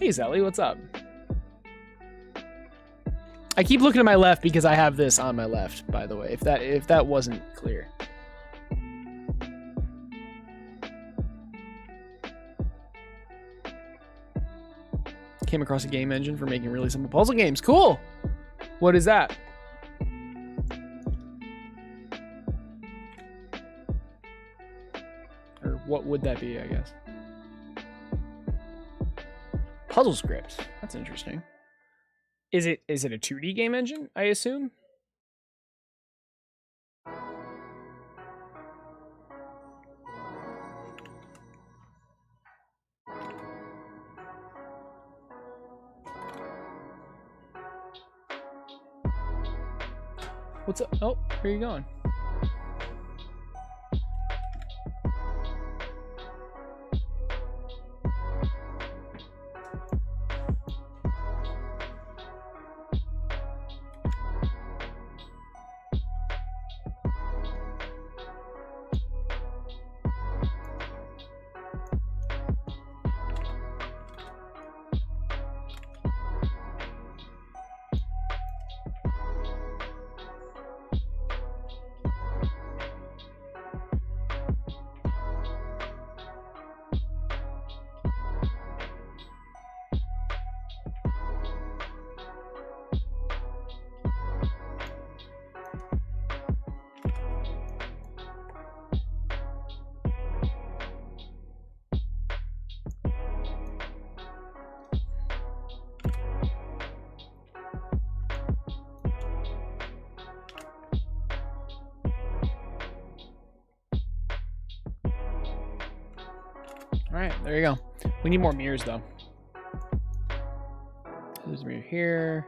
Hey Zelly, what's up? I keep looking to my left because I have this on my left, by the way, if that wasn't clear. Came across a game engine for making really simple puzzle games. Cool. What is that? Or what would that be, I guess? Puzzle script. That's interesting. Is it a 2D game engine, I assume? What's up? Oh, where are you going? there you go. We need more mirrors though. There's a mirror here.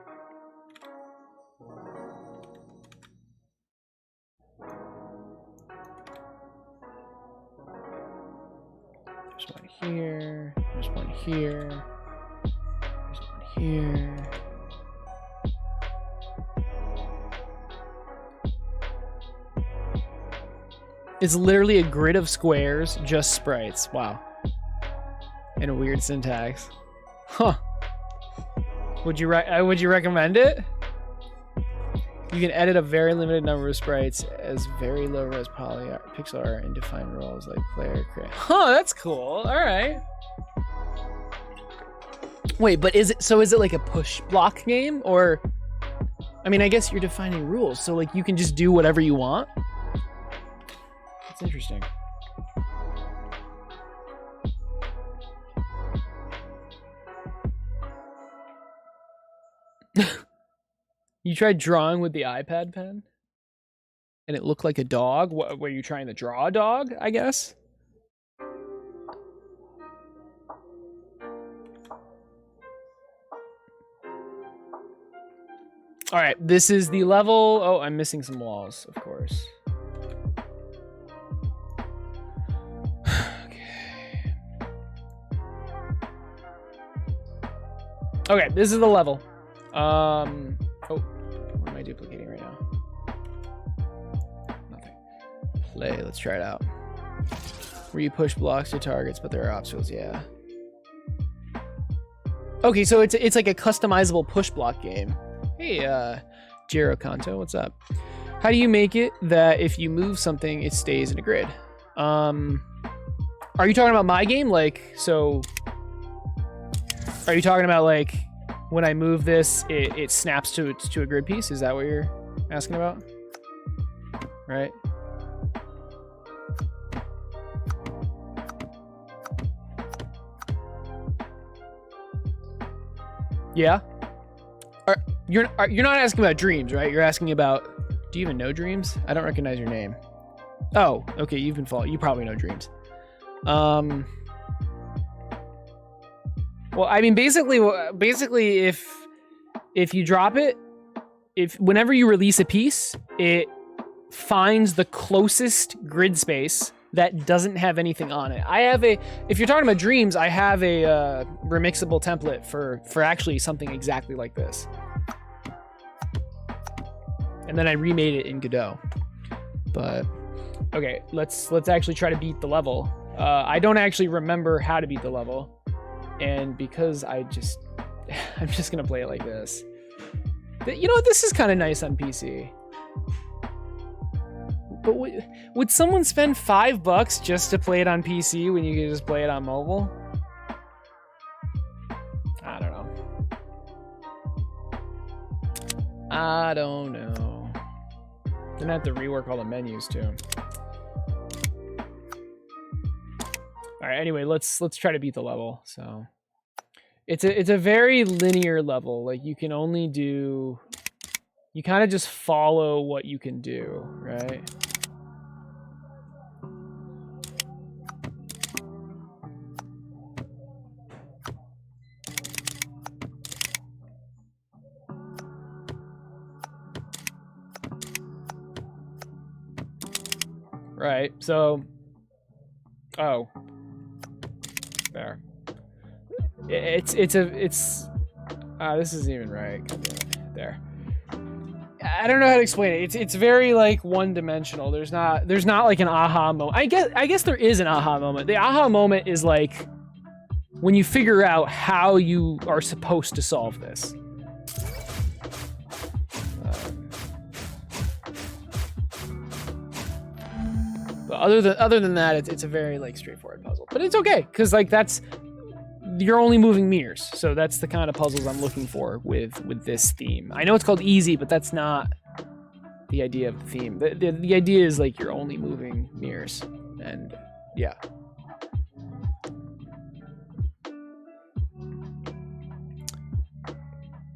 There's one here. There's one here. There's one here. It's literally a grid of squares, just sprites. Wow. And a weird syntax. Huh. Would you recommend it? You can edit a very limited number of sprites as very low res pixel art and define roles like player create. Huh, that's cool. All right. Wait, but is it like a push block game, or I mean, I guess you're defining rules, so like you can just do whatever you want. That's interesting. You tried drawing with the iPad pen? And it looked like a dog? What, were you trying to draw a dog, I guess? Alright, this is the level. Oh, I'm missing some walls, of course. Okay, this is the level. Oh, what am I duplicating right now? Nothing. Play, let's try it out. Where you push blocks to targets, but there are obstacles, yeah. Okay, so it's like a customizable push block game. Hey, Jiro Kanto, what's up? How do you make it that if you move something, it stays in a grid? Are you talking about my game? Like, so... Are you talking about like when I move this, it snaps to a grid piece? Is that what you're asking about? Right? Yeah. You're not asking about Dreams, right? You're asking about. Do you even know Dreams? I don't recognize your name. Oh, okay. You've been following. You probably know Dreams. Well, I mean, basically, if you drop it, whenever you release a piece, it finds the closest grid space that doesn't have anything on it. If you're talking about Dreams, I have a remixable template for actually something exactly like this. And then I remade it in Godot. But okay, let's actually try to beat the level. I don't actually remember how to beat the level. And because I'm just gonna play it like this. You know what? This is kind of nice on PC. But would someone spend $5 just to play it on PC when you can just play it on mobile? I don't know. I don't know. Then I have to rework all the menus too. All right. Anyway, let's try to beat the level. So it's a very linear level. Like you can only do. You kind of just follow what you can do, right? Right. So. Oh. There. This isn't even right. There. I don't know how to explain it. It's very like one-dimensional. There's not like an aha moment. I guess there is an aha moment. The aha moment is like when you figure out how you are supposed to solve this. But other than that, it's a very like straightforward puzzle. But it's okay because like you're only moving mirrors, so that's the kind of puzzles I'm looking for with this theme. I know it's called easy, but that's not the idea of the theme. The idea is like you're only moving mirrors, and yeah.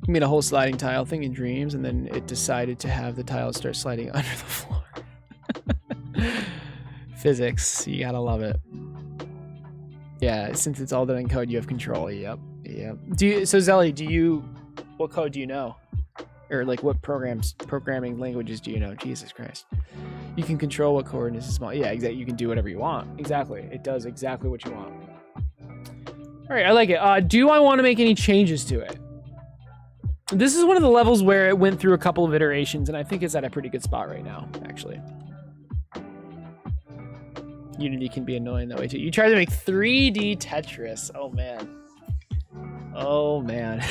You made a whole sliding tile thing in Dreams, and then it decided to have the tiles start sliding under the floor. Physics, you gotta love it. Yeah, since it's all done in code, you have control. Yep. So Zelly, what code do you know? Or like what programming languages do you know? Jesus Christ. You can control what coordinates is small. Yeah, exactly. You can do whatever you want. Exactly. It does exactly what you want. All right, I like it. Do I want to make any changes to it? This is one of the levels where it went through a couple of iterations, and I think it's at a pretty good spot right now, actually. Unity can be annoying that way too. You tried to make 3D Tetris. Oh man. Oh man.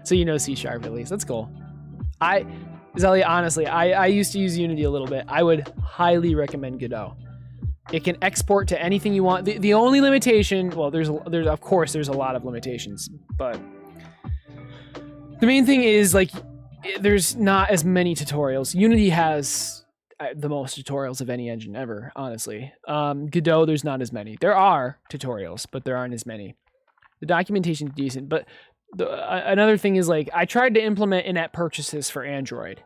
So you know C# at least. That's cool. Zelly, honestly, I used to use Unity a little bit. I would highly recommend Godot. It can export to anything you want. The only limitation, well, there's of course there's a lot of limitations, but the main thing is like there's not as many tutorials. Unity has the most tutorials of any engine ever, honestly. Godot, there's not as many. There are tutorials, but there aren't as many. The documentation is decent, but another thing is like I tried to implement in-app purchases for Android,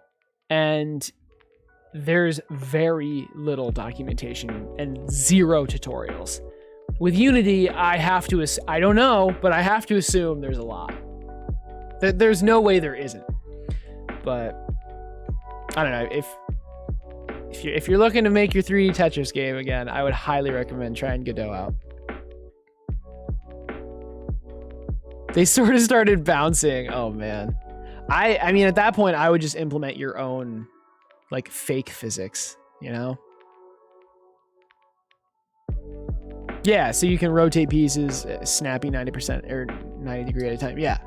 and there's very little documentation and zero tutorials. With Unity, I don't know, but I have to assume there's a lot. There's no way there isn't. But I don't know, if you're looking to make your 3D Tetris game again, I would highly recommend trying Godot out. They sort of started bouncing. Oh man. I mean, at that point, I would just implement your own like fake physics, you know? Yeah, so you can rotate pieces, snappy 90% or 90 degree at a time. Yeah.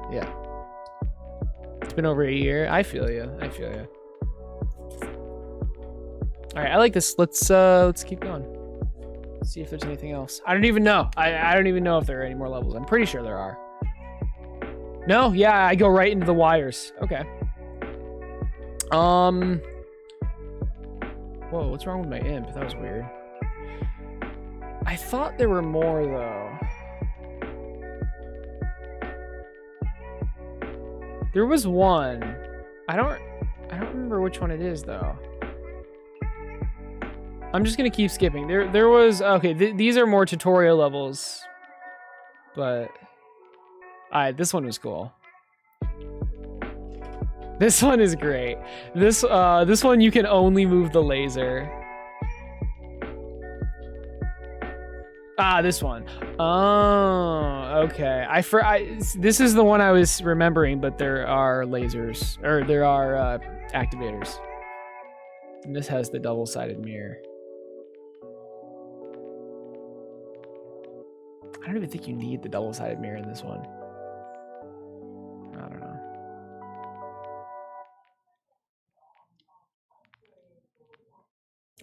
It's been over a year. I feel you. All right, I like this. Let's keep going. Let's see if there's anything else. I don't even know. I don't even know if there are any more levels. I'm pretty sure there are. No, yeah, I go right into the wires. Okay. Whoa, what's wrong with my imp? That was weird. I thought there were more though. There was one. I don't remember which one it is though. I'm just gonna keep skipping. There was okay. These are more tutorial levels, but this one was cool. This one is great. This one you can only move the laser. This one. Oh, okay. This is the one I was remembering, but there are lasers, or there are activators. And this has the double-sided mirror. I don't even think you need the double-sided mirror in this one. I don't know.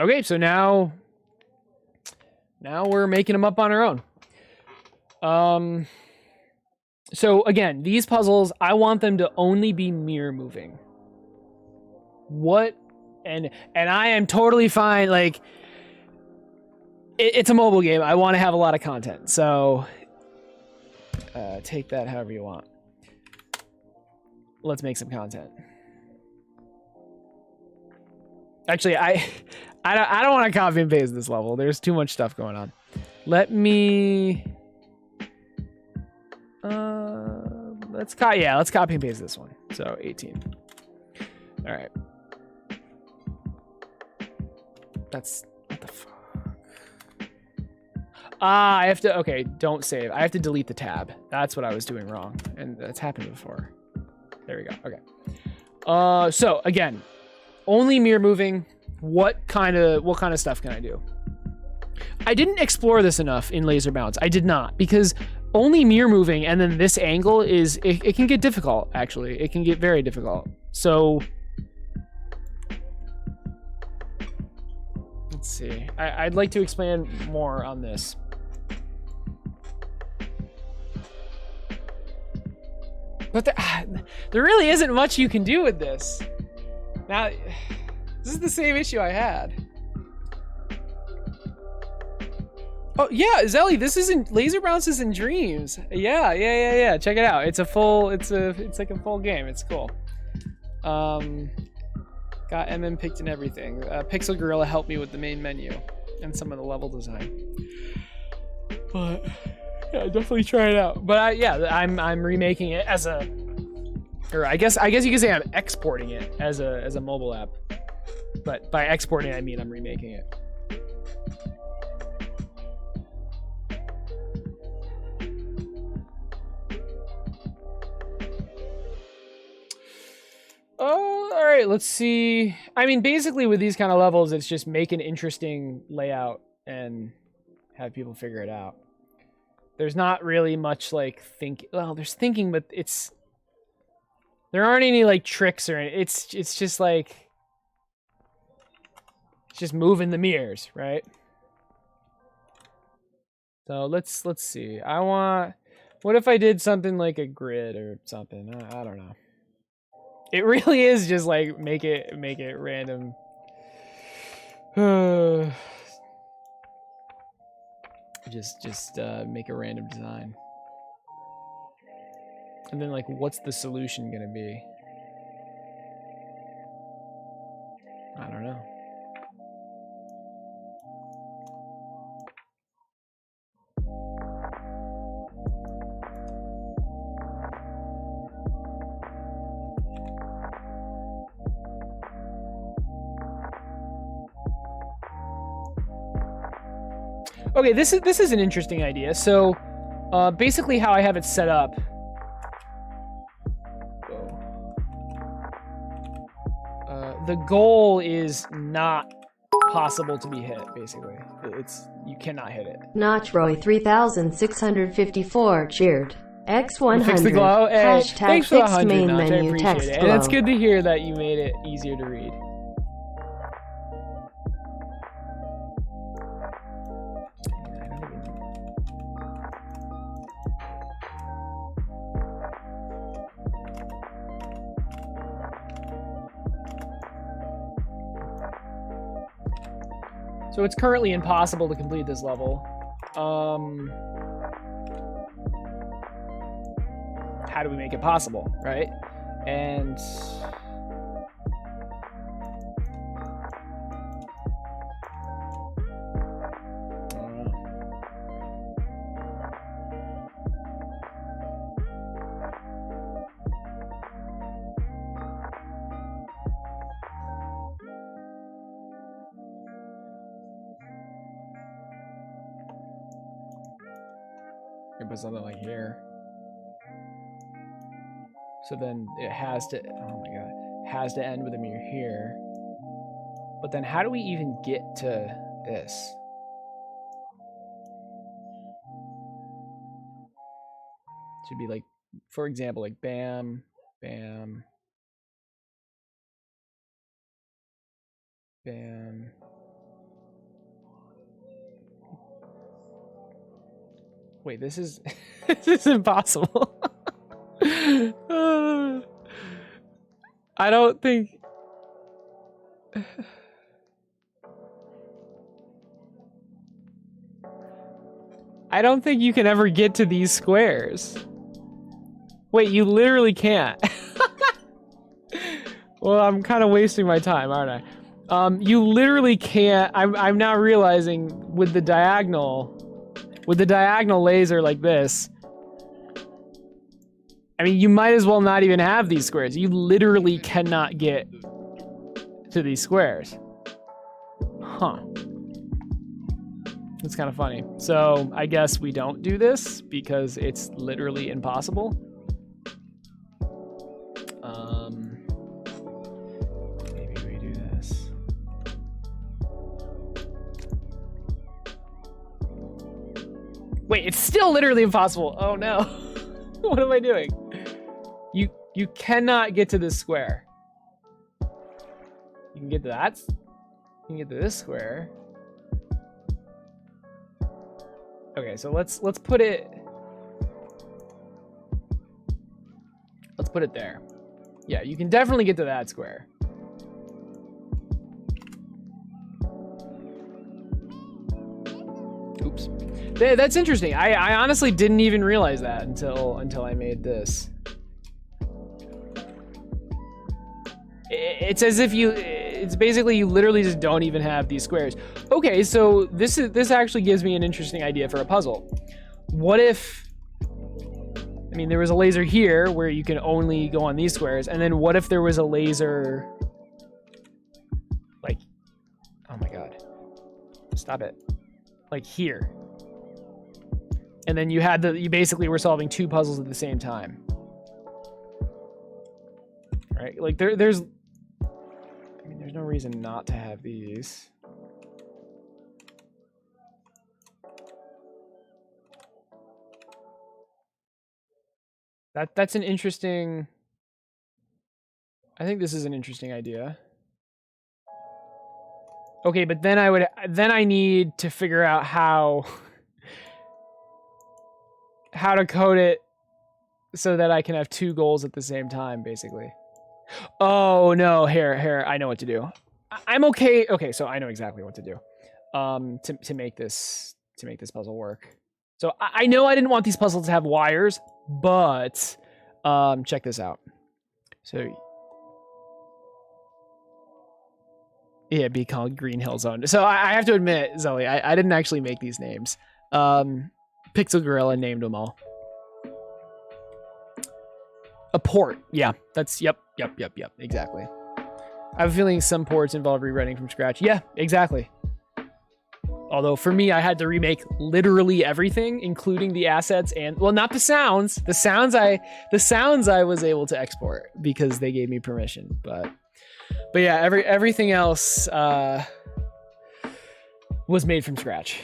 Okay, so now we're making them up on our own. So again, these puzzles, I want them to only be mirror moving. And I am totally fine, like, it's a mobile game. I want to have a lot of content, so take that however you want. Let's make some content. Actually, I don't want to copy and paste this level. There's too much stuff going on. Let me let's copy and paste this one. So 18. All right. That's what the fuck. I have to, okay, don't save. I have to delete the tab. That's what I was doing wrong. And that's happened before. There we go. Okay. So again, only mirror moving. What kind of stuff can I do? I didn't explore this enough in Laser Bounce. I did not, because only mirror moving and then this angle is, it can get difficult, actually. It can get very difficult. So let's see. I'd like to expand more on this. But there really isn't much you can do with this. Now, this is the same issue I had. Oh yeah, Zelly, this isn't Laser Bounce is in Dreams. Yeah. Check it out. It's like a full game. It's cool. Got MM picked and everything. Pixel Gorilla helped me with the main menu and some of the level design. But yeah, definitely try it out. But I'm remaking it as a, or I guess you could say I'm exporting it as a mobile app. But by exporting, I mean I'm remaking it. Oh, all right, let's see. I mean, basically with these kind of levels, it's just make an interesting layout and have people figure it out. There's not really much like well, there's thinking, but there aren't any like tricks or anything. It's just like, it's just moving the mirrors, right? So let's see. What if I did something like a grid or something? I don't know. It really is just like make it random. just make a random design. And then like what's the solution gonna be? I don't know. Okay, this is an interesting idea. So, basically, how I have it set up. The goal is not possible to be hit. Basically, you cannot hit it. Notchroy 3654 cheered. X100. Fix the glow. Hey, Hashtag thanks for the fixed 100, main Notch. I menu appreciate text it, glow. and it's good to hear that you made it easier to read. So it's currently impossible to complete this level. How do we make it possible, right? And put something like here. So then it has to, oh my god, has to end with a mirror here. But then how do we even get to this? Should be like, for example, like bam, bam, bam. Wait, this is this is impossible. I don't think. I don't think you can ever get to these squares. Wait, you literally can't. Well, I'm kind of wasting my time, aren't I? You literally can't. I'm now realizing with the diagonal laser like this, I mean, you might as well not even have these squares. You literally cannot get to these squares. Huh. It's kind of funny. So I guess we don't do this because it's literally impossible. Maybe we do this. Wait, it's still literally impossible. Oh no. What am I doing? You cannot get to this square. You can get to that. You can get to this square. Okay, so let's put it. Let's put it there. Yeah, you can definitely get to that square. Oops. That's interesting. I honestly didn't even realize that until I made this. It's as if it's basically you literally just don't even have these squares. Okay, so this actually gives me an interesting idea for a puzzle. what if, I mean, there was a laser here where you can only go on these squares, and then what if there was a laser, like, oh my god, stop it, like here. And then you basically were solving 2 puzzles at the same time. Right? Like there's no reason not to have these. That's an interesting, I think this is an interesting idea. Okay, but then I need to figure out how to code it so that I can have 2 goals at the same time, basically. Oh no, here, I know what to do. I'm okay. Okay, so I know exactly what to do. To make this puzzle work. So I know I didn't want these puzzles to have wires, but check this out. So yeah, be called Green Hill Zone. So I have to admit, Zoe, I didn't actually make these names. Pixel Gorilla named them all. A port. Yeah, that's, yep, exactly. I have a feeling some ports involve rewriting from scratch. Yeah, exactly. Although for me, I had to remake literally everything, including the assets and, well, not the sounds. The sounds I was able to export because they gave me permission. But yeah, everything else was made from scratch.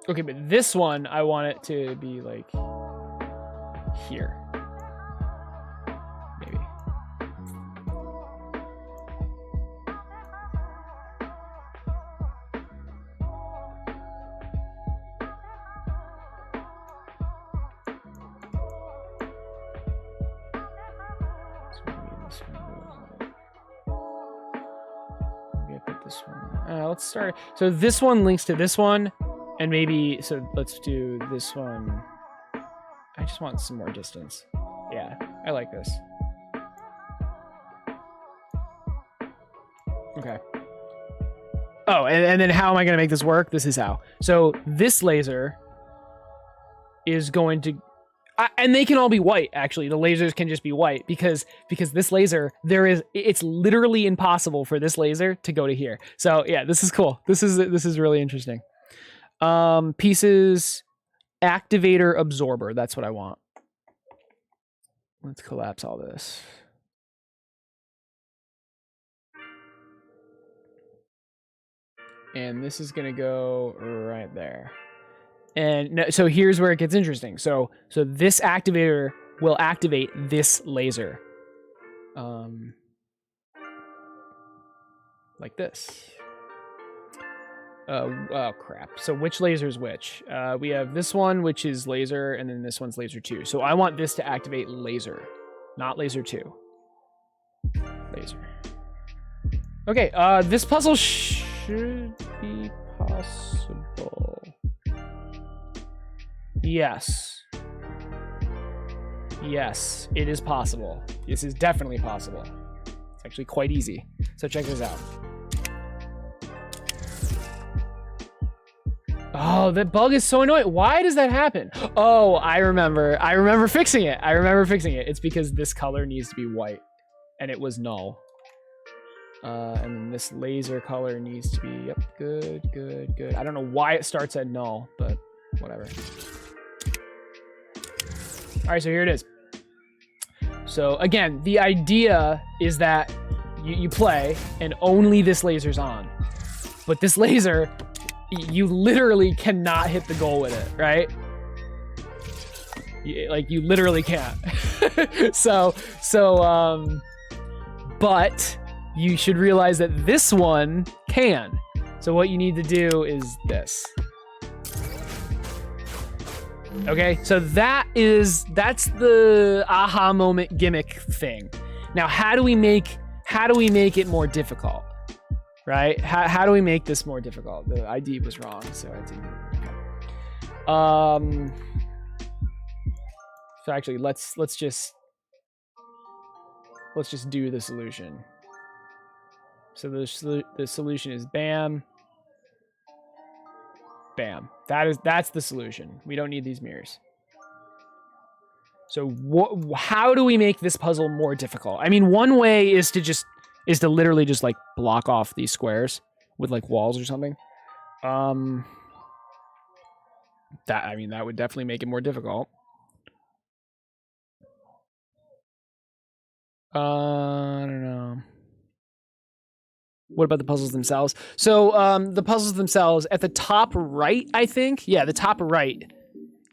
Okay, but this one, I want it to be like here. Maybe. Maybe I put this one. Let's start. So this one links to this one. And maybe, so let's do this one. I just want some more distance. Yeah, I like this. Okay. Oh, and then how am I going to make this work? This is how. So this laser is going to, and they can all be white, actually. The lasers can just be white because this laser, it's literally impossible for this laser to go to here. So yeah, this is cool. This is really interesting. Pieces, activator, absorber. That's what I want. Let's collapse all this. And this is going to go right there. And so here's where it gets interesting. So this activator will activate this laser. Like this. Oh crap. So which laser is which? We have this one, which is laser, and then this one's laser 2. So I want this to activate laser, not laser 2. Laser. Okay, this puzzle should be possible. Yes. Yes, it is possible. This is definitely possible. It's actually quite easy. So check this out. Oh, that bug is so annoying. Why does that happen? Oh, I remember fixing it. It's because this color needs to be white, and it was null. And this laser color needs to be, yep, good. I don't know why it starts at null, but whatever. All right, so here it is. So again, the idea is that you play and only this laser's on. But this laser, you literally cannot hit the goal with it, right? Like, you literally can't. But you should realize that this one can. So what you need to do is this. Okay, so that's the aha moment gimmick thing. Now, how do we make it more difficult? Right? How do we make this more difficult? The ID was wrong, so I didn't. Okay. So actually, let's just do the solution. So the solution is bam, bam. That's the solution. We don't need these mirrors. So how do we make this puzzle more difficult? I mean, one way is to literally just like block off these squares with like walls or something. That would definitely make it more difficult. I don't know. What about the puzzles themselves? So the puzzles themselves at the top right, I think. Yeah, the top right.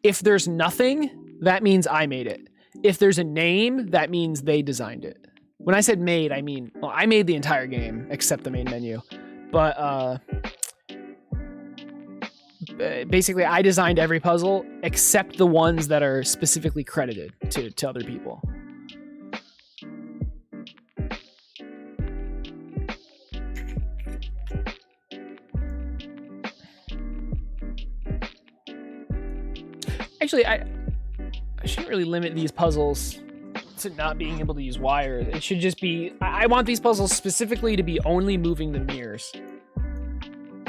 If there's nothing, that means I made it. If there's a name, that means they designed it. When I said made, I mean, well, I made the entire game except the main menu. But basically, I designed every puzzle except the ones that are specifically credited to other people. Actually, I shouldn't really limit these puzzles to not being able to use wires. It should just be, I want these puzzles specifically to be only moving the mirrors.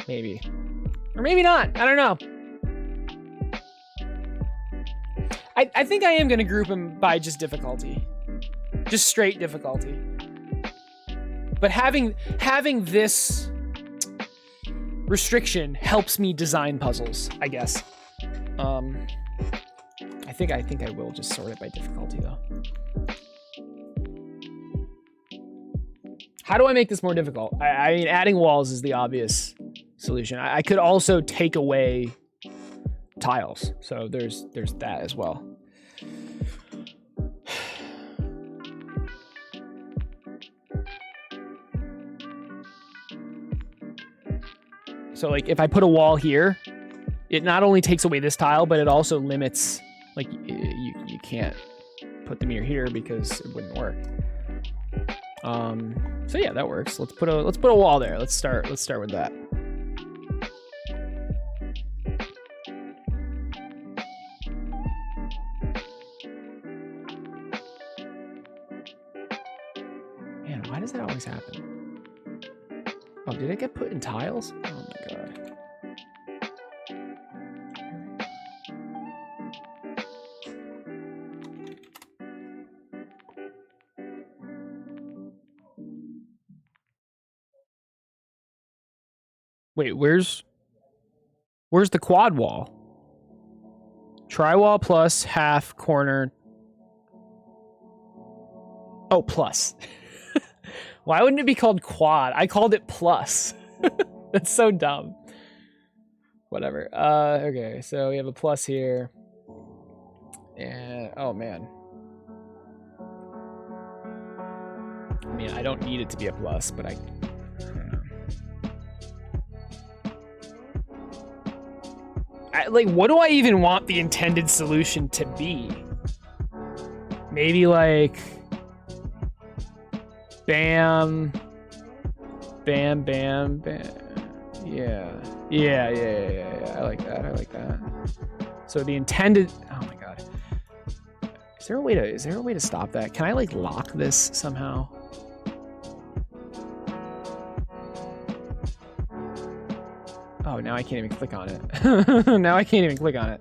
Maybe. Or maybe not. I don't know. I think I am going to group them by just difficulty. Just straight difficulty. But having this restriction helps me design puzzles, I guess. I think I will just sort it by difficulty, though. How do I make this more difficult? I mean, adding walls is the obvious solution. I could also take away tiles, so there's that as well. So, like, if I put a wall here, it not only takes away this tile, but it also limits, like, you can't put the mirror here because it wouldn't work. So yeah, that works. Let's put a wall there. Let's start with that. Man, why does that always happen? Oh, did it get put in tiles? Oh my god. Wait, where's the quad wall? Tri-wall plus half corner. Oh, plus. Why wouldn't it be called quad? I called it plus. That's so dumb. Whatever. Okay, so we have a plus here. And, oh man. I mean, I don't need it to be a plus, but I don't know. Like, what do I even want the intended solution to be? Maybe like bam, bam, bam, bam. Yeah. I like that. So the intended, oh my god. Is there a way to stop that? Can I like lock this somehow? Oh, now I can't even click on it. Now I can't even click on it.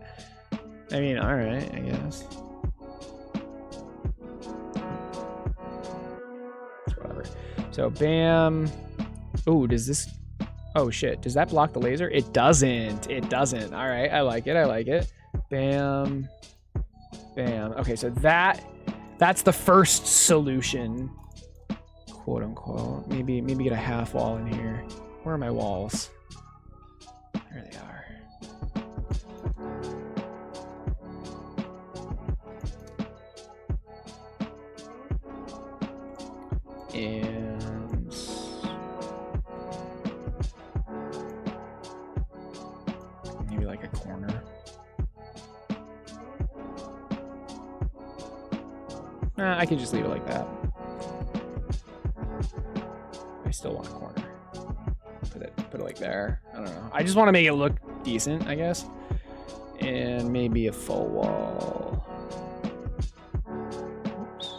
I mean, all right, I guess. Whatever. So, bam. Oh, does this Oh shit, does that block the laser? It doesn't. It doesn't. All right, I like it. I like it. Bam. Bam. Okay, so that's the first solution, quote unquote. Maybe get a half wall in here. Where are my walls? There they are. And maybe like a corner. I can just leave it like that. I still want a corner. Put it like there. I don't know. I just want to make it look decent, I guess. And maybe a full wall. Oops.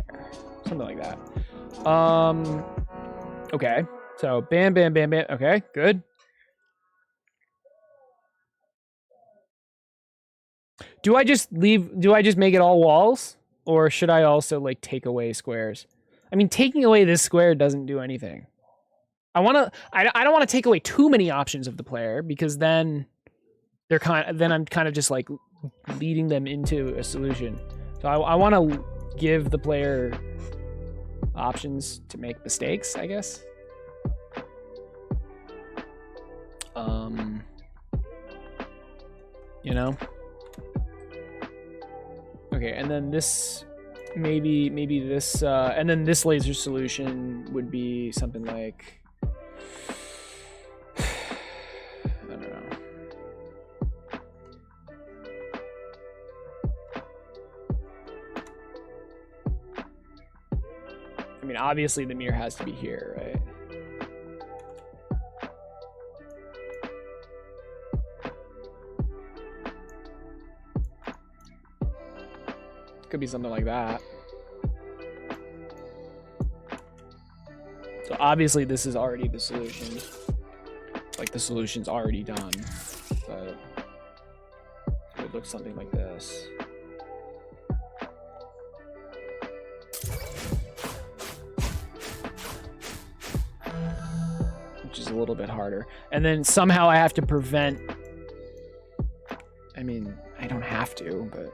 There. Something like that. Okay. So bam, bam, bam, bam. Okay, good. Do I just make it all walls? Or should I also like take away squares? I mean, taking away this square doesn't do anything. I don't want to take away too many options of the player, because then I'm kind of just like leading them into a solution. So I want to give the player options to make mistakes, I guess. You know? Okay, and then this, maybe this, and then this laser solution would be something like, I don't know. I mean, obviously the mirror has to be here, right? Could be something like that. So obviously this is already the solution. Like the solution's already done, but it would look something like this. Which is a little bit harder. And then somehow I have to prevent, I mean, I don't have to, but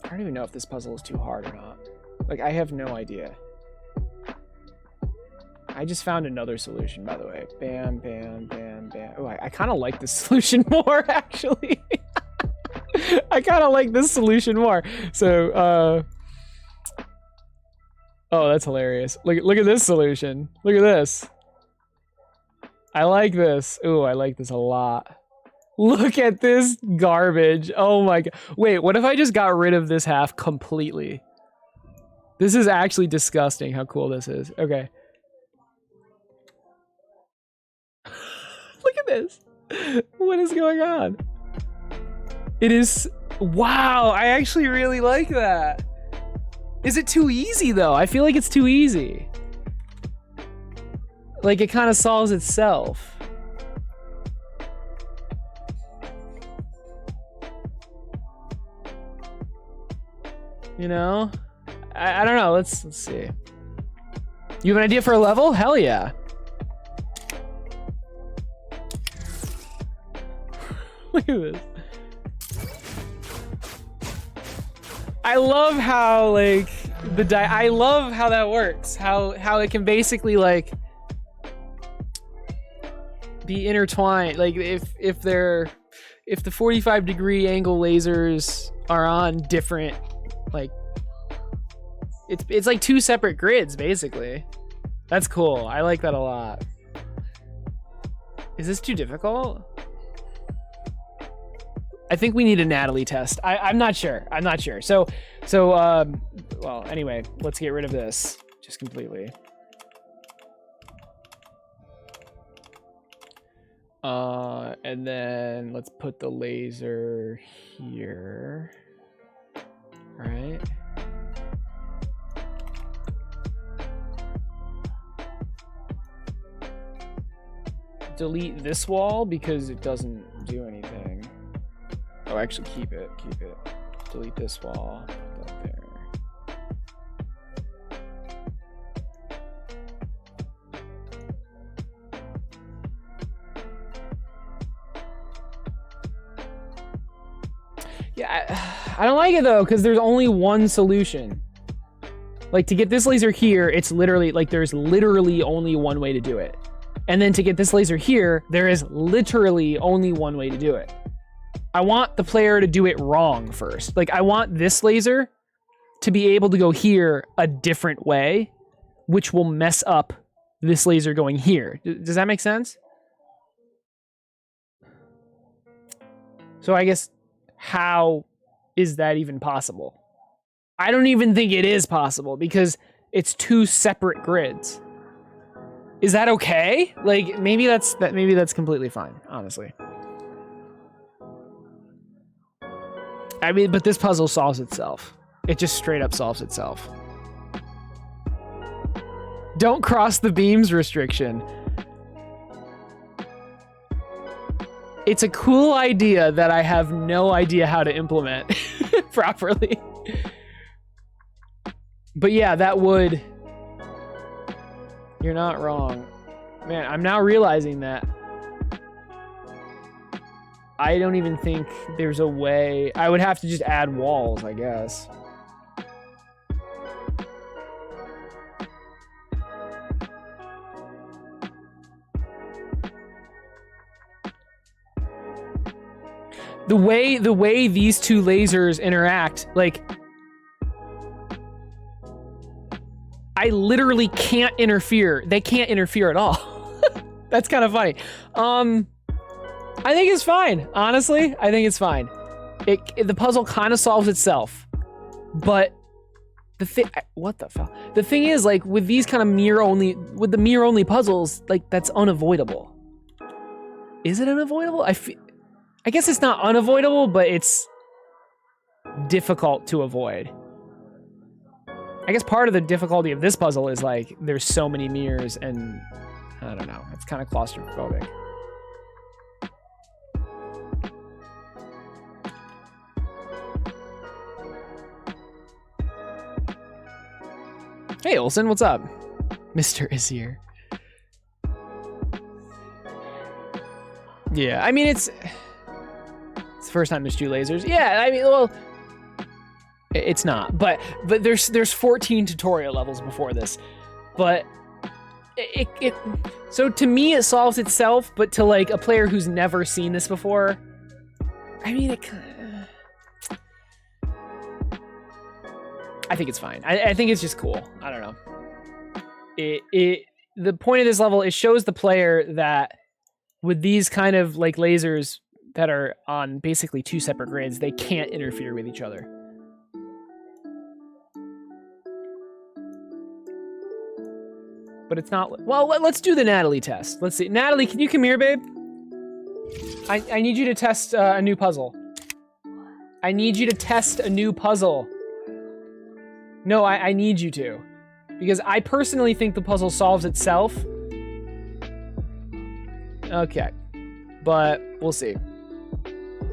I don't even know if this puzzle is too hard or not. Like, I have no idea. I just found another solution, by the way. Bam, bam, bam, bam. Oh, I kind of like this solution more, actually. I kind of like this solution more. So, oh, that's hilarious. Look at this solution. Look at this. I like this. Ooh, I like this a lot. Look at this garbage. Oh my god. Wait, what if I just got rid of this half completely? This is actually disgusting how cool this is. Okay. Look at this. What is going on? It is... Wow, I actually really like that. Is it too easy though? I feel like it's too easy. Like it kind of solves itself. You know? I don't know. Let's see. You have an idea for a level? Hell yeah. Look at this. I love how like I love how that works. How it can basically like be intertwined. Like if the 45-degree angle lasers are on different, like it's like two separate grids basically. That's cool. I like that a lot. Is this too difficult? I think we need a Natalie test. I'm not sure. I'm not sure. So well, anyway, let's get rid of this just completely. And then let's put the laser here. Right. Delete this wall because it doesn't do anything. Oh, actually keep it. Delete this wall. Put that there. Yeah, I don't like it though, because there's only one solution. Like, to get this laser here, it's literally, like, there's literally only one way to do it. And then to get this laser here, there is literally only one way to do it. I want the player to do it wrong first. Like, I want this laser to be able to go here a different way, which will mess up this laser going here. Does that make sense? So I guess, how is that even possible? I don't even think it is possible because it's two separate grids. Is that okay? Like, maybe that's completely fine, honestly. I mean, but this puzzle solves itself. It just straight up solves itself. Don't cross the beams restriction. It's a cool idea that I have no idea how to implement properly. But yeah, that would... You're not wrong. Man, I'm now realizing that I don't even think there's a way. I would have to just add walls, I guess. The way these two lasers interact, like, I literally can't interfere. They can't interfere at all. That's kind of funny. I think it's fine. Honestly, I think it's fine. The puzzle kind of solves itself, but what the fuck? The thing is, like, with these kind of mirror only puzzles, like, that's unavoidable. Is it unavoidable? I guess it's not unavoidable, but it's difficult to avoid. I guess part of the difficulty of this puzzle is, like, there's so many mirrors and I don't know, it's kind of claustrophobic. Hey Olsen, what's up? Mr. is here. Yeah, I mean, it's the first time there's two lasers. Yeah, I mean, well, it's not, but there's 14 tutorial levels before this, but so to me it solves itself, but to, like, a player who's never seen this before, I mean, I think it's fine. I think it's just cool. I don't know. The point of this level, it shows the player that with these kind of, like, lasers that are on basically two separate grids, they can't interfere with each other. But it's not... Well, let's do the Natalie test. Let's see. Natalie, can you come here, babe? I need you to test a new puzzle. I need you to test a new puzzle. No, I need you to. Because I personally think the puzzle solves itself. Okay. But we'll see.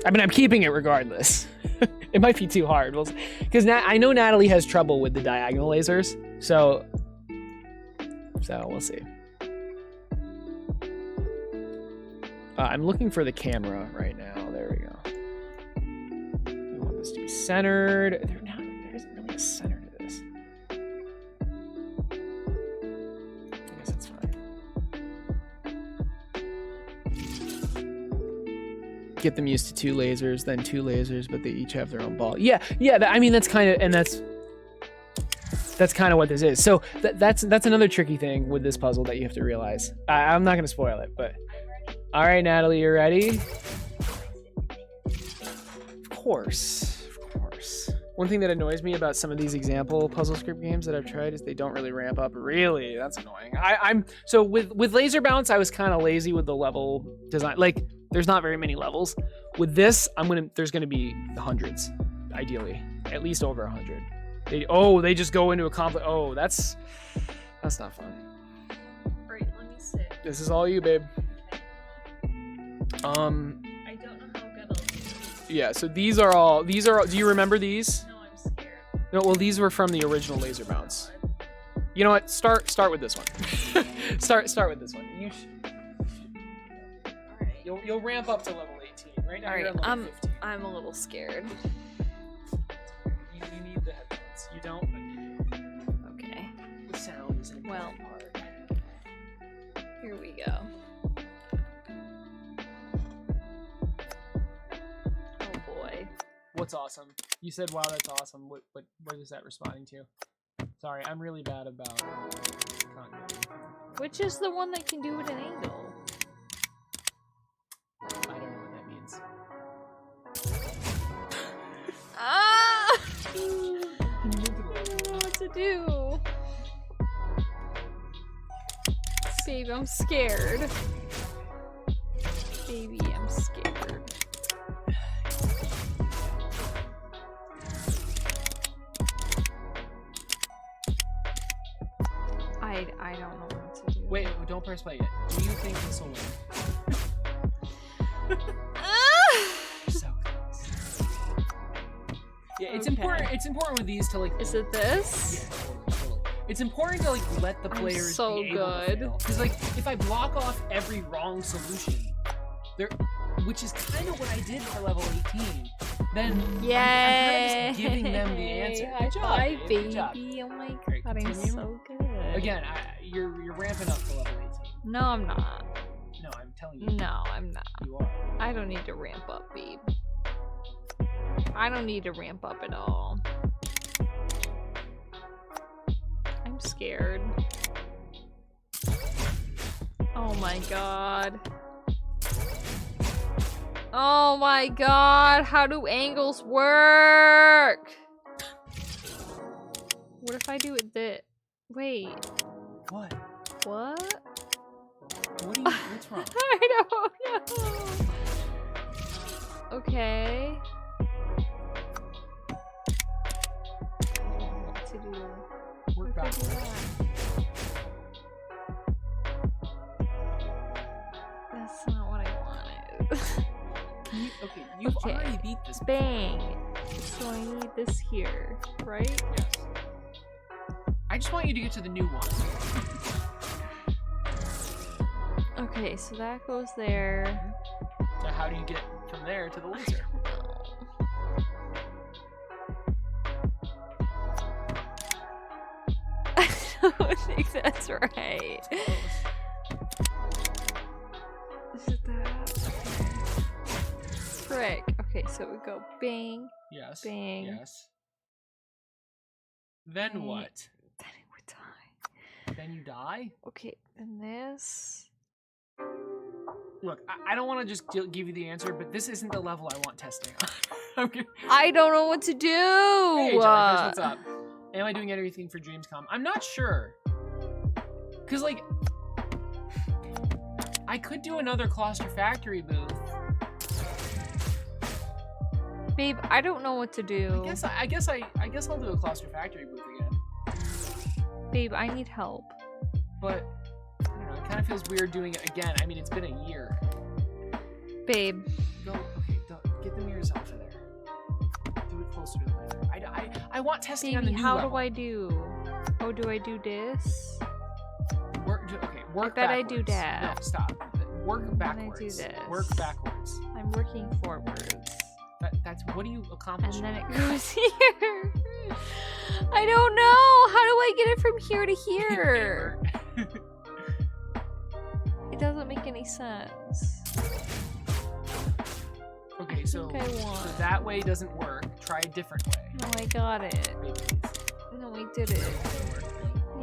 I mean, I'm keeping it regardless. It might be too hard. Because I know Natalie has trouble with the diagonal lasers. So we'll see. I'm looking for the camera right now. There we go. We want this to be centered. There isn't really a center to this. I guess that's fine. Get them used to two lasers, then two lasers, but they each have their own ball. Yeah. I mean, that's kind of, and that's kind of what this is. So that's another tricky thing with this puzzle that you have to realize. I'm not going to spoil it, but... All right, Natalie, you ready? Of course. One thing that annoys me about some of these example puzzle script games that I've tried is they don't really ramp up. Really, that's annoying. I'm so with Laser Bounce, I was kind of lazy with the level design. Like, there's not very many levels. With this, there's gonna be hundreds, ideally, at least over 100. They just go into a conflict. Oh, that's not fun. Right, let me sit. This is all you, babe. I don't know how good I'll do. Yeah. So these are. Do you remember these? No, I'm scared. No. Well, these were from the original Laser Bounce. You know what? Start with this one. start with this one. Alright. You'll ramp up to level 18. Right now you're at Alright, level 15. I'm a little scared. You need the headphones. You don't. Okay. The sound is an Well. important part. Here we go. Oh boy. What's awesome? You said, "Wow, that's awesome." What is that responding to? Sorry, I'm really bad about continuity. Which is the one that can do it at an angle? I don't know what that means. Ah! I don't know what to do. Baby, I'm scared. Baby, I'm scared. I don't know what to do. Wait, don't press play yet. Do you think this will win? So close. Yeah, it's Okay. important. It's important with these to like. Is it this? Yeah, totally. It's important to like let the players so be able good. to because like if I block off every wrong solution, there, which is kind of what I did for level 18, then I'm kind of just giving them the answer. High Good job, five, babe. baby. Good job. Oh my god, Alright, I'm continue. so good. Again, you're ramping up to level 18. No, I'm not. No, I'm telling you. No, I'm not. You are. I don't need to ramp up, babe. I don't need to ramp up at all. I'm scared. Oh my god. Oh my god, how do angles work? What if I do it this? Wait, What? what? What's wrong? I don't know. Okay. What to do? Work What if I do backwards. that? That's not what I wanted. Okay, you've Okay. already beat this. Bang. So I need this here, right? Yes. I just want you to get to the new one. Okay, so that goes there. Now, how do you get from there to the laser? I don't think that's right. Is it that? Okay. Frick. Okay, so we go bang, Yes. bang. Yes. Then Bang. what? Then it would die. Then you die? Okay, and this. Look, I don't want to just give you the answer, but this isn't the level I want testing on. I'm kidding. I don't know what to do. Hey, Jellyfish, what's up? Am I doing anything for Dreamscom? I'm not sure. Because, like, I could do another Cluster Factory booth. Babe, I don't know what to do. I guess I'll do a Cluster Factory booth again. Babe, I need help. But I don't know, it kind of feels weird doing it again. I mean, it's been a year. Babe. Get the mirrors off of there. Do it closer to the laser. I want testing on the Baby, new how level. do I do? Oh, do I do this? Work I bet I do backwards. that. No, stop. Work And then I backwards. do this. Work backwards. I'm working forwards. That's what do you accomplish? And then it goes here. I don't know. How do I get it from here to here? It doesn't make any sense. Okay, so, think I so won. that way doesn't work. Try a different way. No, I got it. Maybe these. No, I did it. It'll work.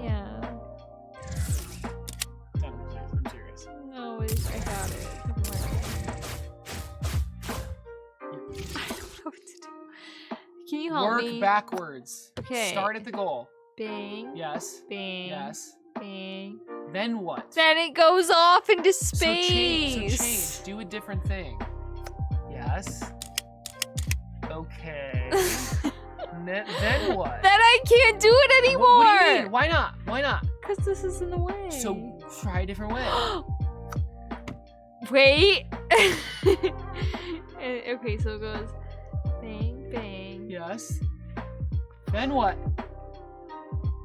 Yeah. I'm serious. No, I got it. I don't know what to do. Can you help Work me? backwards. Okay. Start at the goal. Bang. Yes. Bang. Yes. Bang. Then what? Then it goes off into So space. change. Do a different thing. Yes. Okay. Then what? Then I can't do it anymore. What do you mean? Why not? Why not? Because this is in the way. So try a different way. Wait. Okay, so it goes bang, bang. Yes. Then what?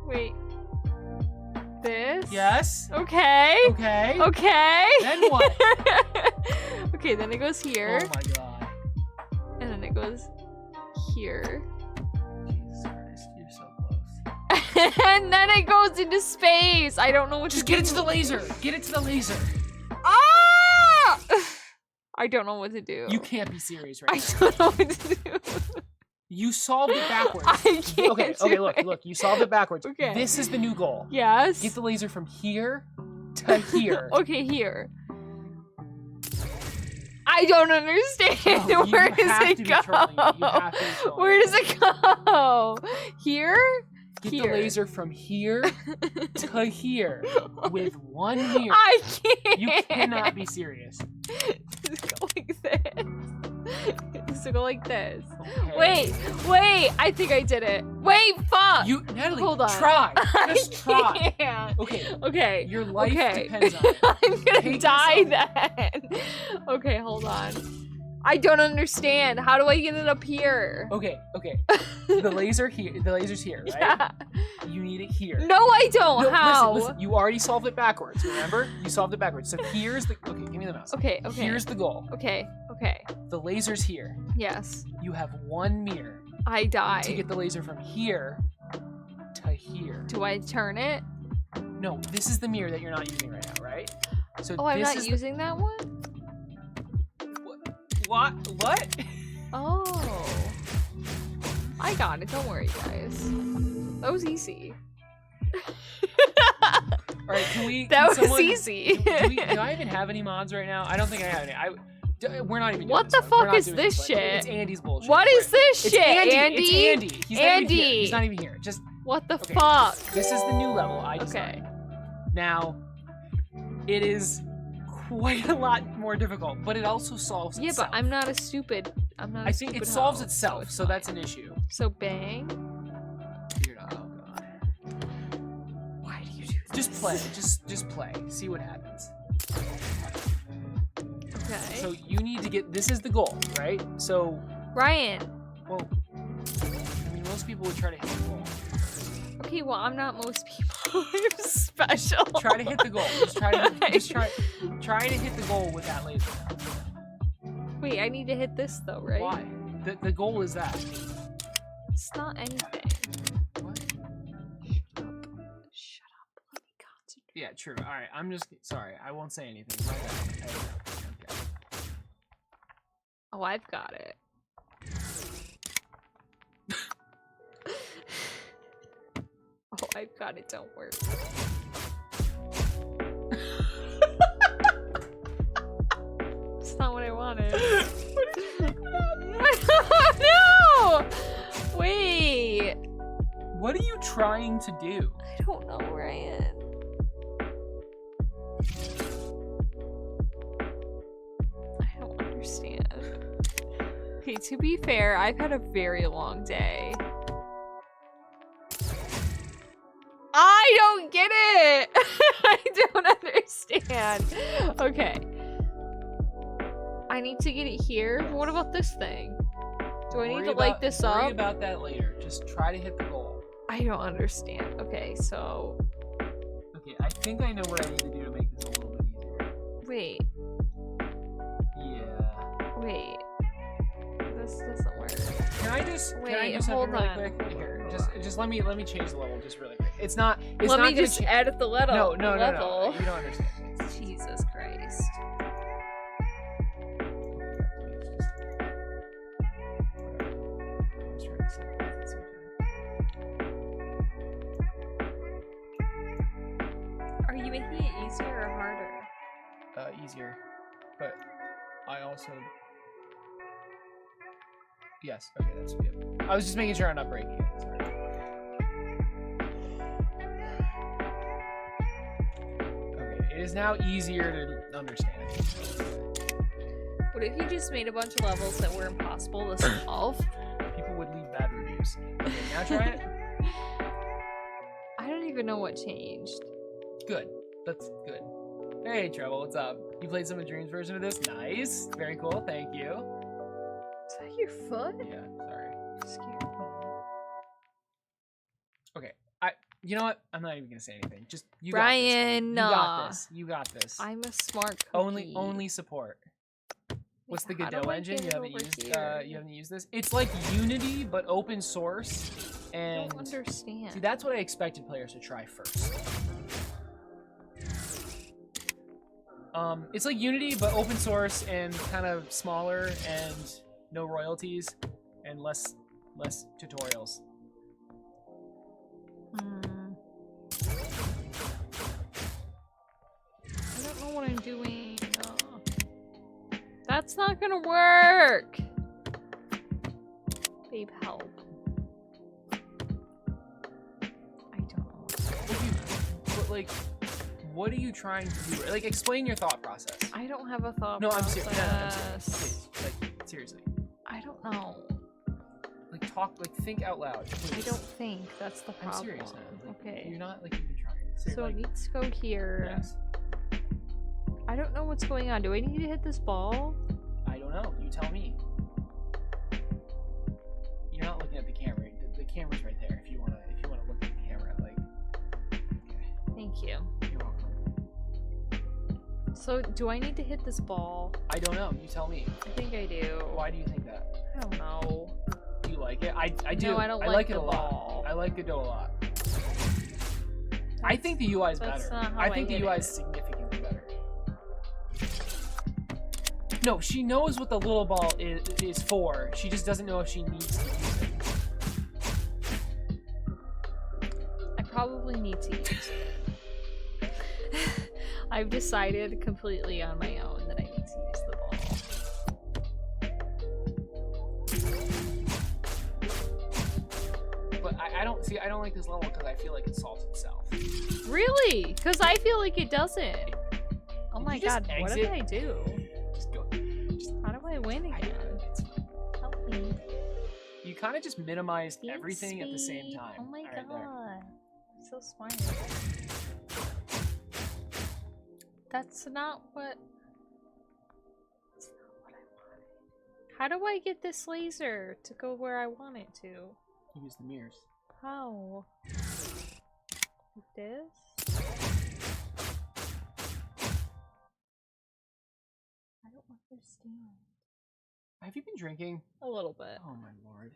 Wait. This? Yes. Okay. Okay. Okay. Then what? Okay, then it goes here. Oh my god. And then it goes here. Jesus Christ, you're so close. And then it goes into space. I don't know what Just to get do. it to the laser. Get it to the laser. Ah! I don't know what to do. You can't be serious right I now. don't know what to do. You solved it backwards. I can't Okay, do look. it. You solved it backwards. Okay. This is the new goal. Yes. Get the laser from here to here. Okay, here. I don't understand. No, you Where does have it to be go? trolling me. You have to be trolling Where me. does it go? Here? Get Here. the laser from here to here with one mirror. I can't. You cannot be serious. Just go like this. Just go like this. Okay. Wait. I think I did it. Wait, fuck. You, Natalie, Hold on. try. Just I try. can't. Okay. Your life depends on it. I'm gonna Take die yourself. then. Okay, hold on. I don't understand. How do I get it up here? Okay. The laser's here, right? Yeah. You need it here. No, I don't. No, How? Listen, you already solved it backwards, remember? You solved it backwards. So here's the, okay, give me the mouse. Okay. Here's the goal. Okay. The laser's here. Yes. You have one mirror I die. to get the laser from here to here. Do I turn it? No, this is the mirror that you're not using right now, right? So Oh, I'm this not is using that one? What? Oh. I got it. Don't worry, guys. That was easy. All right, can we? That can was someone- easy. Do I even have any mods right now? I don't think I have any. We're not even. Doing What this the one. We're fuck not is doing this one. shit? It's Andy's bullshit. What is this It's shit, Andy? Andy? It's Andy. He's not even here. Andy. He's not even here. Just What the Okay. fuck? this is the new level I Okay. designed. Now, it is quite a lot more difficult, but it also solves Yeah, itself. but I'm not a stupid. I'm not. I think it solves itself, it's so that's an issue. So bang. You're not. Oh god. Why do you do this? Just play. Just play. See what happens. Okay. So you need to get. This is the goal, right? So, Ryan. well, I mean, most people would try to hit the goal. Okay, well, I'm not most people. I'm special. Try to hit the goal. Just try to. Try to hit the goal with that laser. Wait, I need to hit this though, right? Why? The goal is that. It's not anything. What? Shut up. Let me concentrate. Yeah, true. All right. I'm just sorry. I won't say anything. My bad. Okay. Oh, I've got it. Oh, I've got it. Don't worry. It's not what I wanted. No! Wait. What are you trying to do? I don't know, Ryan. I don't understand. Okay, to be fair, I've had a very long day. I don't get it! I don't understand. Okay. I need to get it here. What about this thing? Do I need to light this up? Worry about that later. Just try to hit the goal. I don't understand. Okay, so... Okay, I think I know what I need to do to make this a little bit easier. Wait. Yeah. Wait. This doesn't work. Can I just Wait, have hold it really on. quick? Here, just let me change the level just really quick. It's not. It's Let not me gonna just cha- edit the level. No. level. You don't understand. Jesus Christ. I'm just trying to say it. It's okay. Are you making it easier or harder? Easier, but I also Yes. Okay, that's good. I was just making sure I'm not breaking it. Sorry. Okay, it is now easier to understand. What if you just made a bunch of levels that were impossible to solve? People would leave bad reviews. Okay, now try it. I don't even know what changed. Good. That's good. Hey, Treble, what's up? You played some of Dream's version of this? Nice. Very cool. Thank you. Is that your foot? Yeah, sorry. Scared me. Okay. You know what? I'm not even gonna say anything. Just you Brian, got this. You got this. I'm a smart cookie. Only support. What's the How do Godot I engine? get You it haven't over used here? you haven't used this? It's like Unity but open source. I And don't understand. see, that's what I expected players to try first. It's like Unity but open source and kind of smaller and no royalties and less tutorials. I don't know what I'm doing. That's not gonna work. Babe, help. I don't know. But like, what are you trying to do? Like, explain your thought process. I don't have a thought No, I'm process. serious. No, I'm serious. Please, like, seriously. I don't know. Like, think out loud. Please. I don't think that's the I'm problem. serious now. Like, Okay. You're not like even trying. Seriously, So like, it needs to go here. yes. I don't know what's going on. Do I need to hit this ball? I don't know. You tell me. You're not looking at the camera. The camera's right there. If you wanna look at the camera, like. Okay. Thank you. You're welcome. So do I need to hit this ball? I don't know. You tell me. I think I do. Why do you think that? I don't know. Do you like it? I do. No, I don't like like it the a ball. lot. I like Godot a lot. I think the UI is That's better. not how I think I the hit UI it. is significantly better. No, she knows what the little ball is for. She just doesn't know if she needs to use it. I probably need to use it. I've decided completely on my own that I need to use the ball. But I don't like this level because I feel like it solves itself. Really? Because I feel like it doesn't. Oh Did my you just god, what exit? did I do? Just go. How do I win again? It's fine. Help me. You kind of just minimized Thanks, everything at the same babe. time. Oh my All right, god. there. I'm so smart. That's not what... That's not what I wanted. How do I get this laser to go where I want it to? Use the mirrors. How? Like this? I don't understand. Have you been drinking? A little bit. Oh my lord.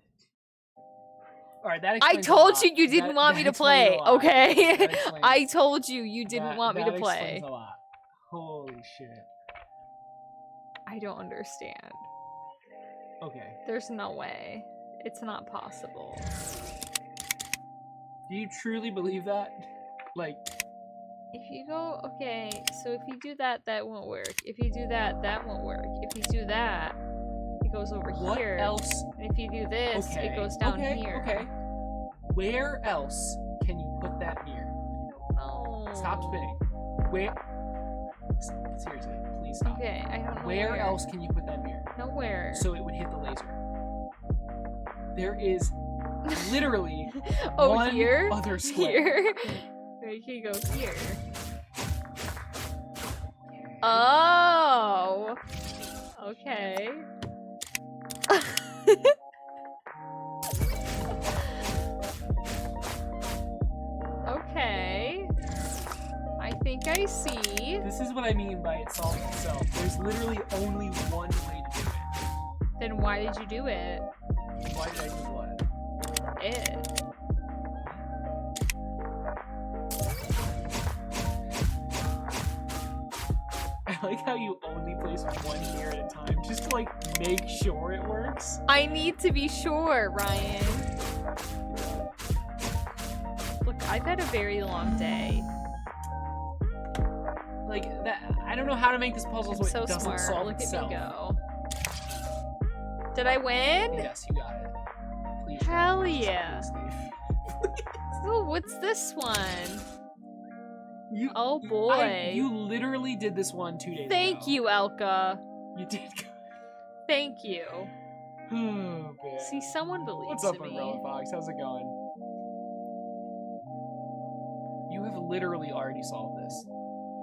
All right, that I explains a told lot. you you didn't That- want me that to play, explains a lot. okay? That explains- I told you you didn't that- want me that to play. explains a lot. Holy shit. I don't understand. Okay. There's no way. It's not possible. Do you truly believe that? Like, If you go, okay, so if you do that, that won't work. If you do that, that won't work. If you do that, it goes over what here. else? And if you do this, Okay. it goes down okay, here. Okay. Where else can you put that mirror? No. Stop spinning. Where? Seriously, please stop. Okay, I don't know Where else can you put that mirror? Nowhere. So it would hit the laser. There is literally Oh, one here? other square. Here? We can go here. Oh! Okay. Okay. I think I see. This is what I mean by it solves itself. There's literally only one way to do it. Then why did you do it? Why did I do what? It. I like how you only place one mirror at a time, just to like make sure it works. I need to be sure, Ryan. Look, I've had a very long day. Like that, I don't know how to make this puzzle I'm so it so doesn't smart. solve Look itself. at me go. Did I win? Yes, you got it. Please. Hell please, yeah. please, Oh, what's this one? You, Oh boy. you literally did this one 2 days ago. Thank you, Elka. You did. Thank you. Oh, man. See, someone believes What's up, in me. Umbrella Fox? How's it going? You have literally already solved this.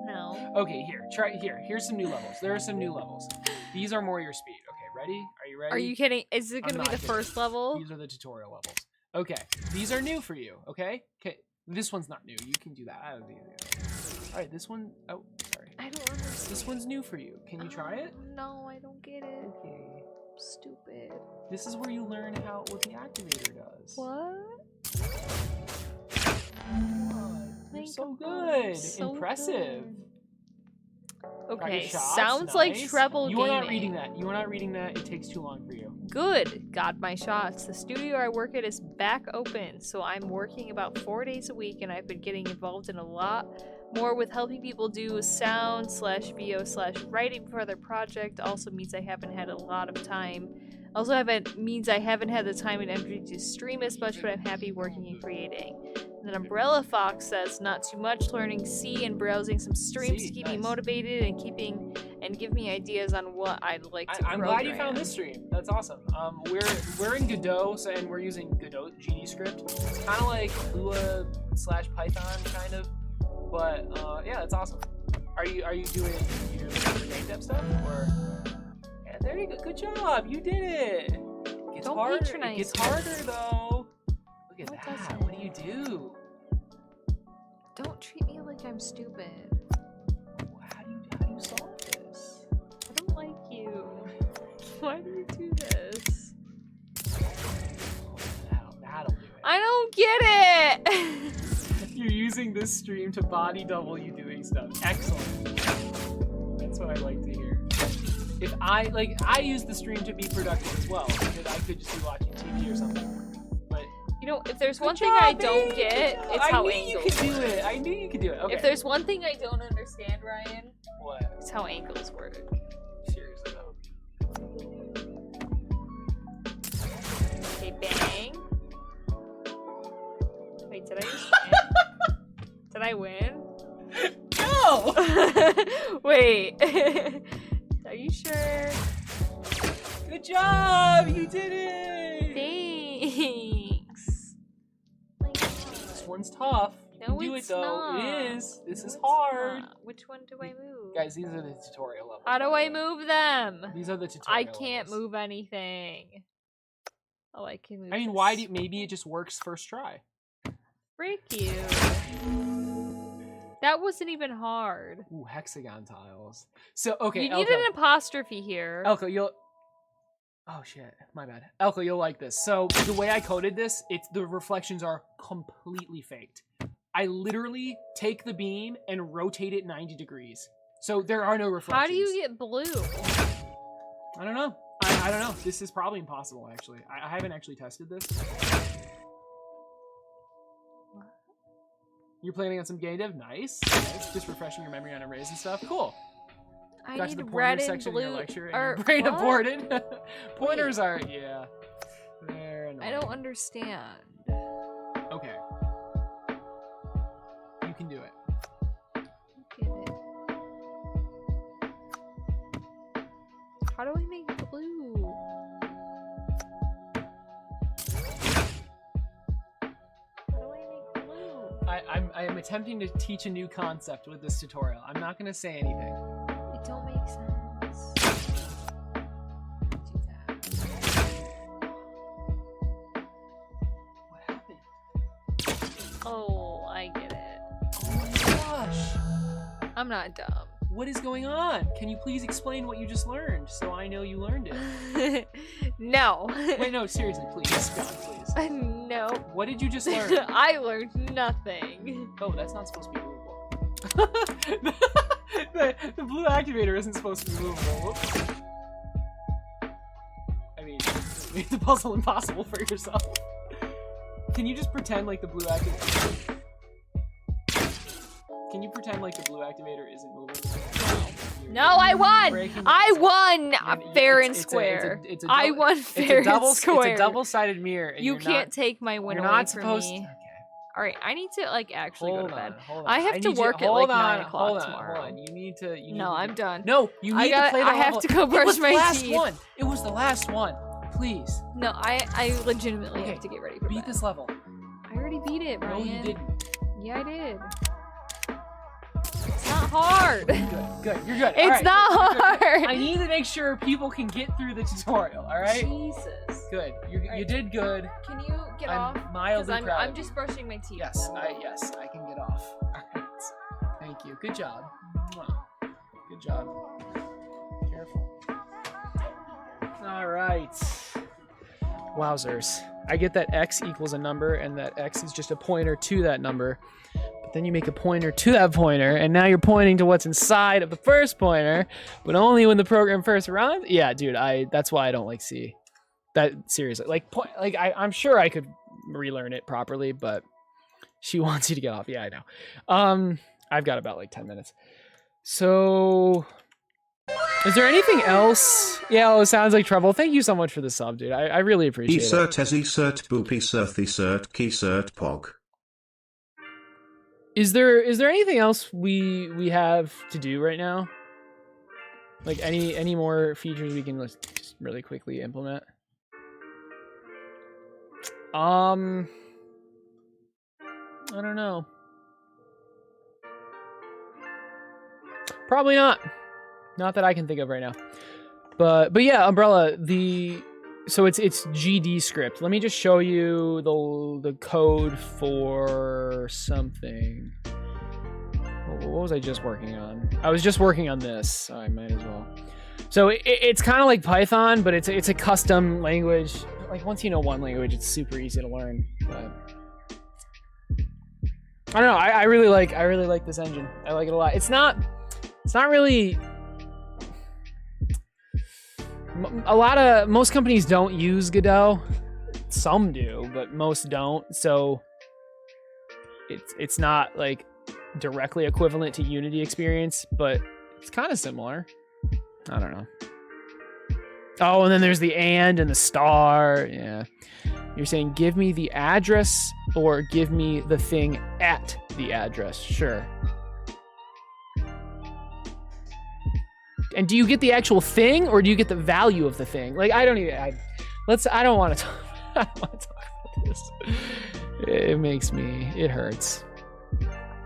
No. Okay, here. Try here. Here's some new levels. There are some new levels. These are more your speed. Okay, ready? Are you ready? Are you kidding? Is it I'm gonna be not the kidding. first level? These are the tutorial levels. Okay, these are new for you. Okay. Okay. This one's not new. You can do that. I don't do that. All right. This one. Oh, sorry. I don't understand. This one's new for you. Can you try it? No, I don't get it. Okay. Stupid. This is where you learn what the activator does. What? You're Think so about it. good. So Impressive. good. Got your Okay, shots? sounds like Nice. treble You gaming. are not reading that. You are not reading that. It takes too long for you. Good. Got my shots. The studio I work at is back open, so I'm working about 4 days a week, and I've been getting involved in a lot more with helping people do sound/VO/writing for their project. Also means I haven't had a lot of time. Means I haven't had the time and energy to stream as much, but I'm happy working and creating. And then Umbrella Fox says not too much, learning C and browsing some streams C, to keep me nice. motivated and give me ideas on what I'd like to I'm glad you found this stream. That's awesome. We're in Godot, and we're using Godot GD script. It's kind of like Lua/Python kind of, but yeah, that's awesome. Are you doing your game dev stuff or? Yeah, there you go. Good job. You did it. It gets Don't harder. patronize It gets me. harder though. Look at No, it that. doesn't. What do you do? Don't treat me like I'm stupid. How do you solve this? I don't like you. Why do you do this? That'll do it. I don't get it! You're using this stream to body double you doing stuff. Excellent. That's what I like to hear. If I use the stream to be productive as well, because I could just be watching TV or something. But You know, if there's one good thing I job, don't babe. get, Good it's job. how I knew you angles could do work. it. I knew you could do it. Okay. If there's one thing I don't understand, Ryan, What? it's how ankles work. Seriously though. Okay, bang. Wait, did I just win? Did I win? No! Wait. Are you sure? Good job! You did it! Thanks. This one's tough. You No, can do it it's though. not. It is. This No, is it's hard. not. Which one do I move? Guys, these are the tutorial levels. How do I move them? These are the tutorial I can't levels. move anything. Oh, I can move. I mean, why do maybe it just works first try? Frick you. That wasn't even hard. Ooh, hexagon tiles. So okay, You need Elko. an apostrophe here. Elko, you'll. Oh shit, my bad. Elko, you'll like this. So the way I coded this, the reflections are completely faked. I literally take the beam and rotate it 90 degrees. So there are no reflections. How do you get blue? I don't know. I don't know. This is probably impossible, actually. I haven't actually tested this. You're planning on some game dev? Nice. Nice. Just refreshing your memory on arrays and stuff. Cool. I Got to need the red pointer and section in your blue. lecture and Or, your brain what? aborted. Pointers are, yeah. They're annoying. I don't understand. Okay. You can do it. Get it. How do I make blue? How do I make blue? I am attempting to teach a new concept with this tutorial. I'm not going to say anything. It don't make sense. Do that. What happened? Oh, I get it. Oh my gosh. I'm not dumb. What is going on? Can you please explain what you just learned so I know you learned it? No. Wait, no, seriously, please. God, please. No. What did you just learn? I learned nothing. Oh, that's not supposed to be movable. the blue activator isn't supposed to be movable. Whoops. I mean, you made the puzzle impossible for yourself. Can you just pretend like the blue activator... Can you pretend like the blue activator isn't movable? No. You No, I won. Breaking- I won Yeah, fair it's- and it's a- square. it's a I double- won fair and square. It's a double-sided mirror. And You you're can't not, take my win you're away not from supposed me. to. Okay. All right, I need to like actually go to bed. Hold on. I have to need you- work at hold like on, 9 o'clock hold on, tomorrow. Hold on. You need to. No, I'm done. No, you I need got- to play the I have level. to go brush It was my the last teeth. one. It was the last one. Please No, I legitimately Okay, have to get ready for beat bed. this level. I already beat it, Ryan. No, you didn't. Yeah, I did. It's not hard. Good. You're good. It's All right, not good. hard. I need to make sure people can get through the tutorial. All right. Jesus. Good. You did good. Can you get I'm off? Because mildly proud I'm of just you. brushing my teeth. Yes, I can get off. All right. Thank you. Good job. Mwah. Good job. Careful. All right. Wowzers. I get that x equals a number and that x is just a pointer to that number. But then you make a pointer to that pointer and now you're pointing to what's inside of the first pointer, but only when the program first runs. Yeah, dude, that's why I don't like C. That seriously. I'm sure I could relearn it properly, but she wants you to get off. Yeah, I know. I've got about like 10 minutes. So is there anything else? Yeah, it sounds like trouble. Thank you so much for the sub, dude. I really appreciate it. Esert esert boop esert esert keysert pog. Is there anything else we have to do right now? Like any more features we can just really quickly implement? I don't know. Probably not. Not that I can think of right now. But yeah, Umbrella, so it's GD script. Let me just show you the code for something. What was I just working on? I was just working on this, so I might as well. So it's kind of like Python, but it's a custom language. Like once you know one language, it's super easy to learn. But I don't know. I really like this engine. I like it a lot. It's not really. Most companies don't use Godot. Some do, but most don't. So it's not like directly equivalent to Unity experience, but it's kind of similar. I don't know. Oh, and then there's the and the star. Yeah. You're saying give me the address or give me the thing at the address. Sure. And do you get the actual thing or do you get the value of the thing? Like, I don't want to talk about this. It hurts.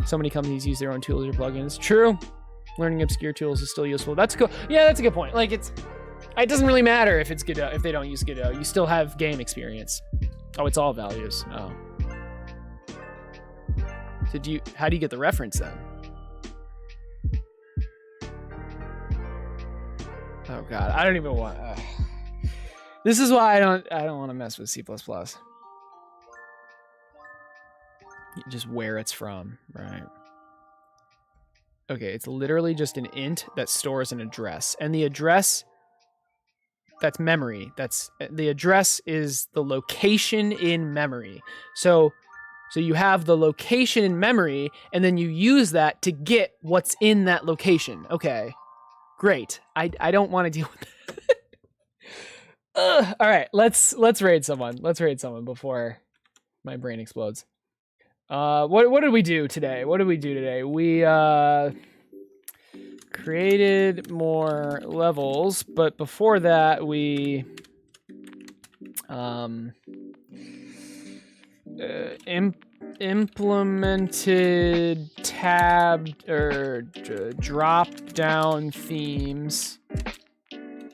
So many companies use their own tools or plugins. True. Learning obscure tools is still useful. That's cool. Yeah, that's a good point. Like it doesn't really matter if it's Godot, if they don't use Godot. You still have game experience. Oh, it's all values. Oh. So how do you get the reference then? Oh god, I don't even want. This is why I don't want to mess with C++. Just where it's from, right? Okay, it's literally just an int that stores an address, and the address, that's memory. The address is the location in memory. So you have the location in memory, and then you use that to get what's in that location. Okay. Great. I don't want to deal with that. All right, let's raid someone. Let's raid someone before my brain explodes. What did we do today? We created more levels, but before that we implemented tabbed or drop down themes,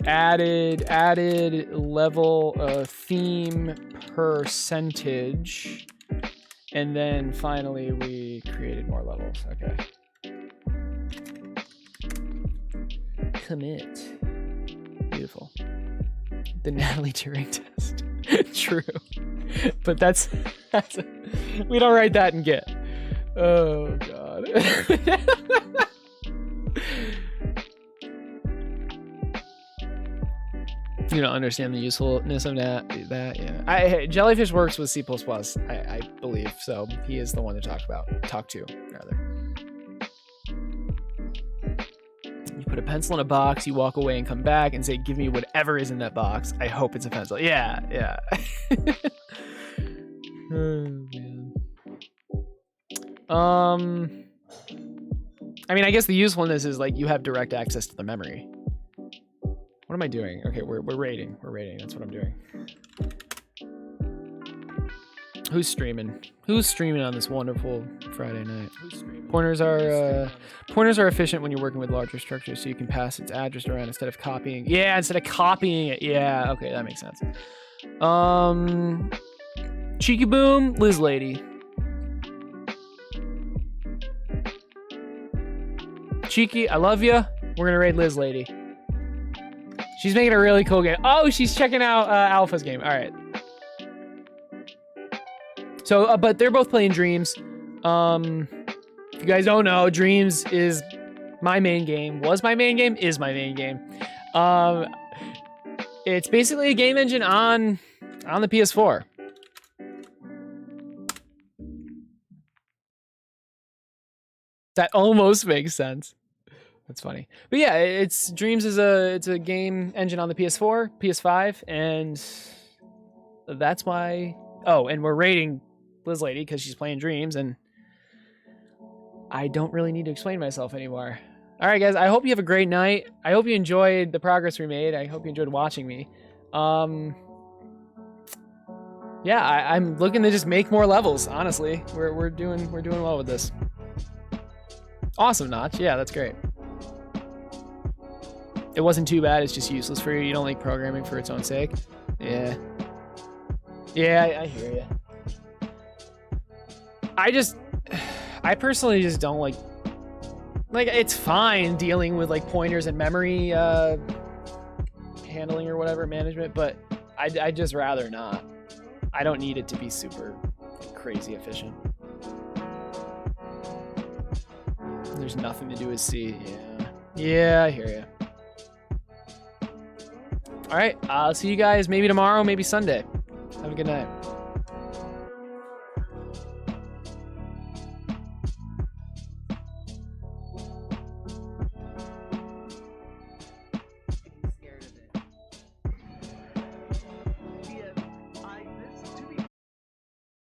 added level theme percentage, and then finally we created more levels. Okay. Commit. Beautiful. The Natalie Turing test. True. But that's we don't write that in Git. Oh god. You don't understand the usefulness of that. Yeah. Jellyfish works with C++. I believe so. He is the one to talk to rather. You put a pencil in a box, you walk away and come back and say, give me whatever is in that box. I hope it's a pencil. Yeah, yeah. Oh, man. I mean, I guess the usefulness is like you have direct access to the memory. What am I doing? Okay, we're raiding. We're raiding. That's what I'm doing. Who's streaming? Who's streaming on this wonderful Friday night? Pointers are efficient when you're working with larger structures, so you can pass its address around instead of copying. Yeah, instead of copying it. Yeah, okay, that makes sense. Cheeky Boom, Liz Lady. Cheeky, I love you. We're gonna raid Liz Lady. She's making a really cool game. Oh, she's checking out Alpha's game. All right. So, but they're both playing Dreams. If you guys don't know, Dreams is my main game. Was my main game. Is my main game. It's basically a game engine on the PS4. That almost makes sense. That's funny. But yeah, it's Dreams is it's a game engine on the PS4, PS5, and that's why. Oh, and we're rating Liz Lady because she's playing Dreams, and I don't really need to explain myself anymore. All right, guys. I hope you have a great night. I hope you enjoyed the progress we made. I hope you enjoyed watching me. Yeah, I'm looking to just make more levels. Honestly, we're doing well with this. Awesome, Notch. Yeah, that's great. It wasn't too bad. It's just useless for you. You don't like programming for its own sake. Yeah. Yeah, I hear you. I personally just don't like it's fine dealing with like pointers and memory handling or whatever management, but I'd just rather not. I don't need it to be super crazy efficient. There's nothing to do with C. Yeah, I hear you. All right, I'll see you guys maybe tomorrow, maybe Sunday. Have a good night.